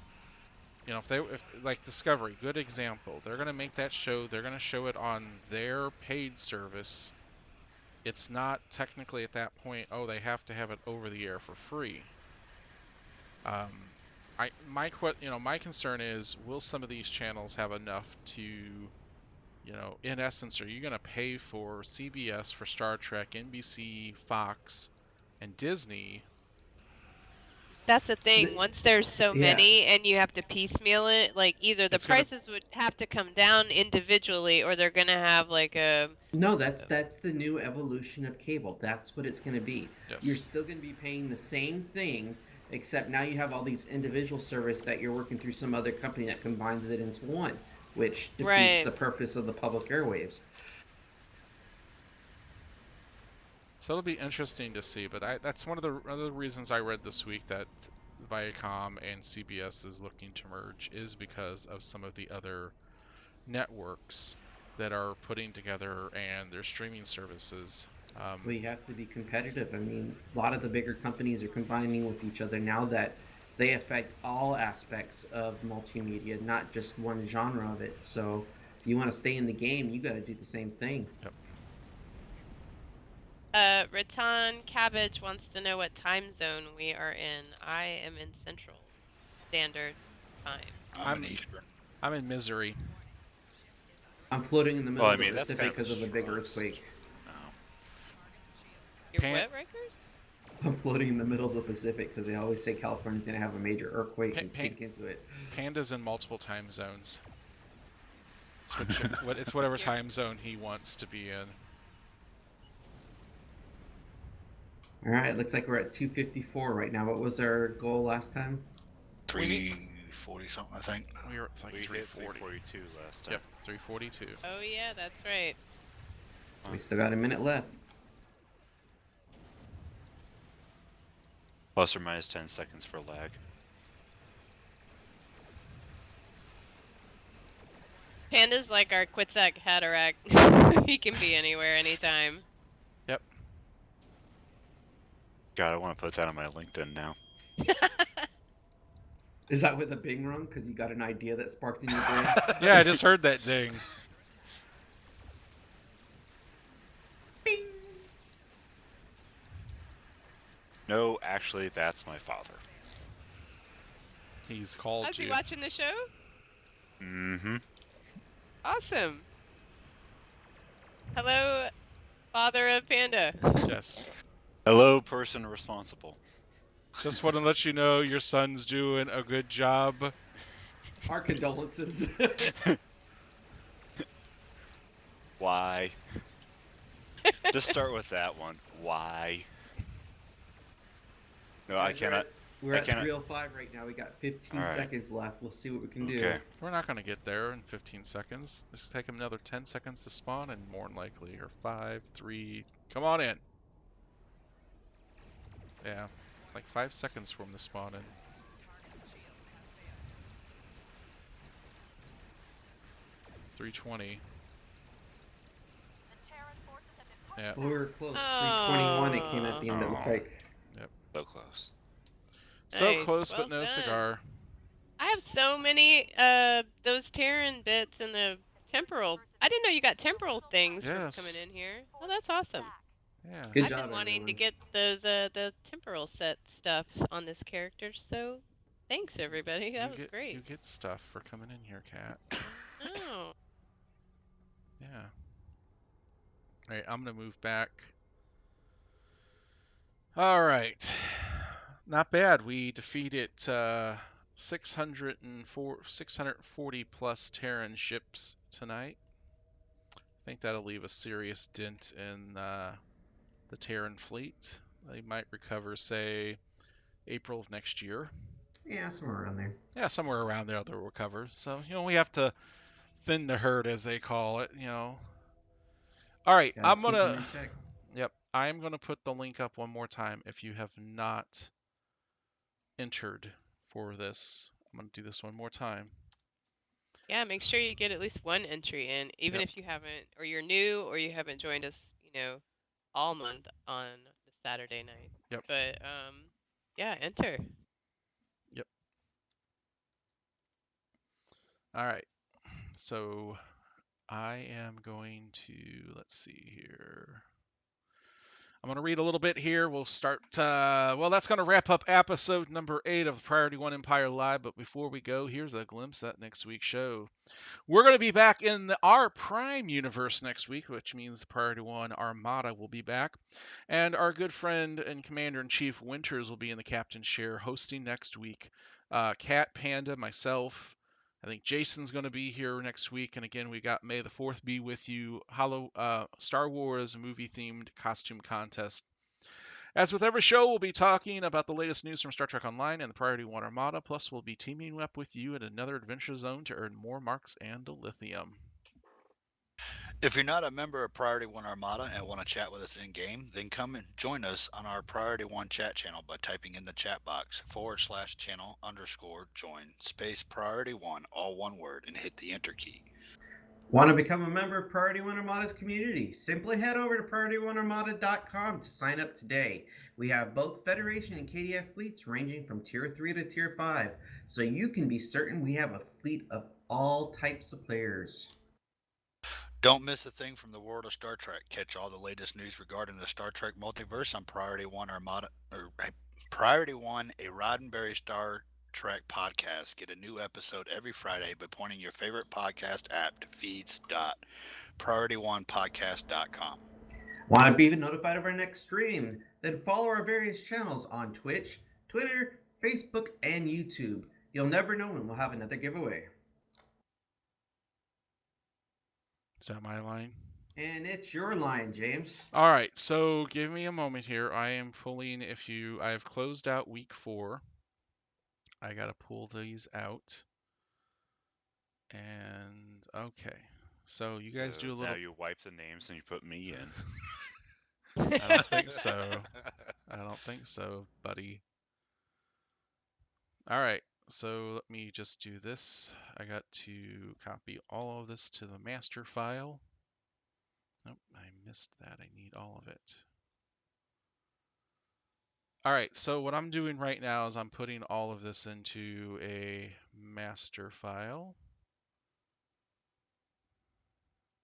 if like Discovery, good example, they're going to make that show, they're going to show it on their paid service. It's not technically at that point, they have to have it over the air for free. my concern is, will some of these channels have enough to, in essence, are you going to pay for CBS for Star Trek, NBC, Fox, and Disney? That's the thing. Once there's so many and you have to piecemeal it, like either the prices would have to come down individually, or they're gonna have like a. No, that's the new evolution of cable. That's what it's going to be. Yes. You're still going to be paying the same thing, except now you have all these individual service that you're working through some other company that combines it into one, which defeats the purpose of the public airwaves. So it'll be interesting to see, but that's one of the reasons I read this week that Viacom and CBS is looking to merge, is because of some of the other networks that are putting together and their streaming services. Well, you have to be competitive. I mean, a lot of the bigger companies are combining with each other now that they affect all aspects of multimedia, not just one genre of it. So if you want to stay in the game, you got to do the same thing. Yep. Ratan Cabbage wants to know what time zone we are in. I am in Central Standard Time. I'm in Eastern. I'm in Misery. I'm floating in the middle of the Pacific because of a big earthquake. You're what, Rikers? I'm floating in the middle of the Pacific because they always say California's going to have a major earthquake and sink into it. Panda's in multiple time zones. It's whatever time zone he wants to be in. All right, looks like we're at 254 right now. What was our goal last time? 340 something, I think. We were at like 342 last time. Yep, 342. Oh yeah, that's right. We still got a minute left. Plus or minus 10 seconds for lag. Panda's like our Quetzalcoatl Hatterack. He can be anywhere, anytime. Yep. God, I want to put that on my LinkedIn now. Is that with a bing rung? Because you got an idea that sparked in your brain? Yeah, I just heard that ding. Bing! No, actually, that's my father. He's called Is he watching the show? Mm-hmm. Awesome. Hello, father of Panda. Yes. Hello, person responsible. Just want to let you know your son's doing a good job. Our condolences. Why? Just start with that one. Why? No, I cannot. We're at 305 right now. We got 15 seconds left. Let's see what we can do. We're not going to get there in 15 seconds. Just take him another 10 seconds to spawn, and more than likely, or 5, 3. Come on in. Yeah, like 5 seconds for him to spawn in. $320. Yeah. Well, we were close. 321 it came at the end, it looked like. Yep. So close. So Nice. close, Well but no done. cigar. I have so many those Terran bits in the temporal. I didn't know you got temporal things from coming in here. Oh, that's awesome. Yeah. Good I've job, been wanting to everyone. get those the temporal set stuff on this character, so thanks everybody. That was great. You get stuff for coming in here, Kat. Oh. Yeah. Alright, I'm gonna move back. Alright. Not bad. We defeated 640 plus Terran ships tonight. I think that'll leave a serious dent in the Terran fleet. They might recover, say, April of next year. Yeah, somewhere around there. Yeah, somewhere around there they'll recover. So, we have to thin the herd, as they call it, All right, I'm gonna. Yep, I'm gonna put the link up one more time. If you have not entered for this, I'm gonna do this one more time. Yeah, make sure you get at least one entry in, even if you haven't, or you're new, or you haven't joined us, all month on the Saturday night. Yep. But yeah, enter. Yep. All right. So I am going to, let's see here. I'm going to read a little bit here. We'll start, that's going to wrap up episode number 8 of the Priority One Empire Live. But before we go, here's a glimpse at next week's show. We're going to be back in our Prime universe next week, which means the Priority One Armada will be back. And our good friend and Commander-in-Chief Winters will be in the Captain's Chair hosting next week. Cat, Panda, myself, I think Jason's going to be here next week. And again, we got May the 4th be with you, Star Wars movie-themed costume contest. As with every show, we'll be talking about the latest news from Star Trek Online and the Priority One Armada. Plus, we'll be teaming up with you at another adventure zone to earn more marks and lithium. If you're not a member of Priority One Armada and want to chat with us in-game, then come and join us on our Priority One chat channel by typing in the chat box /channel_join space Priority One, all one word, and hit the enter key. Want to become a member of Priority One Armada's community? Simply head over to PriorityOneArmada.com to sign up today. We have both Federation and KDF fleets ranging from Tier 3 to Tier 5, so you can be certain we have a fleet of all types of players. Don't miss a thing from the world of Star Trek. Catch all the latest news regarding the Star Trek Multiverse on Priority One Armada, or Priority One, a Roddenberry Star Trek Podcast. Get a new episode every Friday by pointing your favorite podcast app to feeds.priorityonepodcast.com. Want to be notified of our next stream? Then follow our various channels on Twitch, Twitter, Facebook, and YouTube. You'll never know when we'll have another giveaway. Is that my line? And it's your line, James. All right, so give me a moment here. I am pulling, I have closed out week 4. I got to pull these out. And, okay. So you guys do a little... Now you wipe the names and you put me in. I don't think so. I don't think so, buddy. All right, so let me just do this. I got to copy all of this to the master file. Nope, I missed that. I need all of it. All right, so what I'm doing right now is I'm putting all of this into a master file.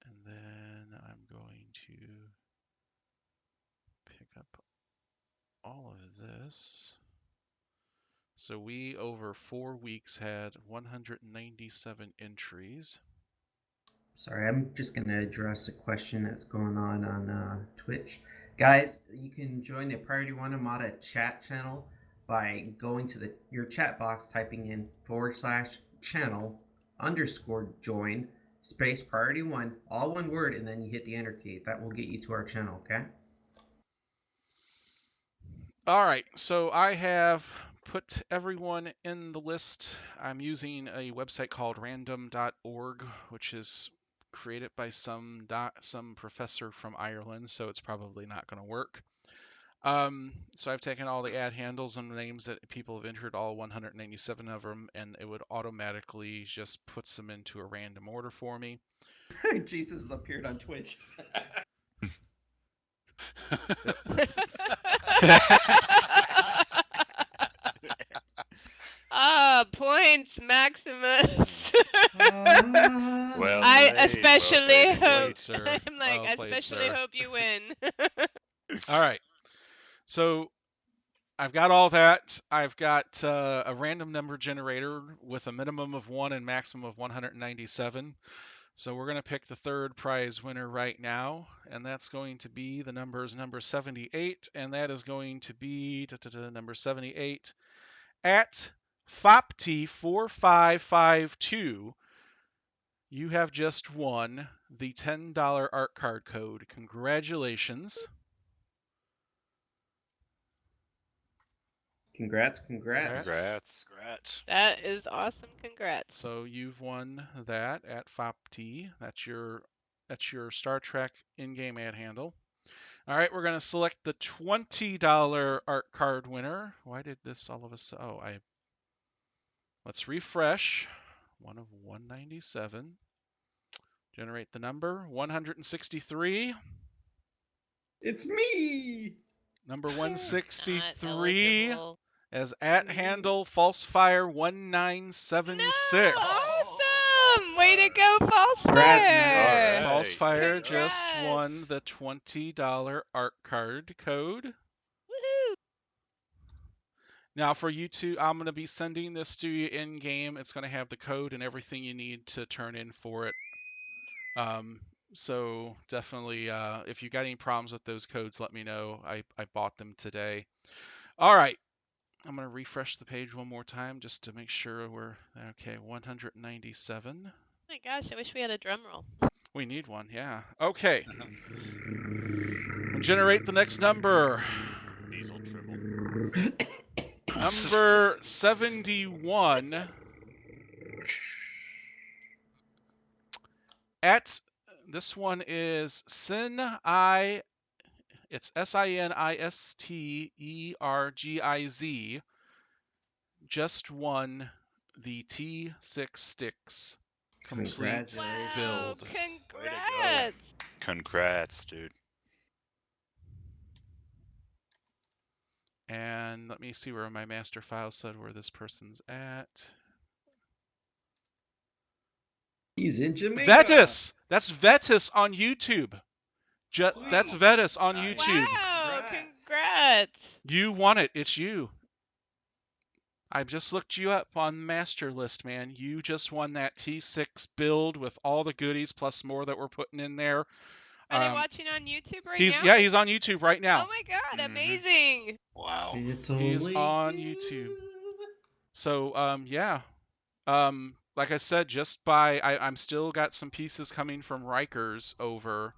And then I'm going to pick up all of this. So we, over 4 weeks, had 197 entries. Sorry, I'm just going to address a question that's going on Twitch. Guys, you can join the Priority One Armada chat channel by going to your chat box, typing in /channel_join space Priority One, all one word, and then you hit the enter key. That will get you to our channel, okay? All right, so I have put everyone in the list. I'm using a website called random.org, which is created by some professor from Ireland, so it's probably not going to work. So I've taken all the ad handles and names that people have entered, all 197 of them, and it would automatically just puts them into a random order for me. Jesus appeared on Twitch. Points, Maximus. Well, I especially hope. Sir. I'm like, well played, especially sir. hope you win. All right. So I've got all that. I've got a random number generator with a minimum of 1 and maximum of 197. So we're going to pick the third prize winner right now, and that's going to be the number 78, and that is going to be number 78 at FOPT4552. You have just won the $10 art card code. Congratulations. Congrats. That is awesome. Congrats. So you've won that at FOPT. That's your Star Trek in-game ad handle. All right, we're going to select the $20 art card winner. Why did this all of a sudden? Let's refresh. 1 of 197. Generate the number 163. It's me. Number 163 as at handle falsefire 1976. No! Awesome! Awesome! Way to go, False Congrats, Fire! man. All right. False Fire just Congrats. won the $20 art card code. Woohoo! Now for you two, I'm going to be sending this to you in game. It's going to have the code and everything you need to turn in for it. So definitely, if you got any problems with those codes, let me know. I bought them today. All right. I'm going to refresh the page one more time just to make sure we're okay. 197. Oh my gosh, I wish we had a drum roll. We need one, yeah. Okay. We'll generate the next number. Diesel triple. Number 71. This one is it's SINISTERGIZ. Just won the T6 Sticks complete Congratulations. build. Congrats! Congrats, dude. And let me see where my master file said where this person's at. He's in Jamaica. Vetus! That's Vetus on YouTube. That's Vetus on Nice. YouTube. Wow, congrats! You won it. It's you. I just looked you up on Master List, man. You just won that T6 build with all the goodies plus more that we're putting in there. Are they watching on YouTube right he's now? Yeah, he's on YouTube right now. Oh my god, amazing! Wow. It's He's only on you. YouTube. So, yeah. Like I said, I'm still got some pieces coming from RIKERS over.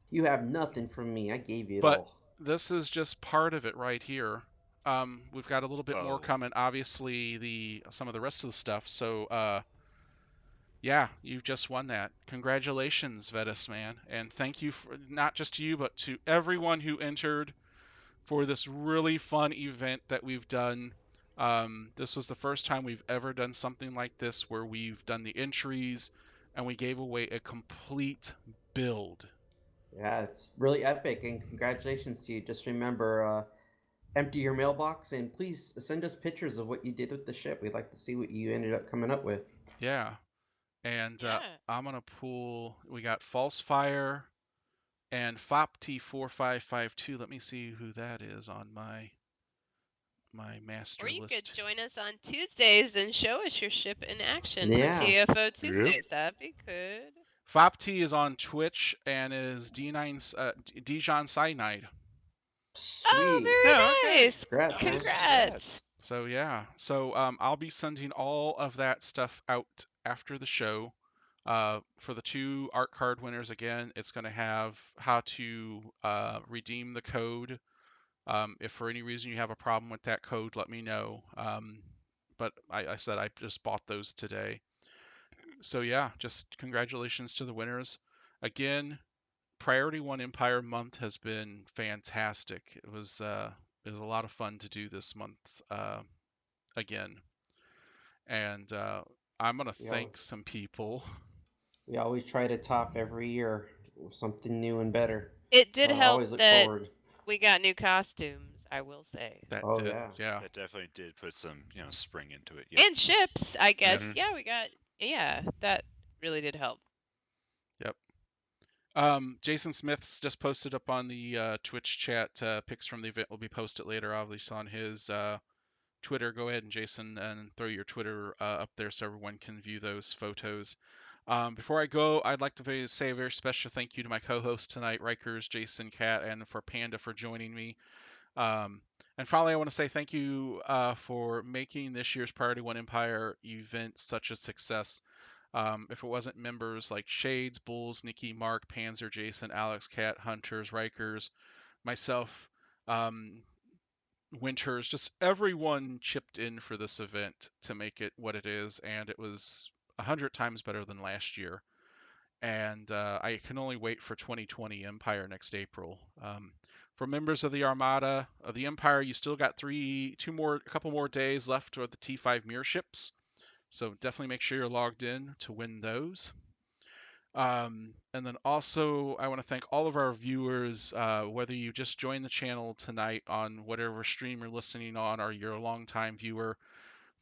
You have nothing from me. I gave you it But all. this is just part of it right here. We've got a little bit more coming. Obviously, some of the rest of the stuff. So, yeah, you just won that. Congratulations, Vetus, man. And thank you, not just to you, but to everyone who entered for this really fun event that we've done. This was the first time we've ever done something like this where we've done the entries and we gave away a complete build. Yeah, it's really epic, and congratulations to you. Just remember, empty your mailbox, and please send us pictures of what you did with the ship. We'd like to see what you ended up coming up with. Yeah. And I'm going to pull, we got False Fire and FOPT4552. Let me see who that is on my master list. Or you could join us on Tuesdays and show us your ship in action Yeah. for TFO Tuesdays. That'd be good. FOPT is on Twitch and is Dijon Cyanide. Sweet. Oh, very nice. Congrats, man. Congrats. So yeah, I'll be sending all of that stuff out after the show. For the 2 art card winners, again, it's going to have how to redeem the code. If for any reason you have a problem with that code, let me know. But I said I just bought those today. So yeah, just congratulations to the winners. Again, Priority One Empire month has been fantastic. It was a lot of fun to do this month again. And I'm going to thank some people. We always try to top every year with something new and better. It did help always look that forward. we got new costumes, I will say. That Oh, did, yeah. That definitely did put some, spring into it. Yep. And ships, I guess. Mhm. Yeah, we got, that really did help. Yep. Jason Smith's just posted up on the Twitch chat. Pics from the event will be posted later, obviously, on his Twitter. Go ahead and Jason and throw your Twitter up there so everyone can view those photos. Before I go, I'd like to say a very special thank you to my co-host tonight, RIKERS, Jason, Kat, and for Panda for joining me. And finally, I want to say thank you for making this year's Priority One Empire event such a success. If it wasn't members like Shades, Bulls, Nikki, Mark, Panzer, Jason, Alex, Kat, Hunters, RIKERS, myself, Winters, just everyone chipped in for this event to make it what it is, and it was 100 times better than last year. And I can only wait for 2020 Empire next April. For members of the Armada of the Empire, you still got a couple more days left with the T5 mirror ships. So definitely make sure you're logged in to win those. And then also, I want to thank all of our viewers, whether you just joined the channel tonight on whatever stream you're listening on, or you're a longtime viewer,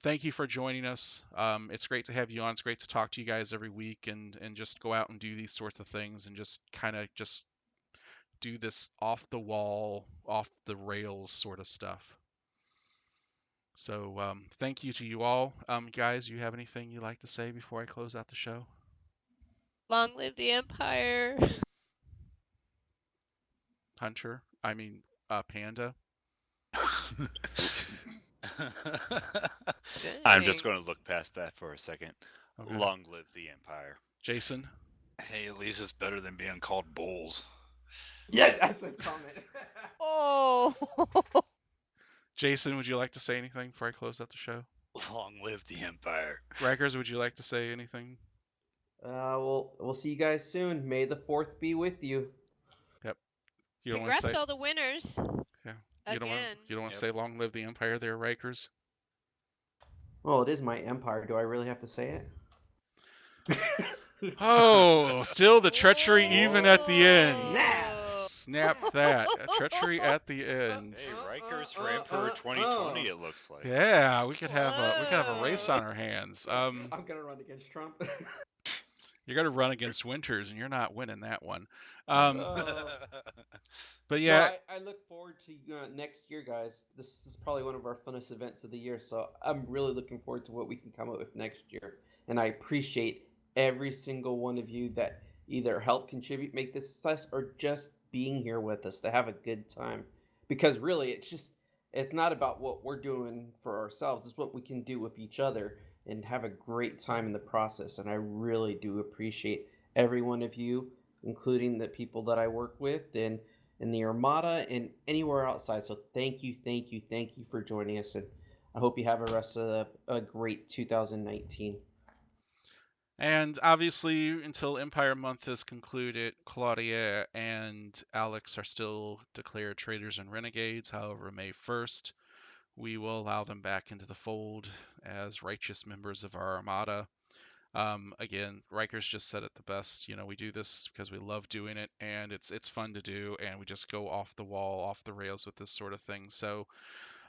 thank you for joining us. It's great to have you on. It's great to talk to you guys every week and just go out and do these sorts of things and just kind of just do this off the wall, off the rails sort of stuff. So thank you to you all. Guys, you have anything you'd like to say before I close out the show? Long live the Empire. Hunter? Panda? I'm just going to look past that for a second. Okay. Long live the Empire. Jason? Hey, at least it's better than being called bulls. Yeah, that's his comment. Oh. Jason, would you like to say anything before I close out the show? Long live the Empire. Rikers, would you like to say anything? We'll see you guys soon. May the 4th be with you. Yep. You don't Congrats want to say to all the winners. Yeah. You don't want to say long live the Empire there, Rikers? Well, it is my empire. Do I really have to say it? Oh, still the treachery even at the end. Snap that. Treachery at the end. Hey, RIKERS for Emperor 2020, it looks like. Yeah, we could have a race on our hands. I'm gonna run against Trump. You're gonna run against Winters, and you're not winning that one. But No, yeah, I look forward to next year, guys. This is probably one of our funnest events of the year, so I'm really looking forward to what we can come up with next year. And I appreciate every single one of you that either help contribute, make this success, or just being here with us to have a good time. Because really, it's not about what we're doing for ourselves. It's what we can do with each other and have a great time in the process. And I really do appreciate every one of you, including the people that I work with and in the Armada and anywhere outside. So thank you for joining us, and I hope you have a rest of a great 2019. And obviously, until Empire Month is concluded, Claudia and Alex are still declared traitors and renegades. However, May 1st, we will allow them back into the fold as righteous members of our Armada. Again, Rikers just said it the best. We do this because we love doing it, and it's fun to do, and we just go off the wall, off the rails with this sort of thing. So,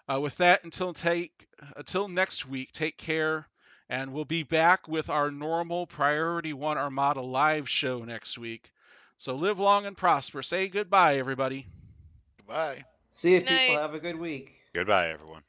with that, until next week, take care, and we'll be back with our normal Priority One Armada live show next week. So live long and prosper. Say goodbye, everybody. Goodbye. See you, Good people. night. Have a good week. Goodbye, everyone.